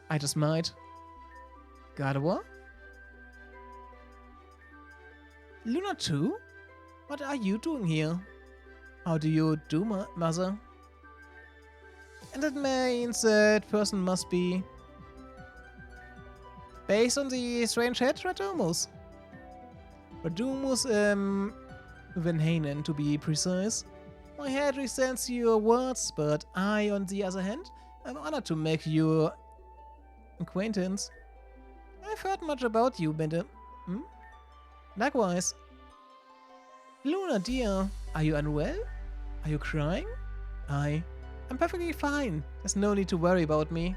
I just might. God of War? Luna too? What are you doing here? How do you do, mother? And that means that person must be based on the strange head, Radomus. Radomus Van Hanen, to be precise. My head resents your words, but I, on the other hand, am honored to make your acquaintance. I've heard much about you, Bente. Likewise. Luna, dear, are you unwell? Are you crying? I'm perfectly fine. There's no need to worry about me.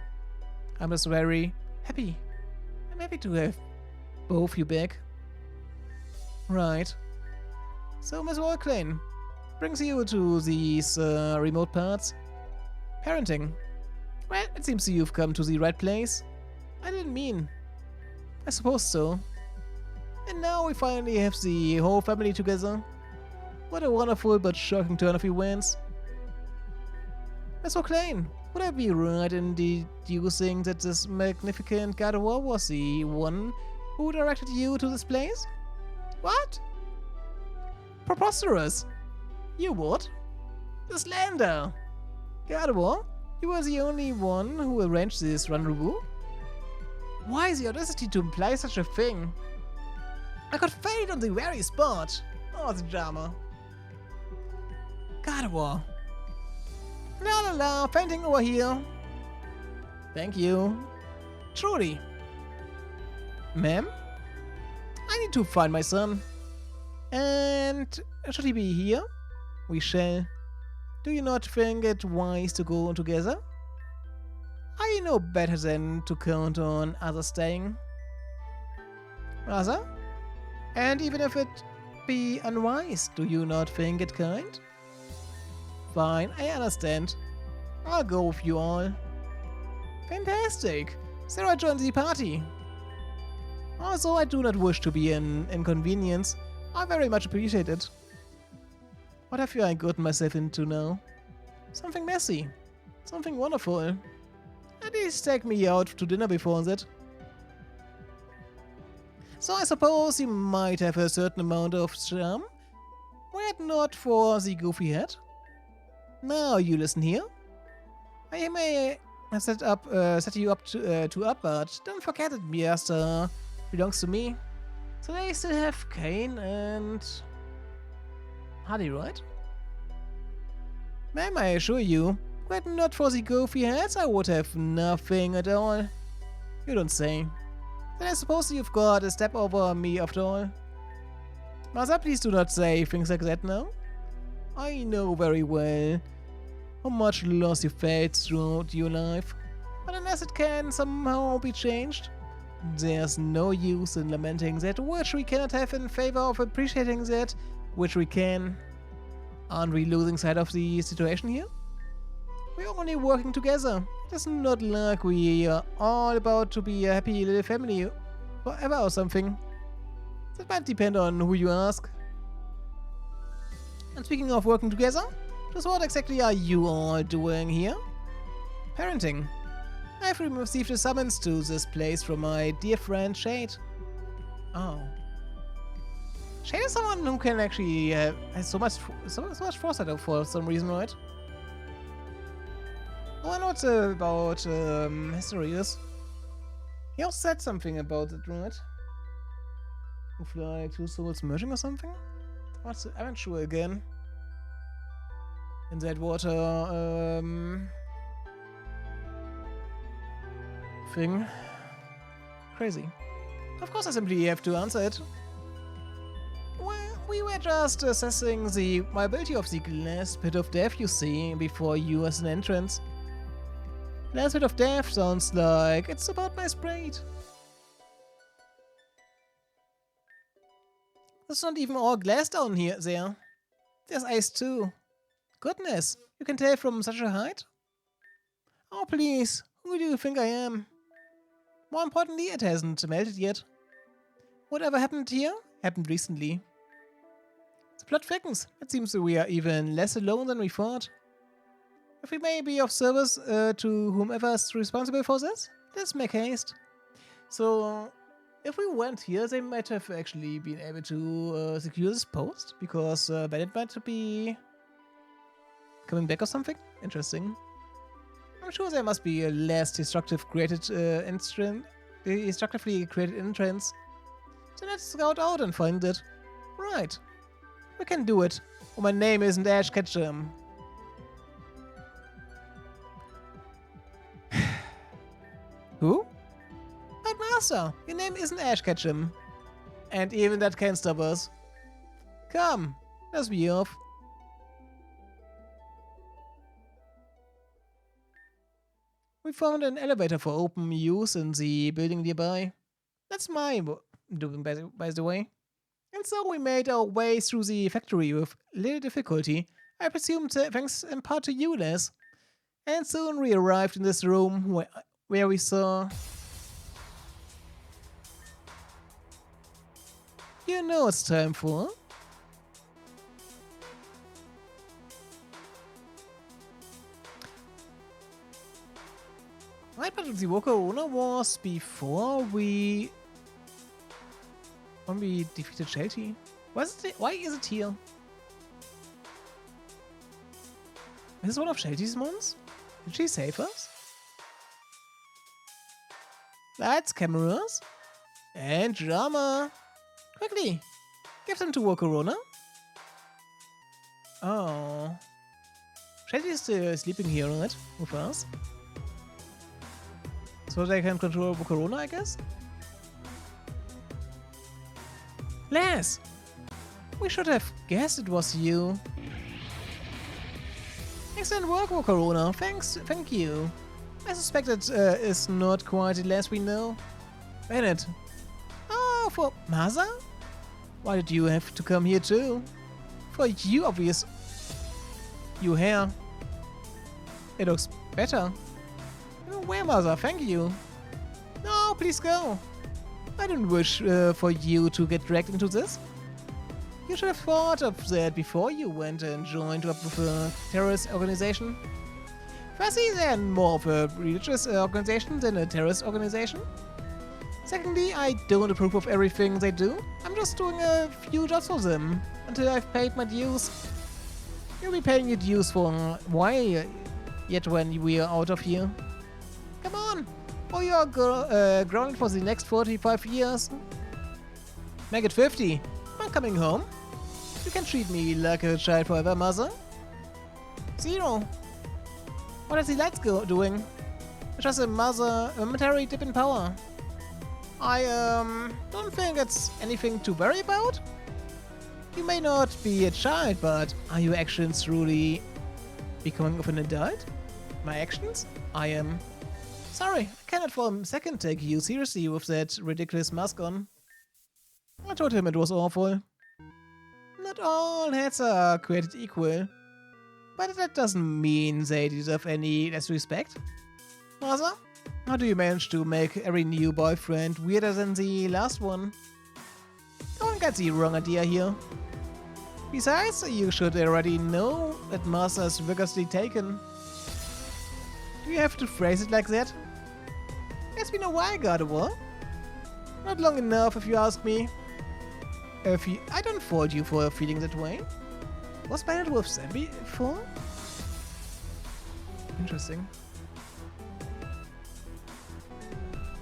I'm just very happy. I'm happy to have both you back. Right. So, Miss Walklane, brings you to these remote parts. Parenting. Well, it seems you've come to the right place. I didn't mean. I suppose so. And now we finally have the whole family together. What a wonderful but shocking turn of events. Miss O'Clane, would I be right in deducing that this magnificent God of War was the one who directed you to this place? What? Preposterous! You what? The slander! God of War, you were the only one who arranged this rendezvous? Why the audacity to imply such a thing? I got failed on the very spot! Oh, the drama. God of War. La la la, fainting over here. Thank you. Truly. Ma'am? I need to find my son. And should he be here? We shall. Do you not think it wise to go together? I know better than to count on others staying. Rather? And even if it be unwise, do you not think it kind? Fine, I understand. I'll go with you all. Fantastic! Sarah joins the party. Also, I do not wish to be an inconvenience. I very much appreciate it. What have I gotten myself into now? Something messy. Something wonderful. At least take me out to dinner before that. So I suppose you might have a certain amount of charm. Were it not for the goofy hat? Now you listen here. I may have set you up to up, but don't forget that Miasta belongs to me. So they still have Kane and Hardy, right? Ma'am, I assure you, were it not for the goofy hats, I would have nothing at all. You don't say. Then I suppose you've got a step over me after all. Mother, please do not say things like that now. I know very well how much loss you felt throughout your life, but unless it can somehow be changed, there's no use in lamenting that which we cannot have in favor of appreciating that which we can. Aren't we losing sight of the situation here? We're only working together. It's not like we are all about to be a happy little family forever or something. That might depend on who you ask. And speaking of working together, just what exactly are you all doing here? Parenting. I've received a summons to this place from my dear friend Shade. Oh. Shade is someone who can actually has so much foresight for some reason, right? Oh, I know it's about history is. He also said something about it, right? With like two souls merging or something? What's the Aventure again? In that water thing. Crazy. Of course I simply have to answer it. Well, we were just assessing the viability of the glass pit of death you see before you as an entrance. Glass pit of death sounds like it's about my sprite. There's not even all glass down here there. There's ice too. Goodness, you can tell from such a height? Oh please, who do you think I am? More importantly, it hasn't melted yet. Whatever happened here, happened recently. The plot thickens. It seems that we are even less alone than we thought. If we may be of service to whomever is responsible for this, let's make haste. So, if we went here, they might have actually been able to secure this post, because Bennett might be coming back or something. Interesting. I'm sure there must be a less destructively created entrance. So let's scout out and find it. Right. We can do it. Oh, my name isn't Ash Ketchum. Who? But Master, your name isn't Ash Ketchum. And even that can't stop us. Come, let's be off. We found an elevator for open use in the building nearby. That's my doing, by the way. And so we made our way through the factory with little difficulty. I presume thanks in part to you, Les. And soon we arrived in this room where we saw... You know it's time for... Right, but the Wokorona was before when we defeated Shelty. Why is it here? Is this one of Shelty's mons? Did she save us? Lights, cameras, and drama. Quickly, give them to Wokorona. Oh. Shelty is still sleeping here, right? With us. So they can control Wokorona, I guess? Les! We should have guessed it was you. Excellent work, Corona. Thank you. I suspect it is not quite the last we know. Bennett. Oh, for Maza? Why did you have to come here too? For you, obvious. Your hair. It looks better. Where, Maza? Thank you. No, please go. I don't wish for you to get dragged into this. You should have thought of that before you went and joined up with a terrorist organization. Firstly, they're more of a religious organization than a terrorist organization. Secondly, I don't approve of everything they do. I'm just doing a few jobs for them until I've paid my dues. You'll be paying your dues for a while yet when we are out of here. Come on, or you are grounded for the next 45 years. Make it 50. I'm coming home. You can treat me like a child forever, Mother. Zero. What is the lights doing? It's just a momentary dip in power. I don't think it's anything to worry about. You may not be a child, but are your actions truly becoming of an adult? My actions? I am. Sorry, I cannot for a second take you seriously with that ridiculous mask on. I told him it was awful. Not all heads are created equal, but that doesn't mean they deserve any less respect. Mother, how do you manage to make every new boyfriend weirder than the last one? Don't get the wrong idea here. Besides, you should already know that Master is vigorously taken. Do you have to phrase it like that? It's been a while, Gardevoir. Not long enough, if you ask me. I don't fault you for feeling that way. Was Bennett with Sam before? Interesting.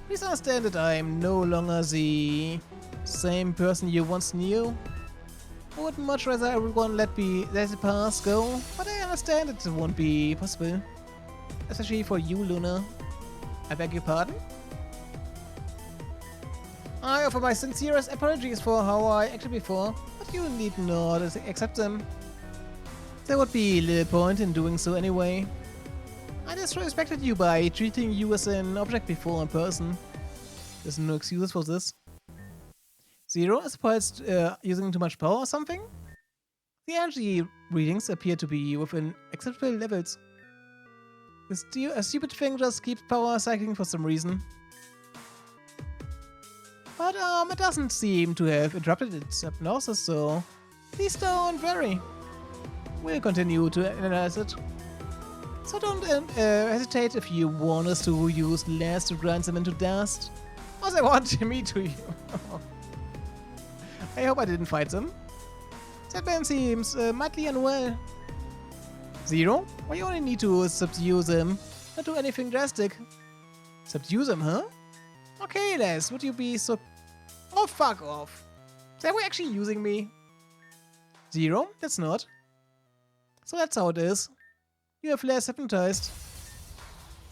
Please understand that I am no longer the same person you once knew. I would much rather everyone let the past go, but I understand it won't be possible. Especially for you, Luna. I beg your pardon? I offer my sincerest apologies for how I acted before, but you need not accept them. There would be little point in doing so anyway. I disrespected you by treating you as an object before in person. There's no excuses for this. Zero is perhaps using too much power or something? The energy readings appear to be within acceptable levels. A stupid thing just keeps power cycling for some reason. But it doesn't seem to have interrupted its hypnosis, so please don't worry. We'll continue to analyze it. So don't hesitate if you want us to use layers to grind them into dust. Or they want me to. I hope I didn't fight them. That man seems mightily unwell. Zero? We only need to subdue them, not do anything drastic. Subdue them, huh? Okay, Les, would you be so... Oh, fuck off. They were actually using me. Zero? That's not. So that's how it is. You have less hypnotized.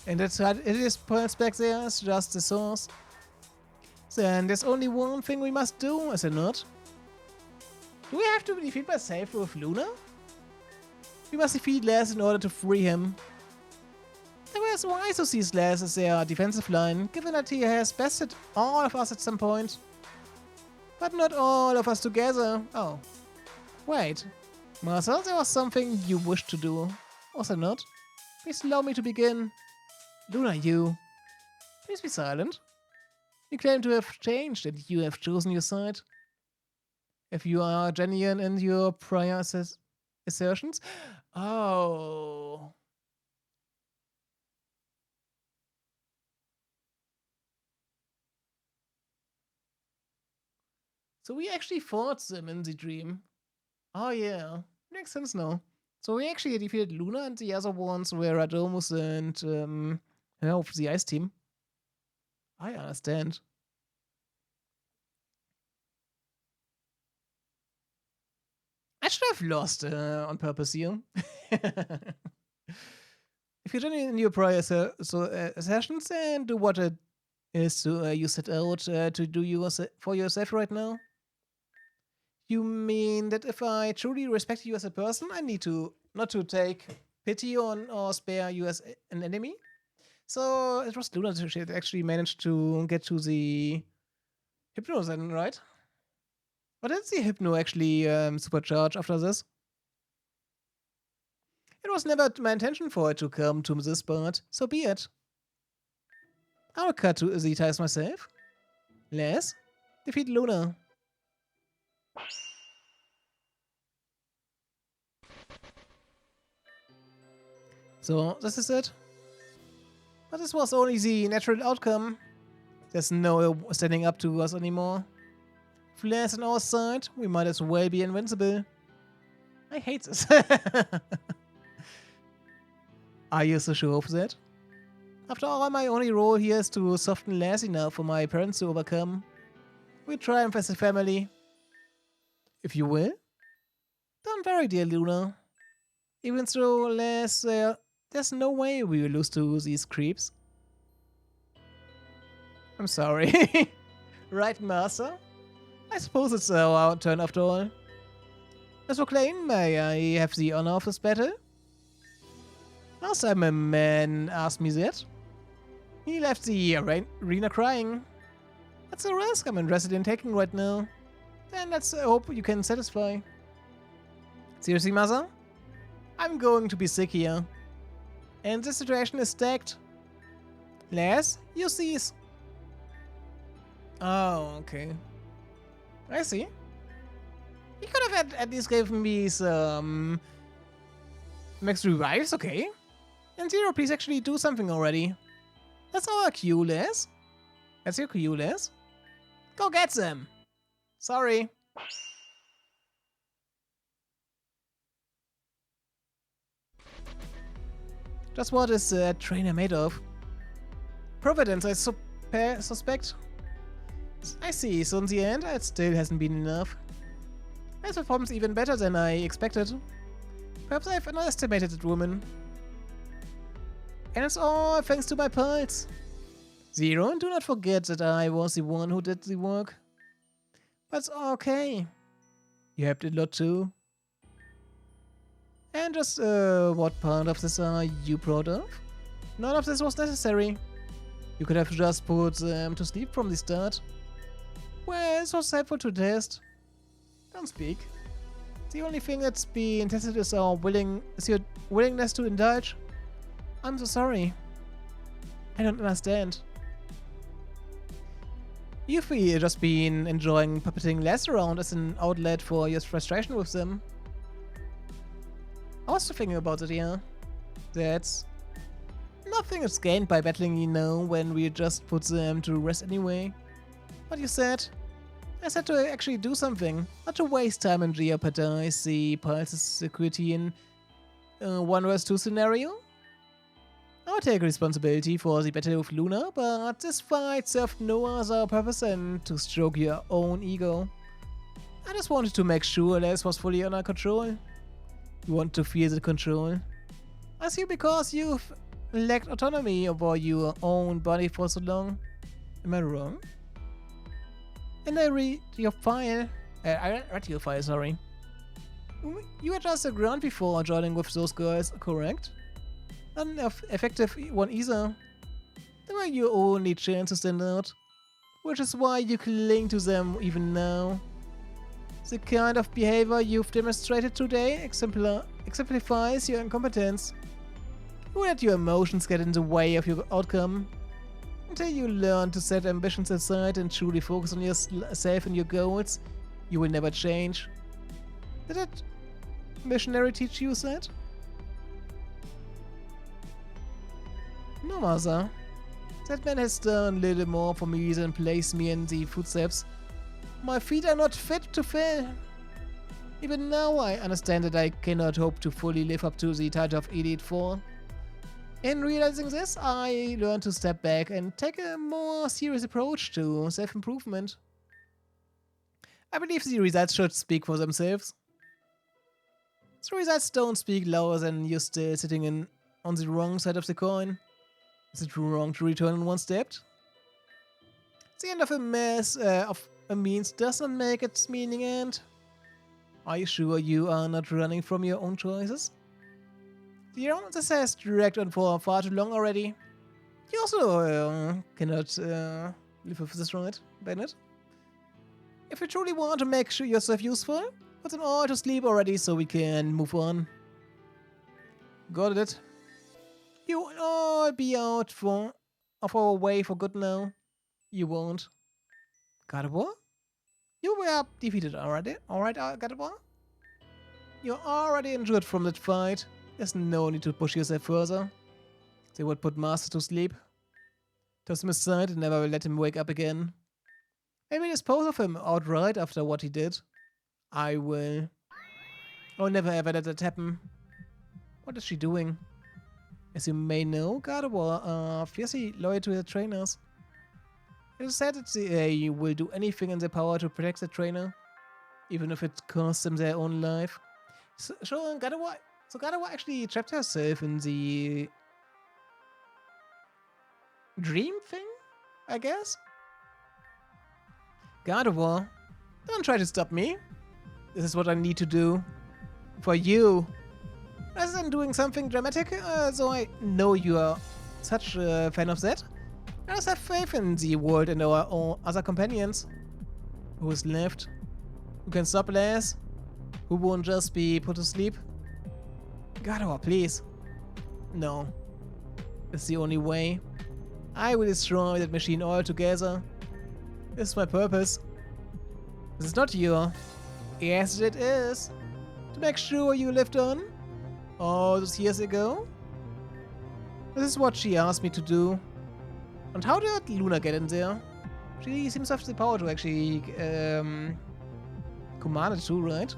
And that's right, it is points back there, it's just the source. Then there's only one thing we must do, is it not? Do we have to defeat myself with Luna? We must defeat Les in order to free him. It was wise to see Les as their defensive line, given that he has bested all of us at some point. But not all of us together. Oh. Wait. Marcel, there was something you wished to do. Was there not? Please allow me to begin. Luna, you. Please be silent. You claim to have changed and you have chosen your side. If you are genuine in your prior assertions. Oh. So we actually fought them in the dream. Oh yeah. Makes sense now. So we actually defeated Luna and the other ones were Adomus and of the Ice Team. I understand. I should have lost on purpose here. If you're genuine in your prior sessions and do what it is you set out to do for yourself right now, you mean that if I truly respect you as a person, I need to not to take pity on or spare you as an enemy. So it was Luna that actually managed to get to the Hypno then, right? Or did the Hypno actually supercharge after this? It was never my intention for it to come to this part, so be it. I'll cut to the ties myself. Les, defeat Luna. So, this is it. But this was only the natural outcome. There's no standing up to us anymore. Flares on our side, we might as well be invincible. I hate this. Are you so sure of that? After all, my only role here is to soften less enough for my parents to overcome. We triumph as a family. If you will. Don't worry, dear Luna. Even though there's no way we will lose to these creeps. I'm sorry. Right, Master? I suppose it's our turn after all. Mr. Klein, may I have the honor of this battle? Last time a man asked me that. He left the arena crying. That's a risk I'm interested in taking right now. And let's hope you can satisfy. Seriously, Mother? I'm going to be sick here. And this situation is stacked. Les, you cease. Oh, okay. I see. He could have at least given me some max revives, okay. And Zero, please actually do something already. That's our cue, Les. That's your cue, Les. Go get them. Sorry. Just what is a trainer made of? Providence, I suspect. I see, so in the end, it still hasn't been enough. This performs even better than I expected. Perhaps I've underestimated that woman. And it's all thanks to my pearls. Zero, do not forget that I was the one who did the work. But it's okay. You helped a lot too. And just what part of this are you proud of? None of this was necessary. You could have just put them to sleep from the start. Well, it was helpful to test. Don't speak. The only thing that's been tested is your willingness to indulge. I'm so sorry. I don't understand. You've just been enjoying puppeting Les around as an outlet for your frustration with them. I was thinking about it, yeah. That's... Nothing is gained by battling, you know, when we just put them to rest anyway. What you said? I said to actually do something, not to waste time and jeopardize the Pulse's security in a 1 vs 2 scenario. I'll take responsibility for the battle with Luna, but this fight served no other purpose than to stroke your own ego. I just wanted to make sure Les was fully under control. You want to feel the control. I see, because you've lacked autonomy over your own body for so long. Am I wrong? And I read your file. I read your file, sorry. You were just a grunt before joining with those girls, correct? Not an effective one either. They were your only chance to stand out. Which is why you cling to them even now. The kind of behavior you've demonstrated today exemplifies your incompetence. You let your emotions get in the way of your outcome. Until you learn to set ambitions aside and truly focus on yourself and your goals, you will never change. Did that missionary teach you that? No, Mother. That man has done little more for me than place me in the footsteps. My feet are not fit to fail. Even now I understand that I cannot hope to fully live up to the title of Elite Four. In realizing this, I learned to step back and take a more serious approach to self-improvement. I believe the results should speak for themselves. The results don't speak louder than you still sitting on the wrong side of the coin. Is it wrong to return on one's debt? The end of a means does not make its meaning end. Are you sure you are not running from your own choices? You know, this has dragged on for far too long already. You also cannot live with this, right, Bennett? If you truly want to make sure yourself useful, put them all to sleep already so we can move on. Got it? You will all be out of our way for good now. You won't. Gardevoir? You were defeated already. Alright, Gardevoir? You're already injured from that fight. There's no need to push yourself further. They would put Master to sleep. Toss him aside and never let him wake up again. Maybe dispose of him outright after what he did. I will. I'll never ever let that happen. What is she doing? As you may know, Gardevoir are fiercely loyal to their trainers. It is said that they will do anything in their power to protect the trainer, even if it costs them their own life. So Gardevoir actually trapped herself in the dream thing, I guess? Gardevoir, don't try to stop me. This is what I need to do. For you. Rather than doing something dramatic, so I know you are such a fan of that. Let us have faith in the world and our own other companions. Who is left? Who can stop Les? Who won't just be put to sleep? Gardevoir, please. No. It's the only way. I will destroy that machine altogether. This is my purpose. This is not your. Yes, it is. To make sure you lived on. All those years ago. This is what she asked me to do. And how did Luna get in there? She seems to have the power to actually command it too, right?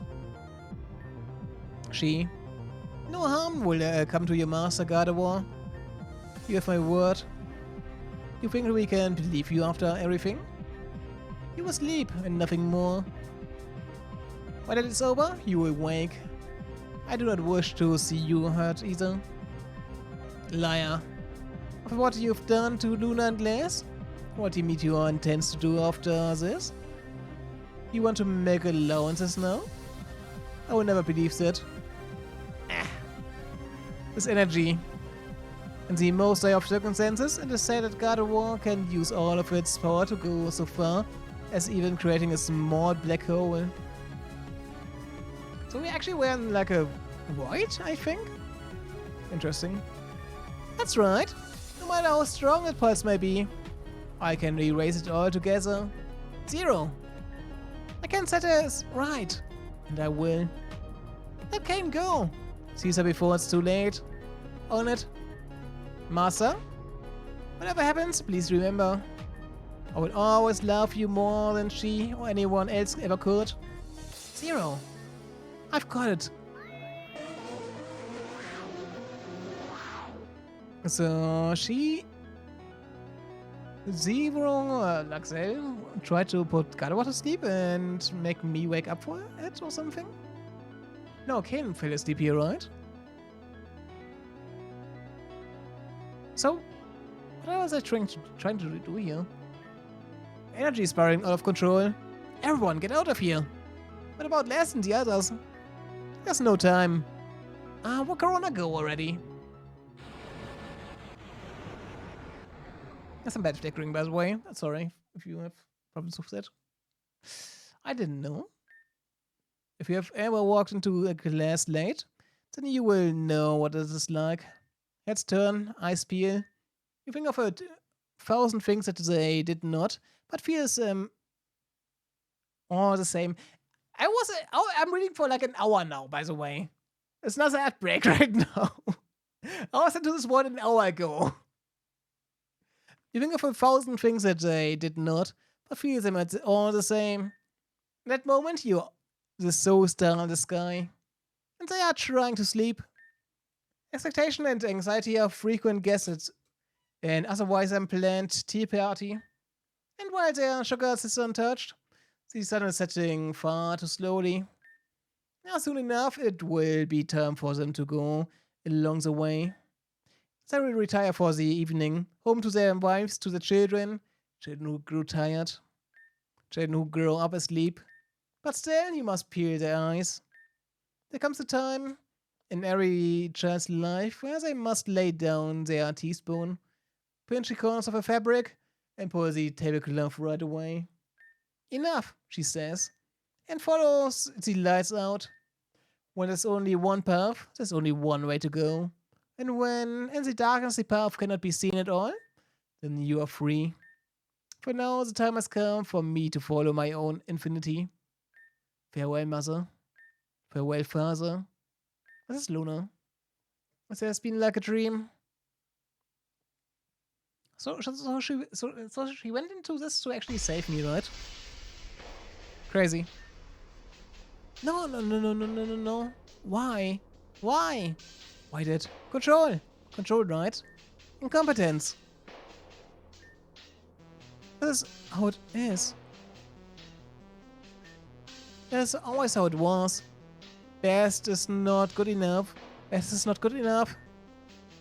She. No harm will come to your master, Gardevoir. You have my word. You think we can believe you after everything? You will sleep and nothing more. When it is over, you will wake. I do not wish to see you hurt either. Liar. Of what you've done to Luna and Les? What Meteor intends to do after this? You want to make allowances now? I will never believe that. This energy. In the most dire of circumstances, it is said that Gardevoir can use all of its power to go so far as even creating a small black hole. So we actually were in like a void, I think? Interesting. That's right. No matter how strong that pulse may be, I can erase it all together. 0. I can set it as right. And I will. Let Kane go. Caesar before it's too late. Own it. Master? Whatever happens, please remember. I will always love you more than she or anyone else ever could. 0. I've got it. So she... 0, Laxel, tried to put Gardevoir to sleep and make me wake up for it or something? No, Kane fell asleep here, right? So, what was I trying to do here? Energy is spiraling out of control. Everyone, get out of here! What about Les and the others? There's no time. Where Corona go already? That's some bad flickering, by the way. Sorry if you have problems with that. I didn't know. If you have ever walked into a class late, then you will know what it is like. Heads turn, eyes peel. You think of 1,000 things that they did not, but feels all the same. I'm reading for like an hour now, by the way. It's not an ad break right now. I was into this one an hour ago. You think of 1,000 things that they did not, but feel them all the same. In that moment, you're the sole star in the sky, and they are trying to sleep. Expectation and anxiety are frequent guests at an otherwise unplanned tea party. And while their sugar is untouched, the sun is setting far too slowly. Now soon enough, it will be time for them to go along the way. They will retire for the evening, home to their wives, to the children who grew tired, children who grow up asleep. But still, you must peel their eyes. There comes a time in every child's life where they must lay down their teaspoon, pinch the corners of a fabric, and pull the tablecloth right away. Enough, she says, and follows the lights out. When there's only one path, there's only one way to go. And when in the darkness the path cannot be seen at all, then you are free. For now, the time has come for me to follow my own infinity. Farewell, mother. Farewell, father. This is Luna. It has been like a dream. So she went into this to actually save me, right? Crazy. No. Why? Why? Why did? Control. Control, right? Incompetence. This is how it is. That's always how it was. Best is not good enough. Best is not good enough.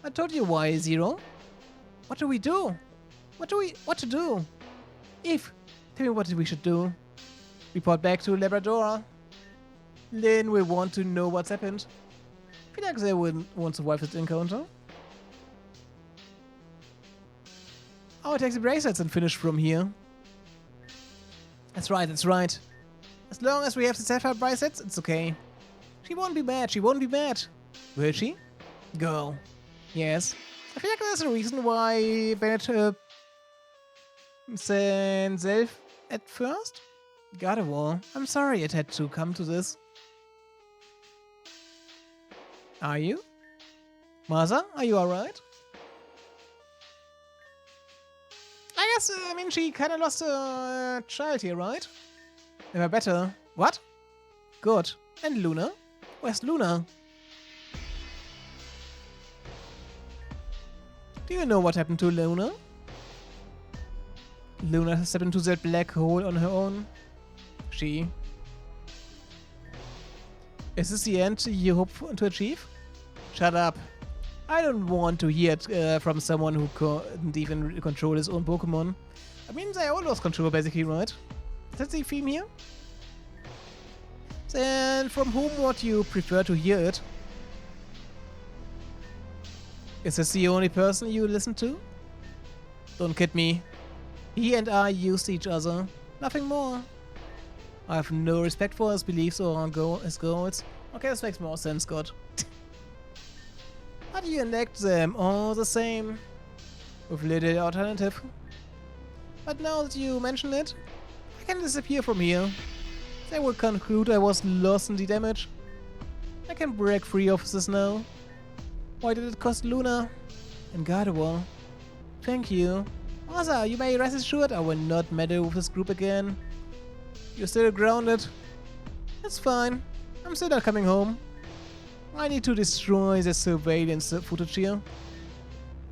I told you why, Zero. What do we do? What to do? Eve, tell me what we should do. Report back to Labrador. Lynn will want to know what's happened. I feel like they won't survive this encounter. I'll take the bracelets and finish from here. That's right, that's right. As long as we have the sapphire bracelets, it's okay. She won't be bad, she won't be bad. Will she? Go. Yes. I feel like there's a reason why Bennett sent Zelf at first. Gardevoir, I'm sorry it had to come to this. Are you? Mother, are you alright? I guess, I mean, she kinda lost a child here, right? Never better. What? Good. And Luna? Where's Luna? Do you know what happened to Luna? Luna has stepped into that black hole on her own. She. Is this the end you hope to achieve? Shut up. I don't want to hear it from someone who couldn't even control his own Pokemon. I mean, they all lost control basically, right? Is that the theme here? Then from whom would you prefer to hear it? Is this the only person you listen to? Don't kid me. He and I used each other. Nothing more. I have no respect for his beliefs or his goals. Okay, this makes more sense, God. But you elect them all the same. With little alternative. But now that you mention it, I can disappear from here. They will conclude I was lost in the damage. I can break free of this now. Why did it cost Luna? And Gardevoir. Thank you. Also, you may rest assured I will not meddle with this group again. You're still grounded. That's fine. I'm still not coming home. I need to destroy the surveillance footage here.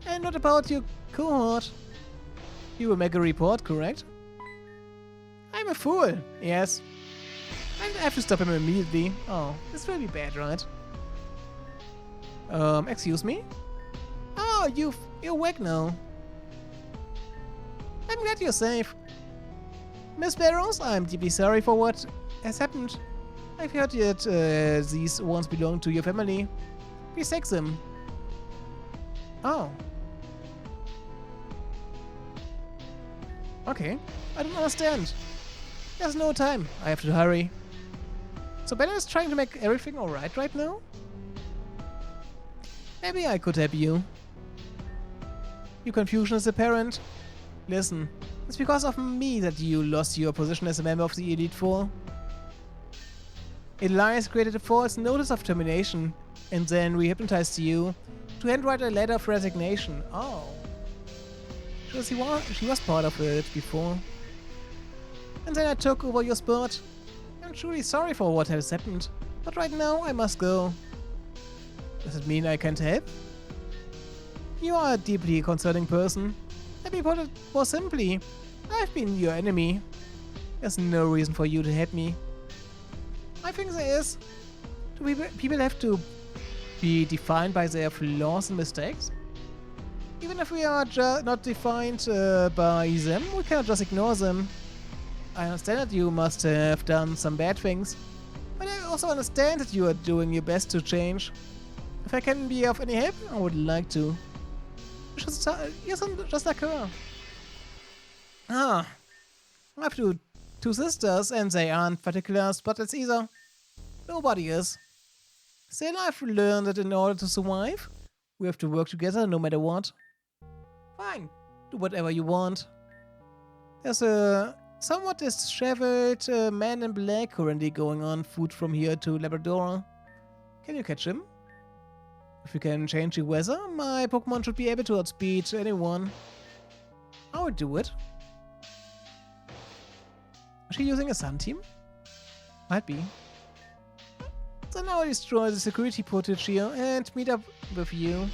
And what about your cohort? You will make a report, correct? I'm a fool. Yes. I have to stop him immediately. Oh, this will be bad, right? Excuse me? Oh, you're awake now. I'm glad you're safe. Miss Barrows, I'm deeply sorry for what has happened. I've heard that these ones belong to your family. Please take them. Oh. Okay, I don't understand. There's no time. I have to hurry. So Banner is trying to make everything alright right now? Maybe I could help you. Your confusion is apparent. Listen, it's because of me that you lost your position as a member of the Elite Four. Elias created a false notice of termination and then re-hypnotized you to handwrite a letter of resignation. Oh. She was part of it before. And then I took over your spot. I'm truly sorry for what has happened, but right now I must go. Does it mean I can't help? You are a deeply concerning person. Let me put it more simply. I've been your enemy. There's no reason for you to help me. I think there is. Do people have to be defined by their flaws and mistakes? Even if we are not defined by them, we cannot just ignore them. I understand that you must have done some bad things, but I also understand that you are doing your best to change. If I can be of any help, I would like to. You're just like her. Ah, I have two sisters, and they aren't particular spotless either. Nobody is. Still, I've learned that in order to survive, we have to work together no matter what. Fine, do whatever you want. There's a somewhat disheveled man in black currently going on foot from here to Labrador. Can you catch him? If you can change the weather, my Pokemon should be able to outspeed anyone. I would do it. Is she using a Sun team? Might be. So now I destroy the security portage here and meet up with you.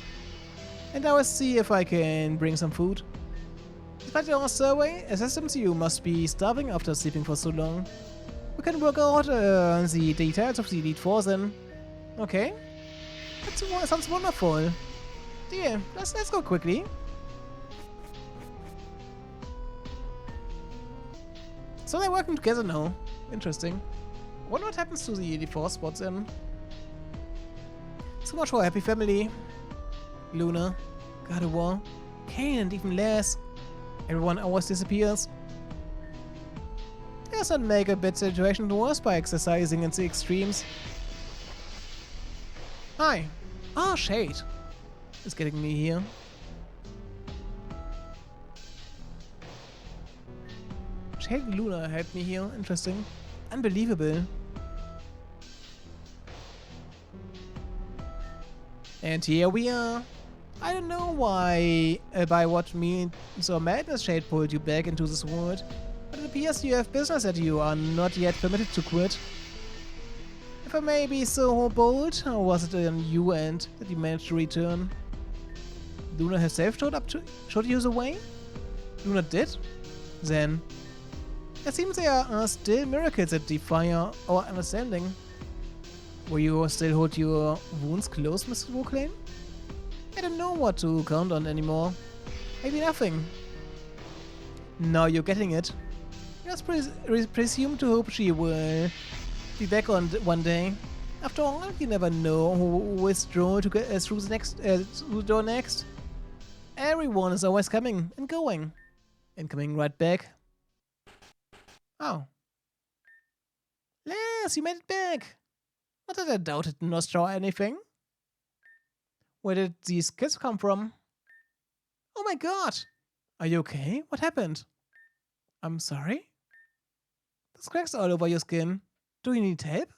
And I will see if I can bring some food. Despite your survey, it seems you must be starving after sleeping for so long. We can work out the details of the Elite Four then. Okay. That sounds wonderful. Deal, let's go quickly. So they're working together now. Interesting. I wonder what happens to the Elite Four spots then. So much for a happy family. Luna, Gardevoir, Kane, and even less. Everyone always disappears. Let's not make a bad situation worse by exercising in the extremes. Hi. Ah, Shade is getting me here. Shade and Luna helped me here. Interesting. Unbelievable. And here we are. I don't know why, by what means or madness Shade pulled you back into this world, but it appears you have business that you are not yet permitted to quit. If I may be so bold, how was it on your end that you managed to return? Luna herself showed you the way? Luna did? Then, it seems there are still miracles that defy our understanding. Will you still hold your wounds closed, Mr. Woclane? I don't know what to count on anymore. Maybe nothing. Now you're getting it. Just presume to hope she will be back on one day. After all, you never know who will withdraw to get through the door next. Everyone is always coming and going. And coming right back. Oh. Les, you made it back. Not that I doubted Nostra or anything. Where did these kids come from? Oh my god! Are you okay? What happened? I'm sorry? There's cracks all over your skin. Do you need help?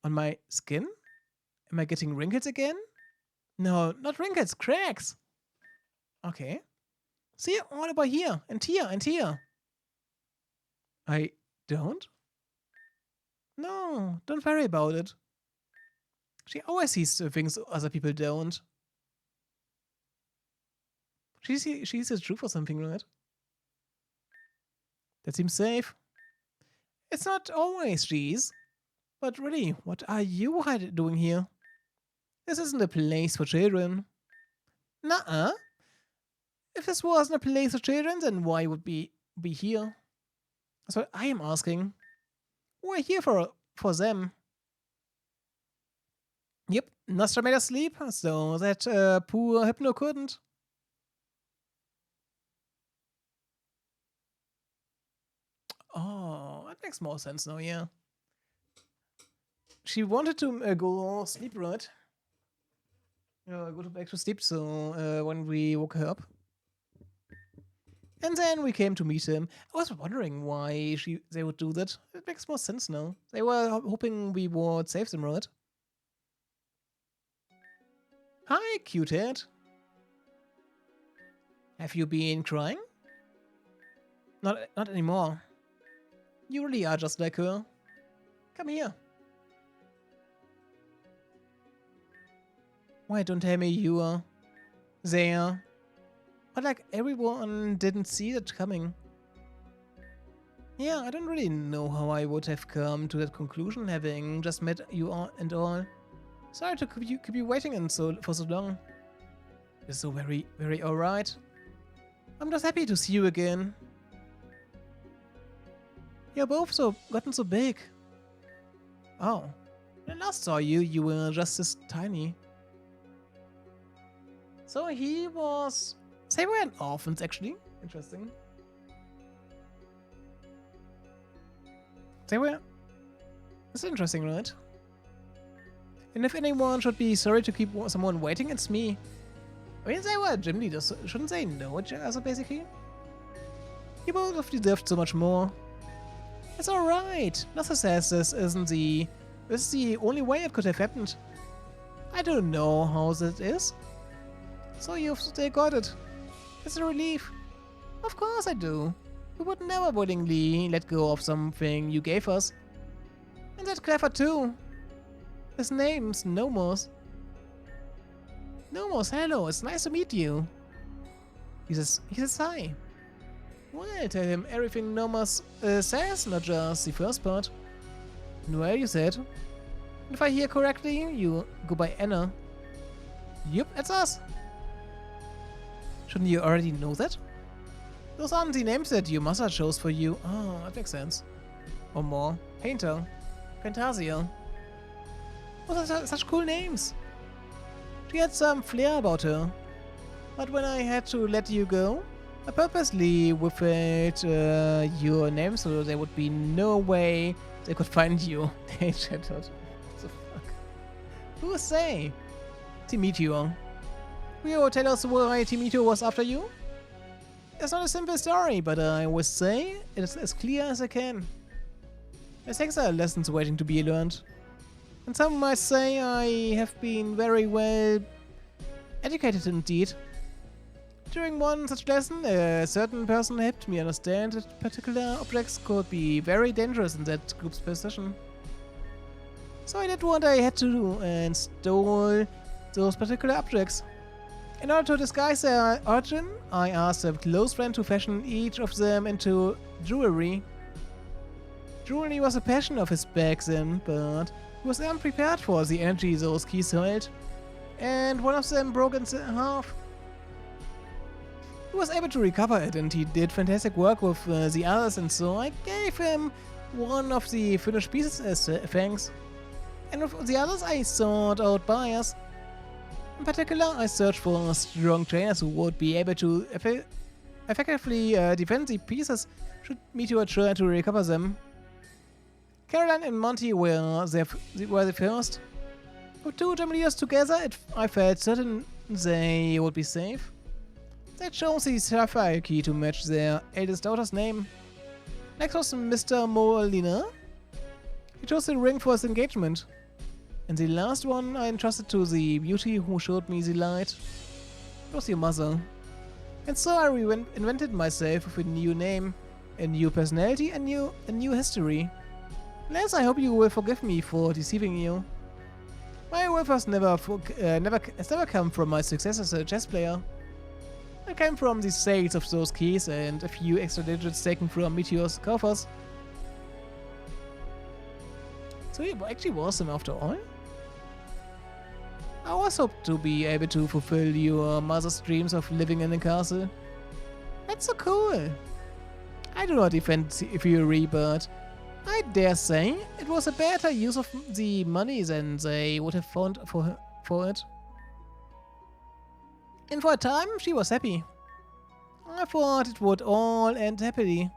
On my skin? Am I getting wrinkles again? No, not wrinkles, cracks! Okay. See, all over here, and here, and here. I don't? No, don't worry about it. She always sees things other people don't. She sees the truth or something, right? That seems safe. It's not always cheese. But really, what are you doing here? This isn't a place for children. Nuh-uh. If this wasn't a place for children, then why would we be here? That's what I am asking. We're here for them. Yep, Nostra made us sleep, so that poor Hypno couldn't. Oh, that makes more sense now, yeah. She wanted to go sleep, right? Go back to sleep, so when we woke her up. And then we came to meet him. I was wondering why they would do that. It makes more sense now. They were hoping we would save them, right? Hi, cute head. Have you been crying? Not anymore. You really are just like her. Come here. Why don't tell me you are there? But like everyone didn't see that coming. Yeah, I don't really know how I would have come to that conclusion having just met you and all. Sorry to keep you waiting for so long. It's so very, very alright. I'm just happy to see you again. You're both gotten so big. Oh, When I last saw you, you were just this tiny. So he was... They were an orphans, actually. Interesting. They were... That's interesting, right? And if anyone should be sorry to keep someone waiting, it's me. I mean, they were gym leaders, shouldn't they know each other, basically? You both have deserved so much more. It's alright. Nothing says this isn't the... This is the only way it could have happened. I don't know how that is. So you've still got it. It's a relief. Of course I do. We would never willingly let go of something you gave us. And that's clever too. His name's Nomos. Nomos, hello, it's nice to meet you. He says hi. Well, tell him everything Nomos says, not just the first part. Well, you said. If I hear correctly, you go by Anna. Yup, that's us. Shouldn't you already know that? Those aren't the names that your mother chose for you. Oh, that makes sense. Or more. Painter. Fantasia. Those are such cool names. She had some flair about her. But when I had to let you go, I purposely withheld your name so there would be no way they could find you. They chatted. What the fuck? Who was they? Timitio. Will you tell us why Timitio was after you? It's not a simple story, but I would say it's as clear as I can. Mistakes are lessons waiting to be learned. And some might say I have been very well educated indeed. During one such lesson, a certain person helped me understand that particular objects could be very dangerous in that group's position. So I did what I had to do and stole those particular objects. In order to disguise their origin, I asked a close friend to fashion each of them into jewelry. Jewelry was a passion of his back then, but he was unprepared for the energy those keys held, and one of them broke in half. He was able to recover it, and he did fantastic work with the others, and so I gave him one of the finished pieces as thanks. And with the others, I sought out buyers. In particular, I searched for strong trainers who would be able to effectively defend the pieces should Meteor try to recover them. Caroline and Monty were the first. With two gym leaders together, I felt certain they would be safe. They chose the sapphire key to match their eldest daughter's name. Next was Mr. Molina. He chose the ring for his engagement. And the last one I entrusted to the beauty who showed me the light. It was your mother. And so I invented myself with a new name, a new personality, and a new history. Les, I hope you will forgive me for deceiving you. My wealth has never come from my success as a chess player. It came from the sales of those keys and a few extra digits taken from Meteor's coffers. So he actually was him after all? I always hoped to be able to fulfill your mother's dreams of living in a castle. That's so cool. I do not defend Fury, but I dare say it was a better use of the money than they would have found for it. And for a time, she was happy. I thought it would all end happily.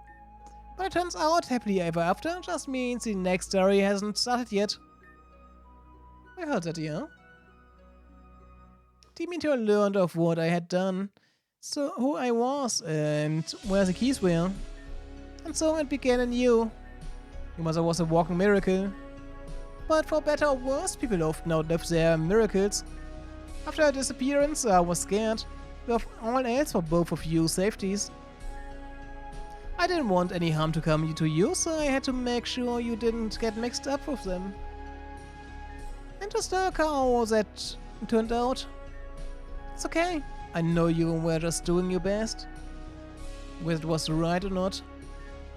But it turns out happily ever after just means the next story hasn't started yet. I heard that, yeah? Demeter learned of what I had done, so who I was, and where the keys were. And so it began anew. Your mother was a walking miracle. But for better or worse, people often outlive their miracles. After her disappearance, I was scared, above all else for both of you safeties. I didn't want any harm to come to you, so I had to make sure you didn't get mixed up with them. And just look how that turned out. It's okay. I know you were just doing your best. Whether it was right or not.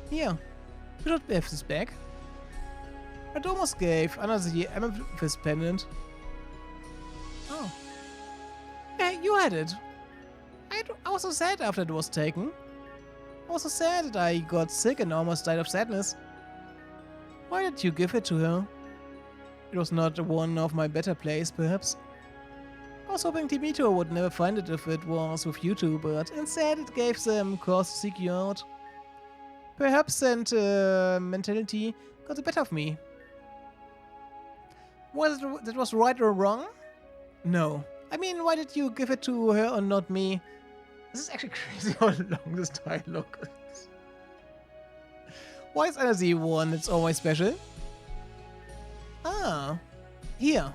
Here, you should have this back. I almost gave Anna the amethyst pendant. Oh. Yeah, you had it. I was so sad after it was taken. I was so sad that I got sick and almost died of sadness. Why did you give it to her? It was not one of my better plays, perhaps. I was hoping Team Meteor would never find it if it was with you two, but instead it gave them cause to seek you out. Perhaps sentimentality got the better of me. Was that was right or wrong? No. I mean, why did you give it to her or not me? This is actually crazy how long this dialogue is. Why is energy one? It's always special. Ah, here.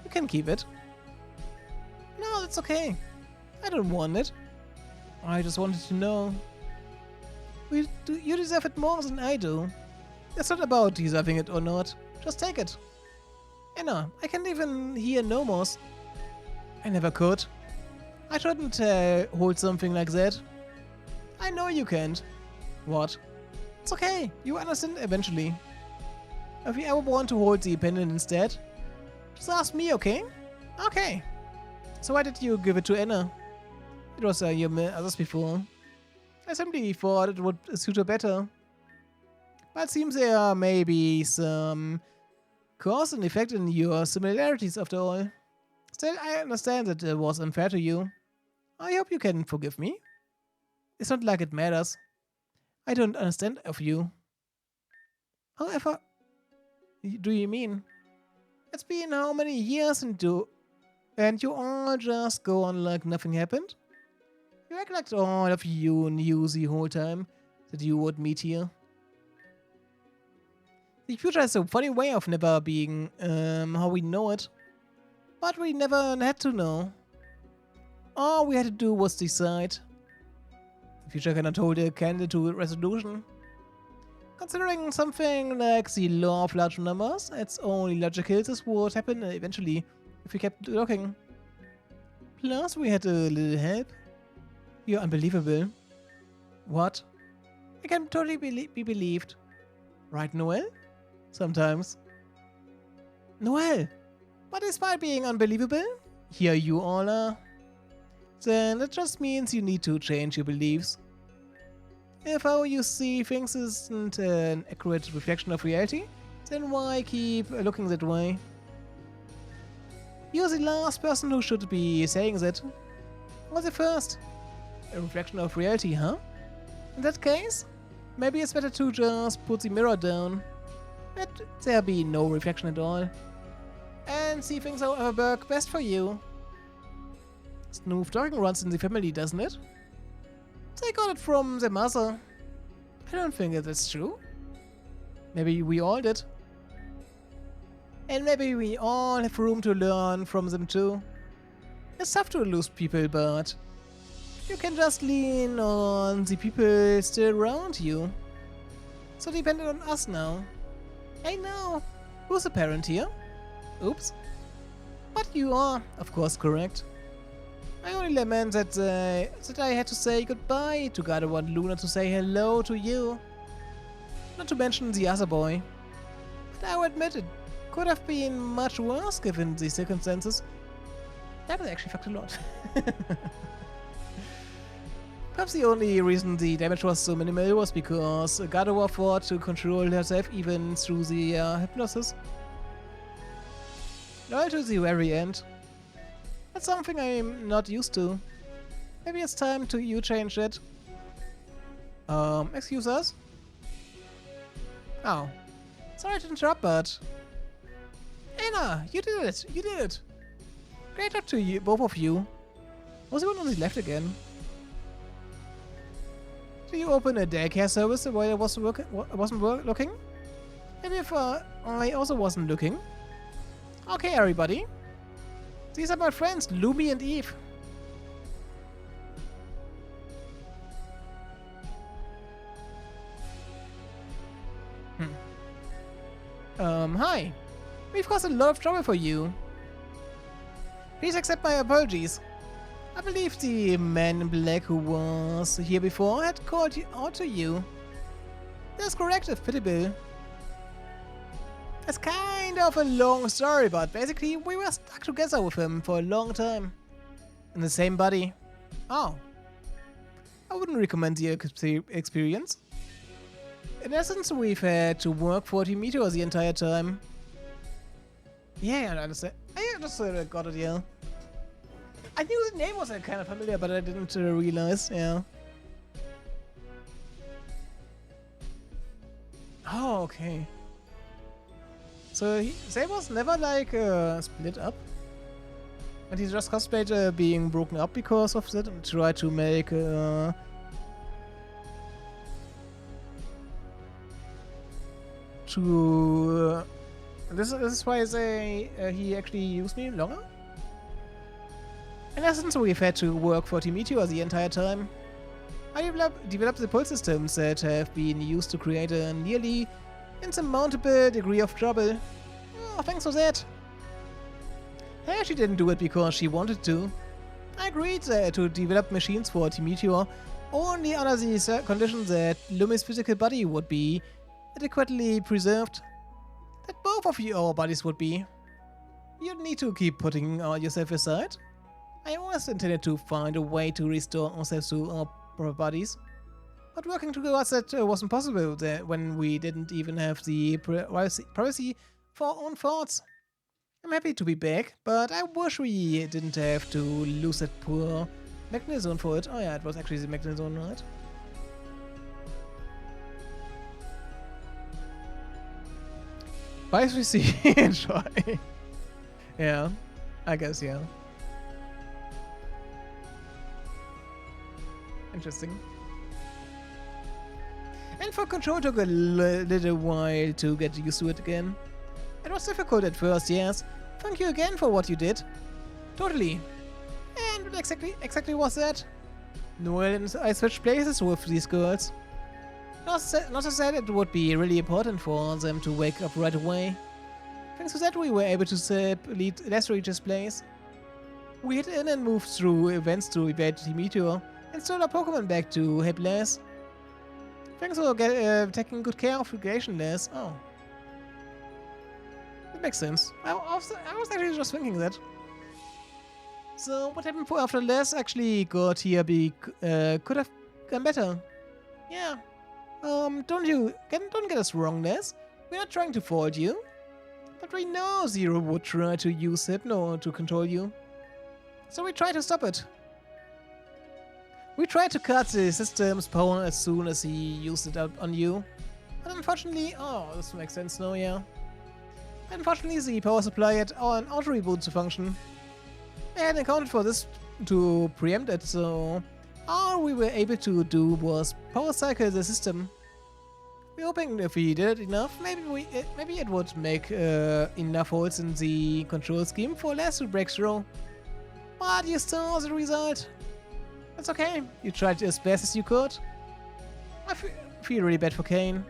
You can keep it. No, that's okay. I don't want it. I just wanted to know. You deserve it more than I do. It's not about deserving it or not. Just take it. Anna, I can't even hear Nomos. I never could. I shouldn't hold something like that. I know you can't. What? It's okay. You understand eventually. If you ever want to hold the pendant instead, just ask me, okay? Okay. So why did you give it to Anna? It was your others before. I simply thought it would suit her better. But it seems there may be some cause and effect in your similarities after all. Still, I understand that it was unfair to you. I hope you can forgive me. It's not like it matters. I don't understand of you. However, do you mean? It's been how many years and you all just go on like nothing happened? You act like all of you knew the whole time that you would meet here. The future has a funny way of never being how we know it. But we never had to know. All we had to do was decide. The future cannot hold a candle to resolution. Considering something like the law of large numbers, it's only logical this would happen eventually if we kept looking. Plus, we had a little help. You're unbelievable. What? I can totally be believed. Right, Noel? Sometimes. Noel! But despite being unbelievable, here you all are. Then that just means you need to change your beliefs. If how you see things isn't an accurate reflection of reality, then why keep looking that way? You're the last person who should be saying that. Or the first. A reflection of reality, huh? In that case, maybe it's better to just put the mirror down. Let there be no reflection at all. And see things however work best for you. Smooth talking runs in the family, doesn't it? They got it from their mother. I don't think that's true. Maybe we all did. And maybe we all have room to learn from them too. It's tough to lose people, but you can just lean on the people still around you. So dependent on us now. Hey now, who's the parent here? Oops. But you are, of course, correct. I only lament that I had to say goodbye to God. I want Luna to say hello to you. Not to mention the other boy. But I will admit it could have been much worse given the circumstances. That was actually fucked a lot. Perhaps the only reason the damage was so minimal was because Gardevoir fought to control herself even through the hypnosis. Loyal to the very end. That's something I'm not used to. Maybe it's time to you change it. Excuse us? Oh. Sorry to interrupt, but... Anna, you did it! You did it! Great job to you, both of you. Was the one on the left again? Did you open a daycare service while I wasn't looking? Maybe if I also wasn't looking? Okay, everybody. These are my friends, Lumi and Eve. Hi. We've caused a lot of trouble for you. Please accept my apologies. I believe the man in black who was here before had called you out to you. That's correct, if pitiable. It's kind of a long story, but basically we were stuck together with him for a long time. In the same body. Oh. I wouldn't recommend the experience. In essence, we've had to work for Team Meteor the entire time. Yeah, I understand. I just got it, yeah. I knew the name was kind of familiar, but I didn't realize, yeah. Oh, okay. So they was never like split up? And he just cosplayed being broken up because of that and tried to make this is why they he actually used me longer? In essence, we've had to work for Team Meteor the entire time. I developed the pull systems that have been used to create a nearly insurmountable degree of trouble. Oh, thanks for that. She didn't do it because she wanted to. I agreed to develop machines for Team Meteor only under the condition that Lumi's physical body would be adequately preserved. That both of your bodies would be. You need to keep putting yourself aside. I always intended to find a way to restore ourselves to our proper bodies. But working together that wasn't possible when we didn't even have the privacy for our own thoughts. I'm happy to be back, but I wish we didn't have to lose that poor mechanism for it. Oh yeah, it was actually the mechanism, right? Bye, we see. Enjoy. Yeah, I guess, yeah. Interesting. And for control took a little while to get used to it again. It was difficult at first, yes. Thank you again for what you did. Totally. And what exactly was that? Noel and I switched places with these girls. Not to say that it would be really important for them to wake up right away. Thanks to that we were able to lead Lester Reach's place. We hid in and moved through events to evade the meteor and stole our Pokemon back to help Les. Thanks for taking good care of recreation, Les. Oh. That makes sense. I was actually just thinking that. So what happened after Les actually got here could have gone better. Yeah. Don't get us wrong, Les. We're not trying to fault you. But we know Zero would try to use Hypno to control you. So we try to stop it. We tried to cut the system's power as soon as he used it up on you. But unfortunately, this makes sense now, yeah. Unfortunately, the power supply had an auto reboot to function. I hadn't accounted for this to preempt it, so all we were able to do was power cycle the system. We're hoping if we did it enough, maybe it would make enough holes in the control scheme for Les to break through. But you saw the result. It's okay. You tried as best as you could. I feel really bad for Kane.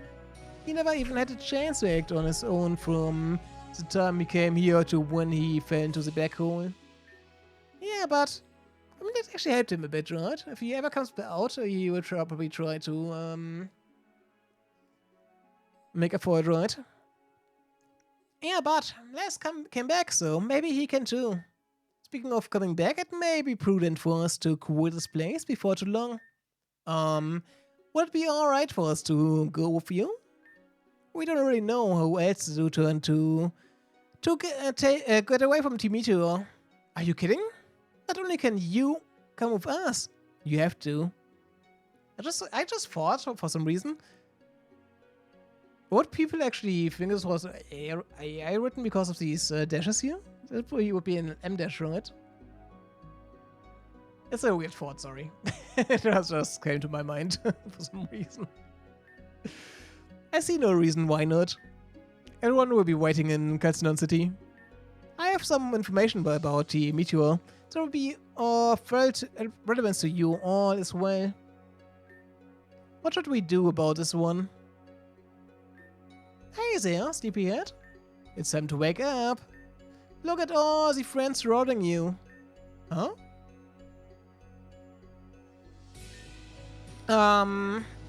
He never even had a chance to act on his own from the time he came here to when he fell into the black hole. Yeah, but I mean that actually helped him a bit, right? If he ever comes out, he will probably try to make up for it, right? Yeah, but Les came back, so maybe he can too. Speaking of coming back, it may be prudent for us to quit this place before too long. Would it be alright for us to go with you? We don't really know who else to turn to get away from Team Meteor. Are you kidding? Not only can you come with us, you have to. I just thought for some reason. Would people actually think this was AI written because of these dashes here? That would be an M dash, right? It's a weird thought, sorry. It just came to my mind for some reason. I see no reason why not. Everyone will be waiting in Calcinon City. I have some information about the meteor that will be of relevance to you all as well. What should we do about this one? Hey there, sleepyhead. It's time to wake up. Look at all the friends surrounding you. Huh?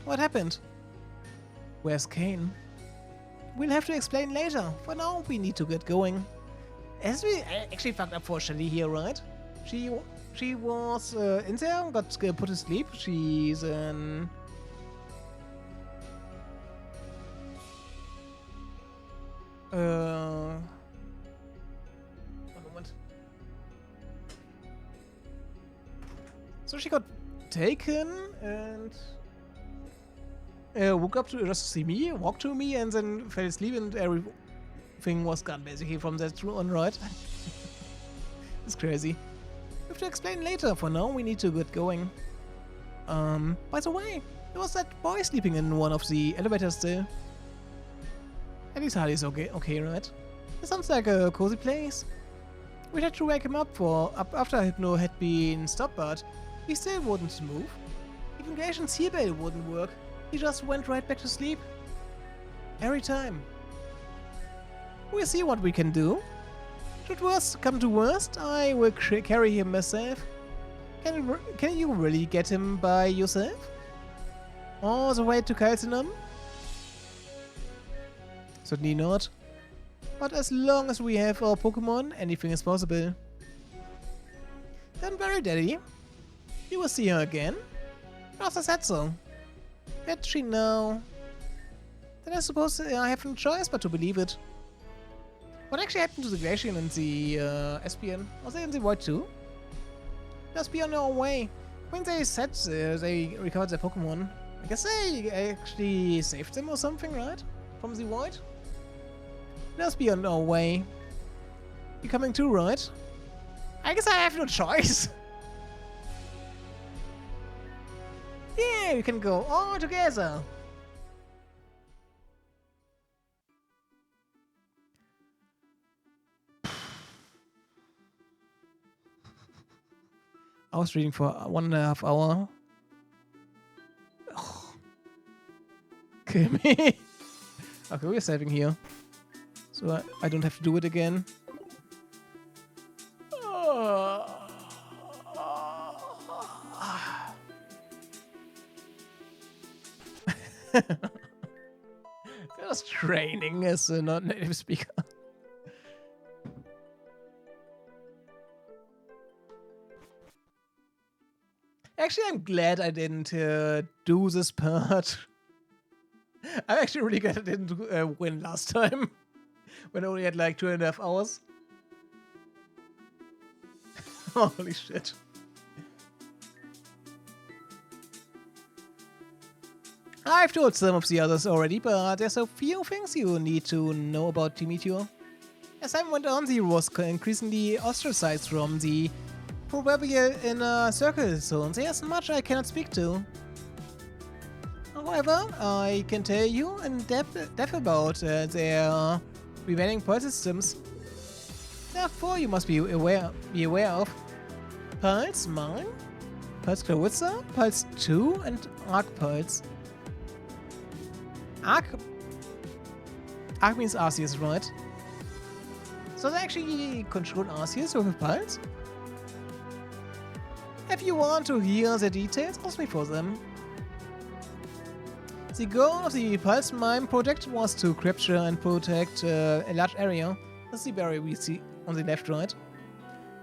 What happened? Where's Kane? We'll have to explain later. For now, we need to get going. As we actually fucked up for Shelly here, right? She was in there, got put to sleep. She's an... So she got taken and woke up to just to see me, walked to me, and then fell asleep, and everything was gone basically from that on, right? It's crazy. We have to explain later. For now, we need to get going. By the way, there was that boy sleeping in one of the elevators still. At least Harley's okay, right? It sounds like a cozy place. We had to wake him up after Hypno had been stopped, but he still wouldn't move. Even Glacian's heal bell wouldn't work. He just went right back to sleep. Every time. We'll see what we can do. Should worst come to worst, I will carry him myself. Can you really get him by yourself? All the way to Calcinon? Certainly not. But as long as we have our Pokemon, anything is possible. Don't worry, Daddy. You will see her again. Rosa said so. Did she know? Then I suppose I have no choice but to believe it. What actually happened to the Glacian and the Espion? Was they in the void too? They must be on their way. When they said they recovered their Pokemon, I guess they actually saved them or something, right? From the void? They must be on their way. You coming too, right? I guess I have no choice. Yeah, we can go all together. I was reading for 1.5 hours. Oh. Kill me. Okay, we're saving here. So I don't have to do it again. Just training as a non-native speaker. Actually, I'm glad I didn't do this part. I'm actually really glad I didn't win last time. When I only had like 2.5 hours. Holy shit. I've told some of the others already, but there's a few things you need to know about Meteor. As time went on, he was increasingly ostracized from the proverbial inner circle zone. There's much I cannot speak to. However, I can tell you in depth about their remaining pulse systems. Therefore, you must be aware of Pulse Mine, Pulse Clarissa, Pulse 2, and Arc Pulse. Arc means Arceus, right? So they actually control Arceus with a Pulse? If you want to hear the details, ask me for them. The goal of the Pulse Mine project was to capture and protect a large area. That's the barrier we see on the left, right?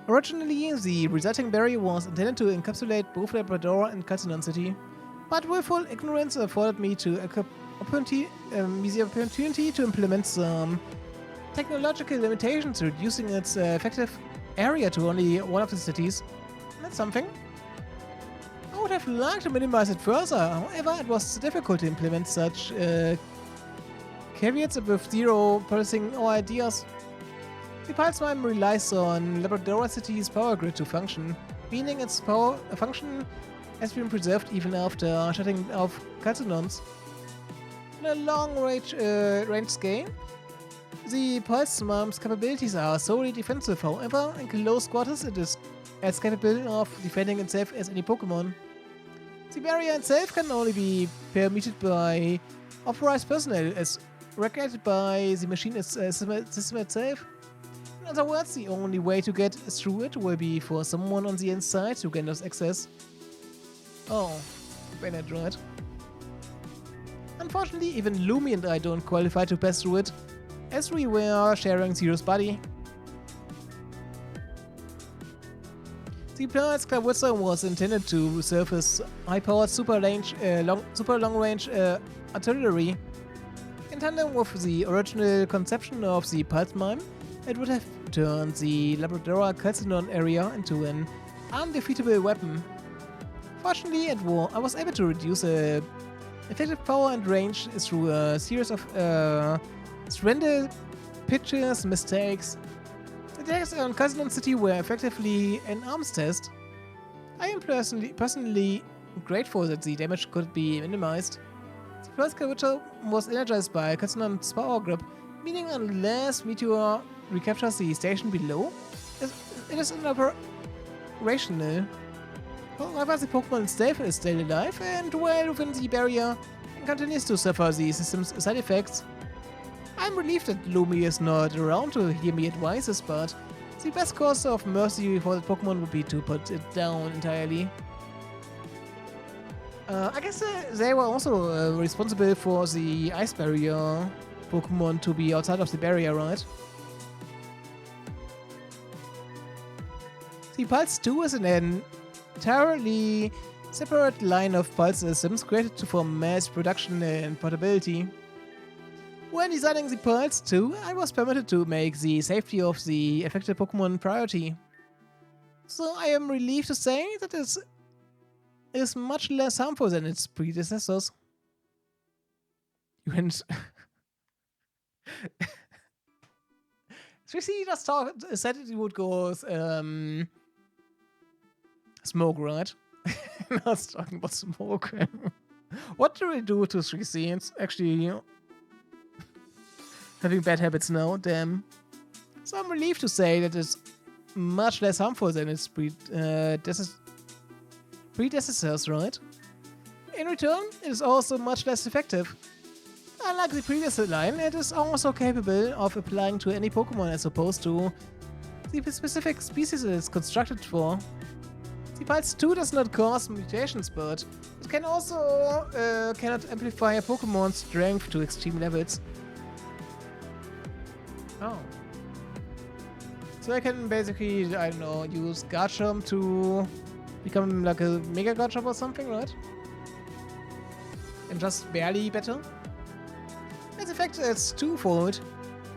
Originally, the resulting barrier was intended to encapsulate both Labrador and Calcinon City, but willful ignorance afforded me the opportunity to implement some technological limitations, reducing its effective area to only one of the cities. That's something. I would have liked to minimize it further, however it was difficult to implement such caveats with zero pulsing our ideas. The Pulse Mine relies on Labrador City's power grid to function, meaning its power function has been preserved even after shutting off Calcinons. In a long-range scale, the Pulse Mine's capabilities are solely defensive, however, in close quarters it is as capable of defending itself as any Pokemon. The barrier itself can only be permitted by authorized personnel as regulated by the machine system itself. In other words, the only way to get through it will be for someone on the inside to gain us access. Oh, Bennett, right? Unfortunately, even Lumi and I don't qualify to pass through it, as we were sharing Zero's body. The planet's Clarissa was intended to serve as high-powered super long-range artillery. In tandem with the original conception of the Pulse Mine, it would have turned the Labrador Calcinon area into an undefeatable weapon. Fortunately, I was able to reduce effective power and range through a series of surrender pitches, mistakes. The attacks on Cousin City were effectively an arms test. I am personally grateful that the damage could be minimized. The first character was energized by Katsunan's power grip, meaning unless Meteor recaptures the station below, it is operational. However, the Pokemon itself is still alive and well within the barrier and continues to suffer the system's side effects. I'm relieved that Lumi is not around to hear me advices, but the best course of mercy for the Pokemon would be to put it down entirely. I guess they were also responsible for the ice barrier Pokemon to be outside of the barrier, right? The Pulse 2 is an entirely separate line of pulse systems created for mass production and portability. When designing the Pulse 2, I was permitted to make the safety of the affected Pokemon priority. So I am relieved to say that it is much less harmful than its predecessors. You went... Tracy just said it would go with, smoke, right? I was talking about smoke. What do we do to Tracy? It's actually having bad habits now, damn. So I'm relieved to say that it's much less harmful than its predecessors, right? In return, it is also much less effective. Unlike the previous line, it is also capable of applying to any Pokemon as opposed to the specific species it is constructed for. The Pulse 2 does not cause mutations, but it can also cannot amplify a Pokemon's strength to extreme levels. Oh. So I can basically, I don't know, use Garchomp to become like a Mega Garchomp or something, right? And just barely better? Its effect is twofold.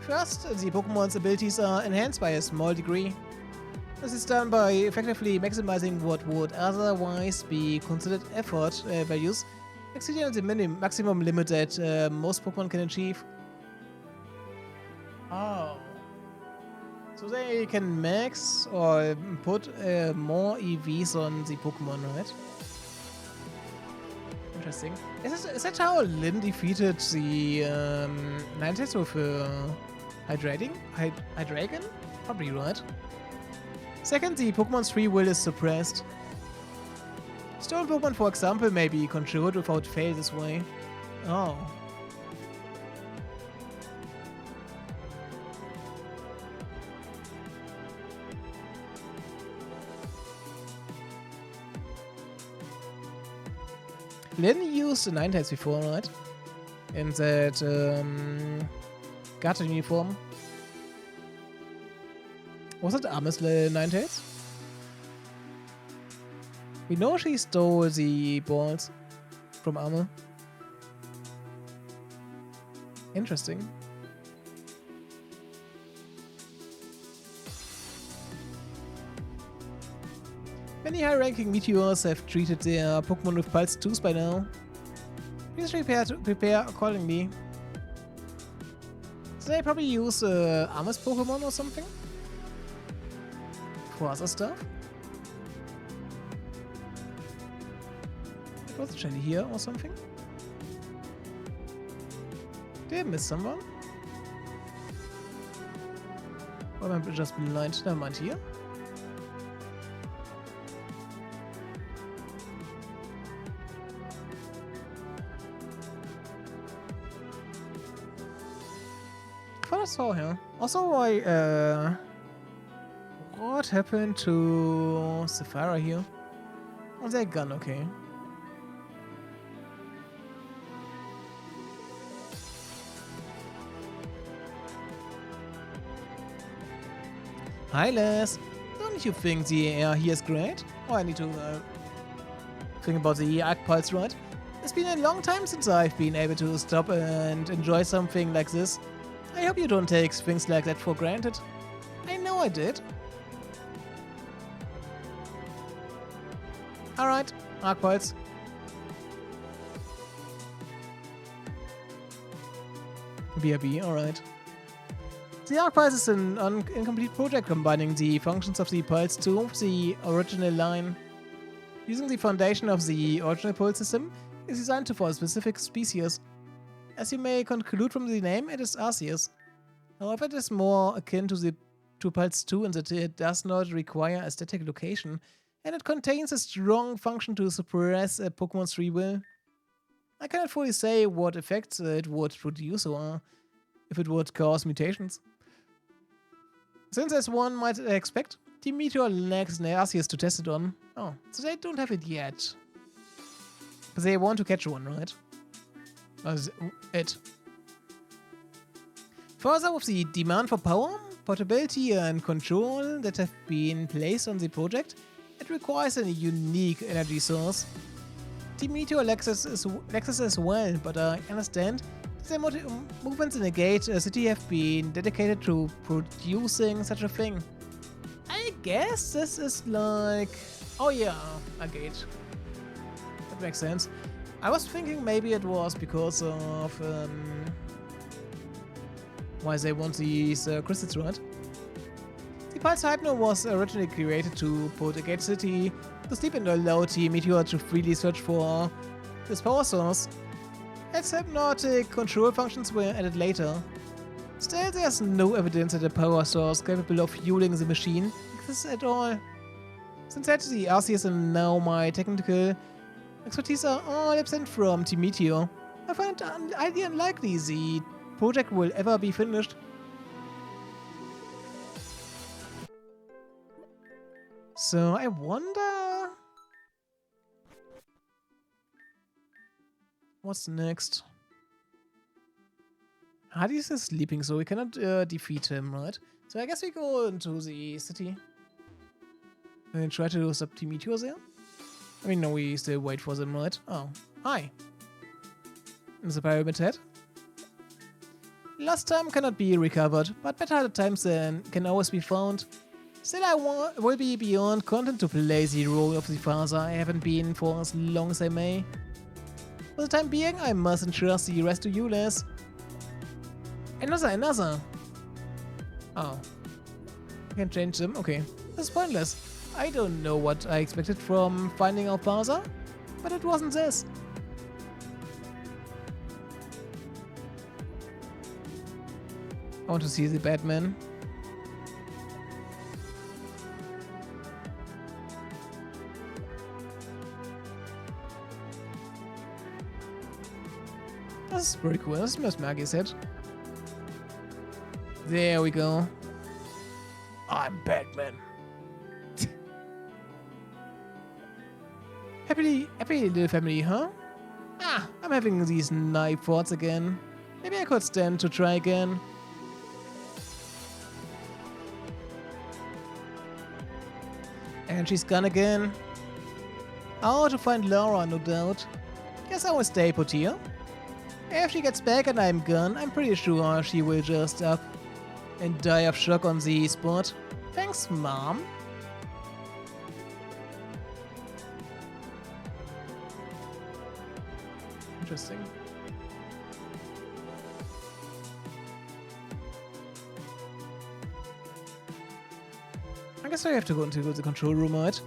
First, the Pokemon's abilities are enhanced by a small degree. This is done by effectively maximizing what would otherwise be considered effort values, exceeding the maximum limit that most Pokemon can achieve. Oh. So they can max or put more EVs on the Pokemon, right? Interesting. Is that how Lyn defeated the Ninetales with Hydreigon? Probably, right? Second, the Pokemon's free will is suppressed. Stolen Pokemon, for example, may be controlled without fail this way. Oh. Lyn used the Ninetales before, right? In that Garden uniform. Was it Ami's Ninetales? We know she stole the balls from Ami. Interesting. Many high-ranking Meteors have treated their Pokemon with Pulse 2s by now. Please prepare accordingly. So they probably use Ami's Pokemon or something? For other stuff? Was it Shelly here or something? Did I miss someone? Or am I just blind? Never mind, here. I thought I saw him. Also, what happened to Sapphira here? Oh, that gun, okay. Hi, Les. Don't you think the air here is great? Oh, I need to think about the Arc Pulse, right? It's been a long time since I've been able to stop and enjoy something like this. I hope you don't take things like that for granted. I know I did. Alright, Arc Pulse. BRB, alright. The Arc Pulse is an incomplete project combining the functions of the Pulse 2 of the original line. Using the foundation of the original Pulse system is designed for a specific species. As you may conclude from the name, it is Arceus. However, it is more akin to Pulse 2 in that it does not require a static location, and it contains a strong function to suppress a Pokemon's free will. I cannot fully say what effects it would produce or if it would cause mutations. Since, as one might expect, Team Meteor lacks an Arceus to test it on. Oh, so they don't have it yet. But they want to catch one, right? It. Further, with the demand for power, portability and control that have been placed on the project, it requires a unique energy source. Team Meteor lacks this as well, but I understand their movements in the Gate City have been dedicated to producing such a thing. I guess this is like... Oh yeah, a gate. That makes sense. I was thinking maybe it was because of... why they want these crystals, right? The Pulse Hypno was originally created to put a Gate City to sleep and allow Team Meteor to freely search for this power source. Its hypnotic control functions were added later. Still, there's no evidence that a power source capable of fueling the machine exists at all. Since that, the Arceus and now my technical expertise are all absent from Team Meteor, I find it highly unlikely the project will ever be finished. So I wonder... what's next? Hades is sleeping, so we cannot defeat him, right? So I guess we go into the city and try to stop Team Meteor there. I mean, no, we still wait for them, right? Oh, hi. Is the Pyramid Head? Lost time cannot be recovered, but better times than can always be found. Still, I will be beyond content to play the role of the father I haven't been for as long as I may. For the time being, I must entrust the rest to you, Les. Another. Oh. I can change them? Okay. That's pointless. I don't know what I expected from finding our father, but it wasn't this. I want to see the Batman. This is pretty cool. This is Miss Maggie's head. There we go. I'm Batman. Happy little family, huh? Ah, I'm having these knife thoughts again. Maybe I could stand to try again. And she's gone again. Oh, to find Laura, no doubt. Guess I will stay put here. If she gets back and I'm gone, I'm pretty sure she will just up and die of shock on the spot. Thanks, Mom. Interesting. I guess I have to go into the control room, right?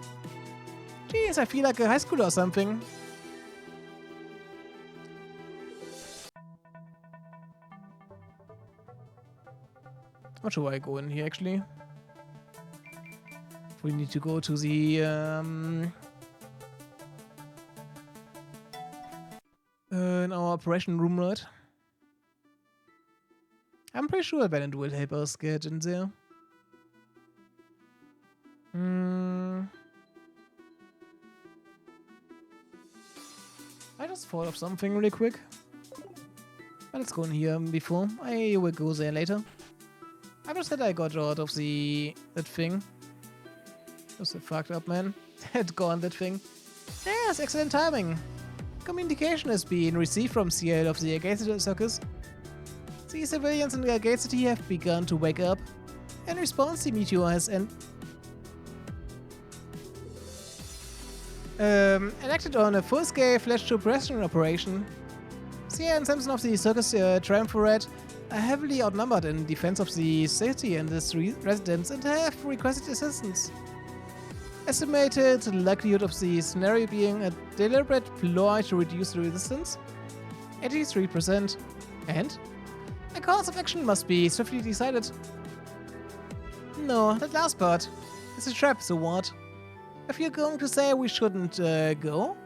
Jeez, I feel like a high schooler or something. What should I go in here, actually? We need to go to the, in our operation room, right? I'm pretty sure Bennett will help us get in there. I just thought of something really quick. But let's go in here before. I will go there later. I just said I got out of that thing. That's a fucked up, man. That gauntlet thing. Yes, excellent timing. Communication has been received from Seattle of the Agate Circus. The civilians in the Agate City have begun to wake up. In response, the meteor has Enacted on a full-scale flash-to-suppression operation. Sia and Samson of the Circus Triumvirate are heavily outnumbered in defense of the city and its residents and have requested assistance. Estimated likelihood of the scenario being a deliberate ploy to reduce the resistance, 83%, and a course of action must be swiftly decided. No, that last part. It's a trap, so what? If you're going to say we shouldn't go,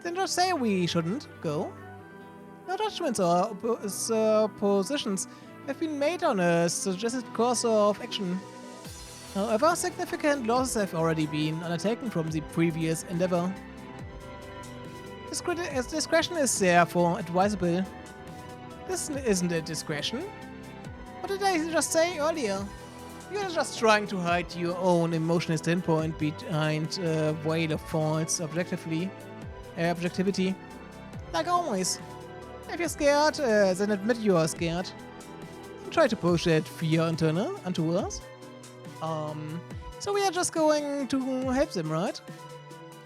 then just say we shouldn't go. No judgments or positions have been made on a suggested course of action. However, significant losses have already been undertaken from the previous endeavor. Discretion is therefore advisable. This isn't a discretion. What did I just say earlier? You're just trying to hide your own emotional standpoint behind a veil of false objectivity. Like always. If you're scared, then admit you are scared. Don't try to push that fear onto us. So we are just going to help them, right?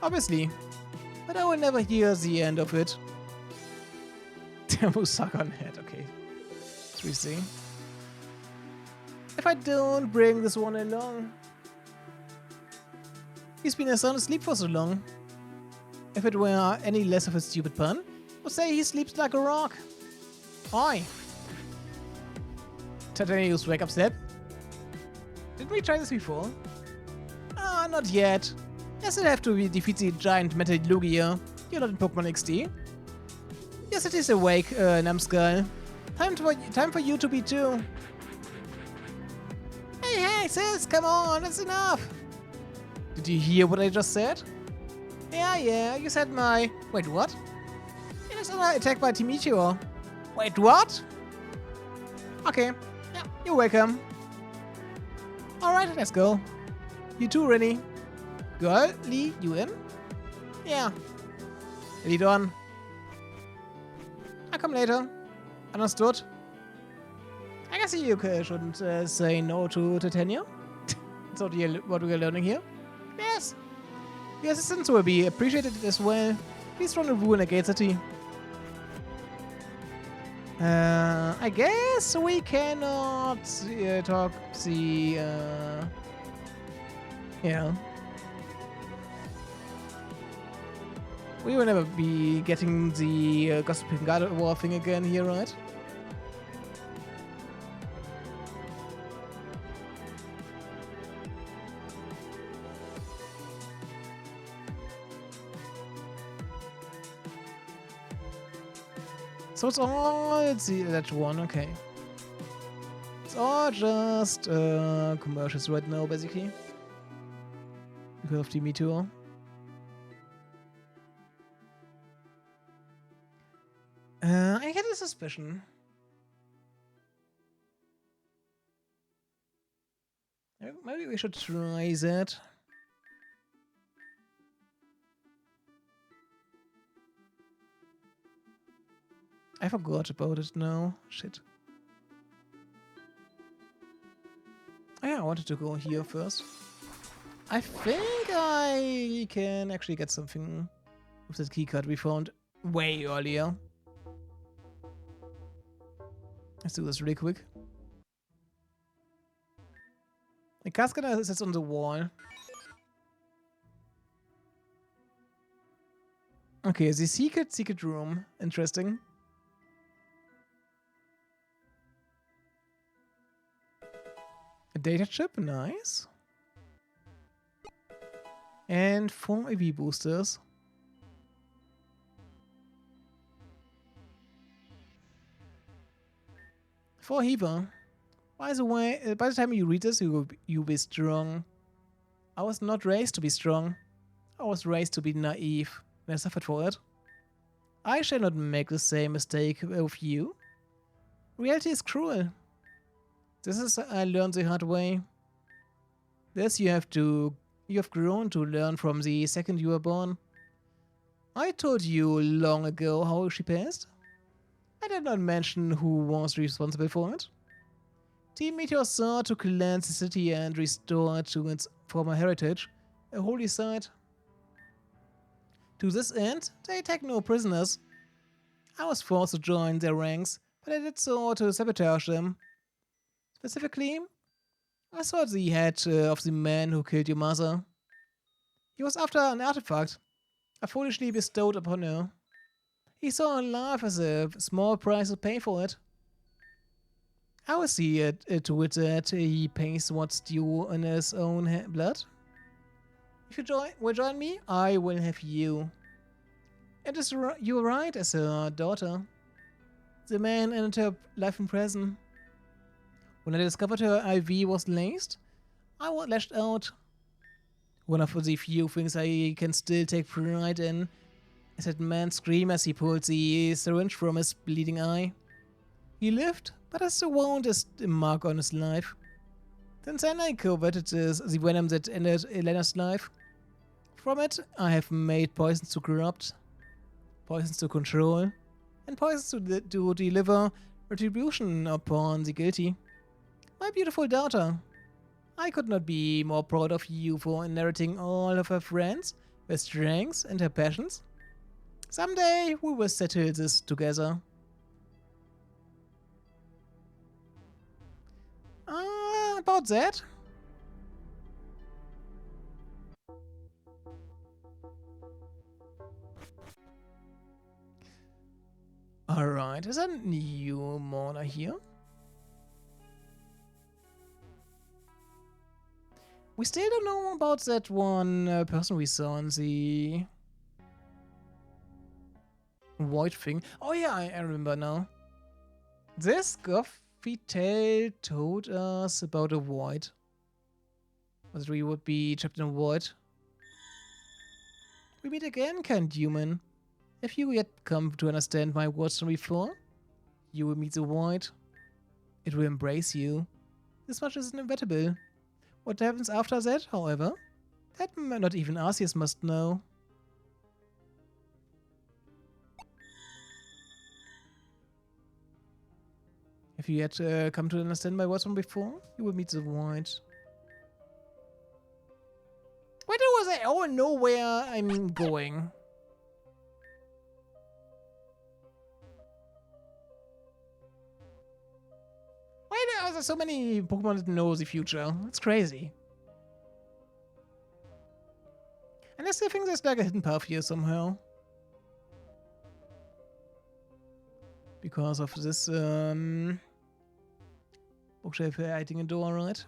Obviously. But I will never hear the end of it. Tempo suck on head, okay. Let's re-see. If I don't bring this one along. He's been sound asleep for so long. If it were any less of a stupid pun, I would say he sleeps like a rock. Oi! Titanius wake up step. Didn't we try this before? Ah, not yet. I still have to defeat the giant metal Lugia. You're not in Pokemon XD. Yes, it is awake, numbskull. Time for you to be too. Hey, sis, come on, that's enough. Did you hear what I just said? Yeah, you said my... Wait, what? It is attacked by Team Meteor. Wait, what? Okay, yeah, you're welcome. Alright, let's go. You too, Rennie. Girl, Lee, you in? Yeah. Lead on. I'll come later. Understood? I guess you shouldn't say no to Titania. That's what we are learning here. Yes. The assistance will be appreciated as well. Please run a rule in Gate City. I guess we cannot talk the... yeah. We will never be getting the Gossiping God War thing again here, right? So it's all that one, okay. It's all just commercials right now, basically. Because of the Meteor. I had a suspicion. Maybe we should try that. I forgot about it now. Shit. Oh yeah, I wanted to go here first. I think I can actually get something with that keycard we found way earlier. Let's do this really quick. The cascade sits on the wall. Okay, the secret room. Interesting. A data chip, nice. And 4 AV boosters. For Heaver. By the way, by the time you read this, you'll be strong. I was not raised to be strong. I was raised to be naive, and I suffered for it. I shall not make the same mistake with you. Reality is cruel. This is I learned the hard way. This you have grown to learn from the second you were born. I told you long ago how she passed. I did not mention who was responsible for it. Team Meteor sought to cleanse the city and restore it to its former heritage, a holy site. To this end, they take no prisoners. I was forced to join their ranks, but I did so to sabotage them. Specifically, I sought the head of the man who killed your mother. He was after an artifact I foolishly bestowed upon her. He saw her life as a small price to pay for it. I will see to it that he pays what's due in his own blood. If you will join me, I will have you. It is your right as her daughter. The man ended her life in prison. When I discovered her IV was laced, I was lashed out. One of the few things I can still take pride in is that man's scream as he pulled the syringe from his bleeding eye. He lived, but as the wound is a mark on his life. Since then I coveted the venom that ended Elena's life. From it, I have made poisons to corrupt, poisons to control, and poisons to deliver retribution upon the guilty. My beautiful daughter, I could not be more proud of you for inheriting all of her friends, her strengths, and her passions. Someday we will settle this together. About that. Alright, is a new Mona here? We still don't know about that one person we saw in the void thing. Oh yeah, I remember now. This Goffy tale told us about a void. That we would be trapped in a void. We meet again, kind human. If you yet come to understand my words from before, you will meet the void. It will embrace you. This much is inevitable. What happens after that, however, that not even Arceus must know. If you yet come to understand my words from before, you will meet the void. Why was I all know where I'm going? Why are there so many Pokemon that know the future? It's crazy. And I still think there's like a hidden path here somehow. Because of this bookshelf hiding a door, right?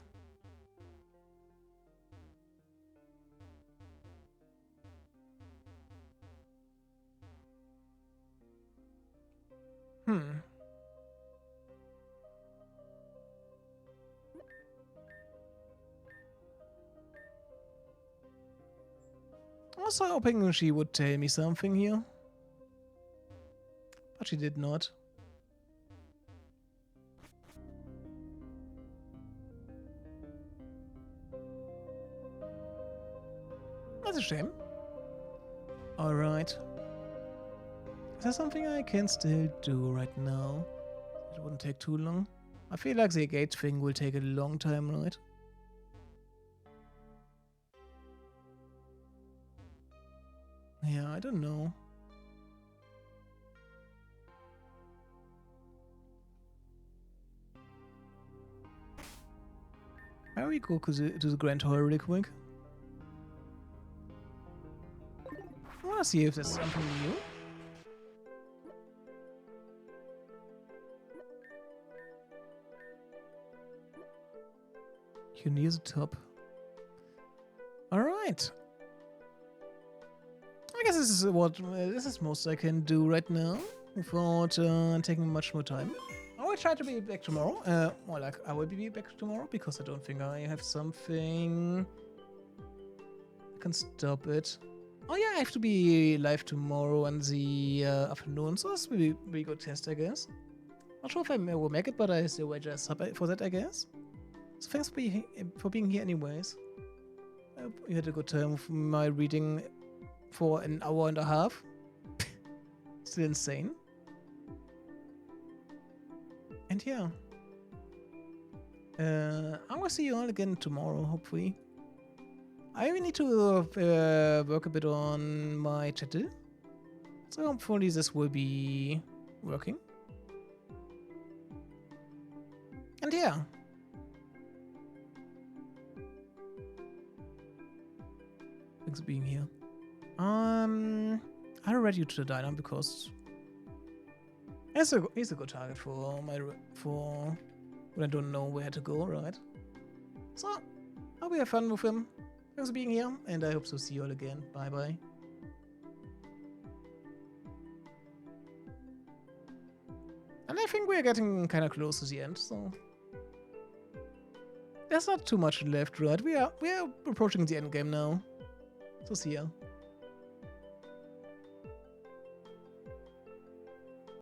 I was hoping she would tell me something here. But she did not. That's a shame. Alright. Is there something I can still do right now? It wouldn't take too long. I feel like the gate thing will take a long time, right? Yeah, I don't know. Why we go to the Grand Hall really quick? I wanna see if there's something new. You're near the top. Alright. I guess this is what this is most I can do right now without taking much more time. I will try to be back tomorrow. More like I will be back tomorrow because I don't think I have something that can stop it. Oh yeah, I have to be live tomorrow in the afternoon, so this will be a really good test, I guess. Not sure if I will make it, but I still wait a sub for that, I guess. So thanks for being here anyways. I hope you had a good time with my reading for an hour and a half. Still insane. And yeah. I'm gonna see you all again tomorrow, hopefully. I will need to work a bit on my chattel. So hopefully this will be working. And yeah. Thanks for being here. I'll read you to the diner because he's a good target for when I don't know where to go, right? So I'll have fun with him. Thanks for being here, and I hope to see you all again. Bye bye. And I think we're getting kind of close to the end, so there's not too much left, right? We are approaching the end game now. So see ya.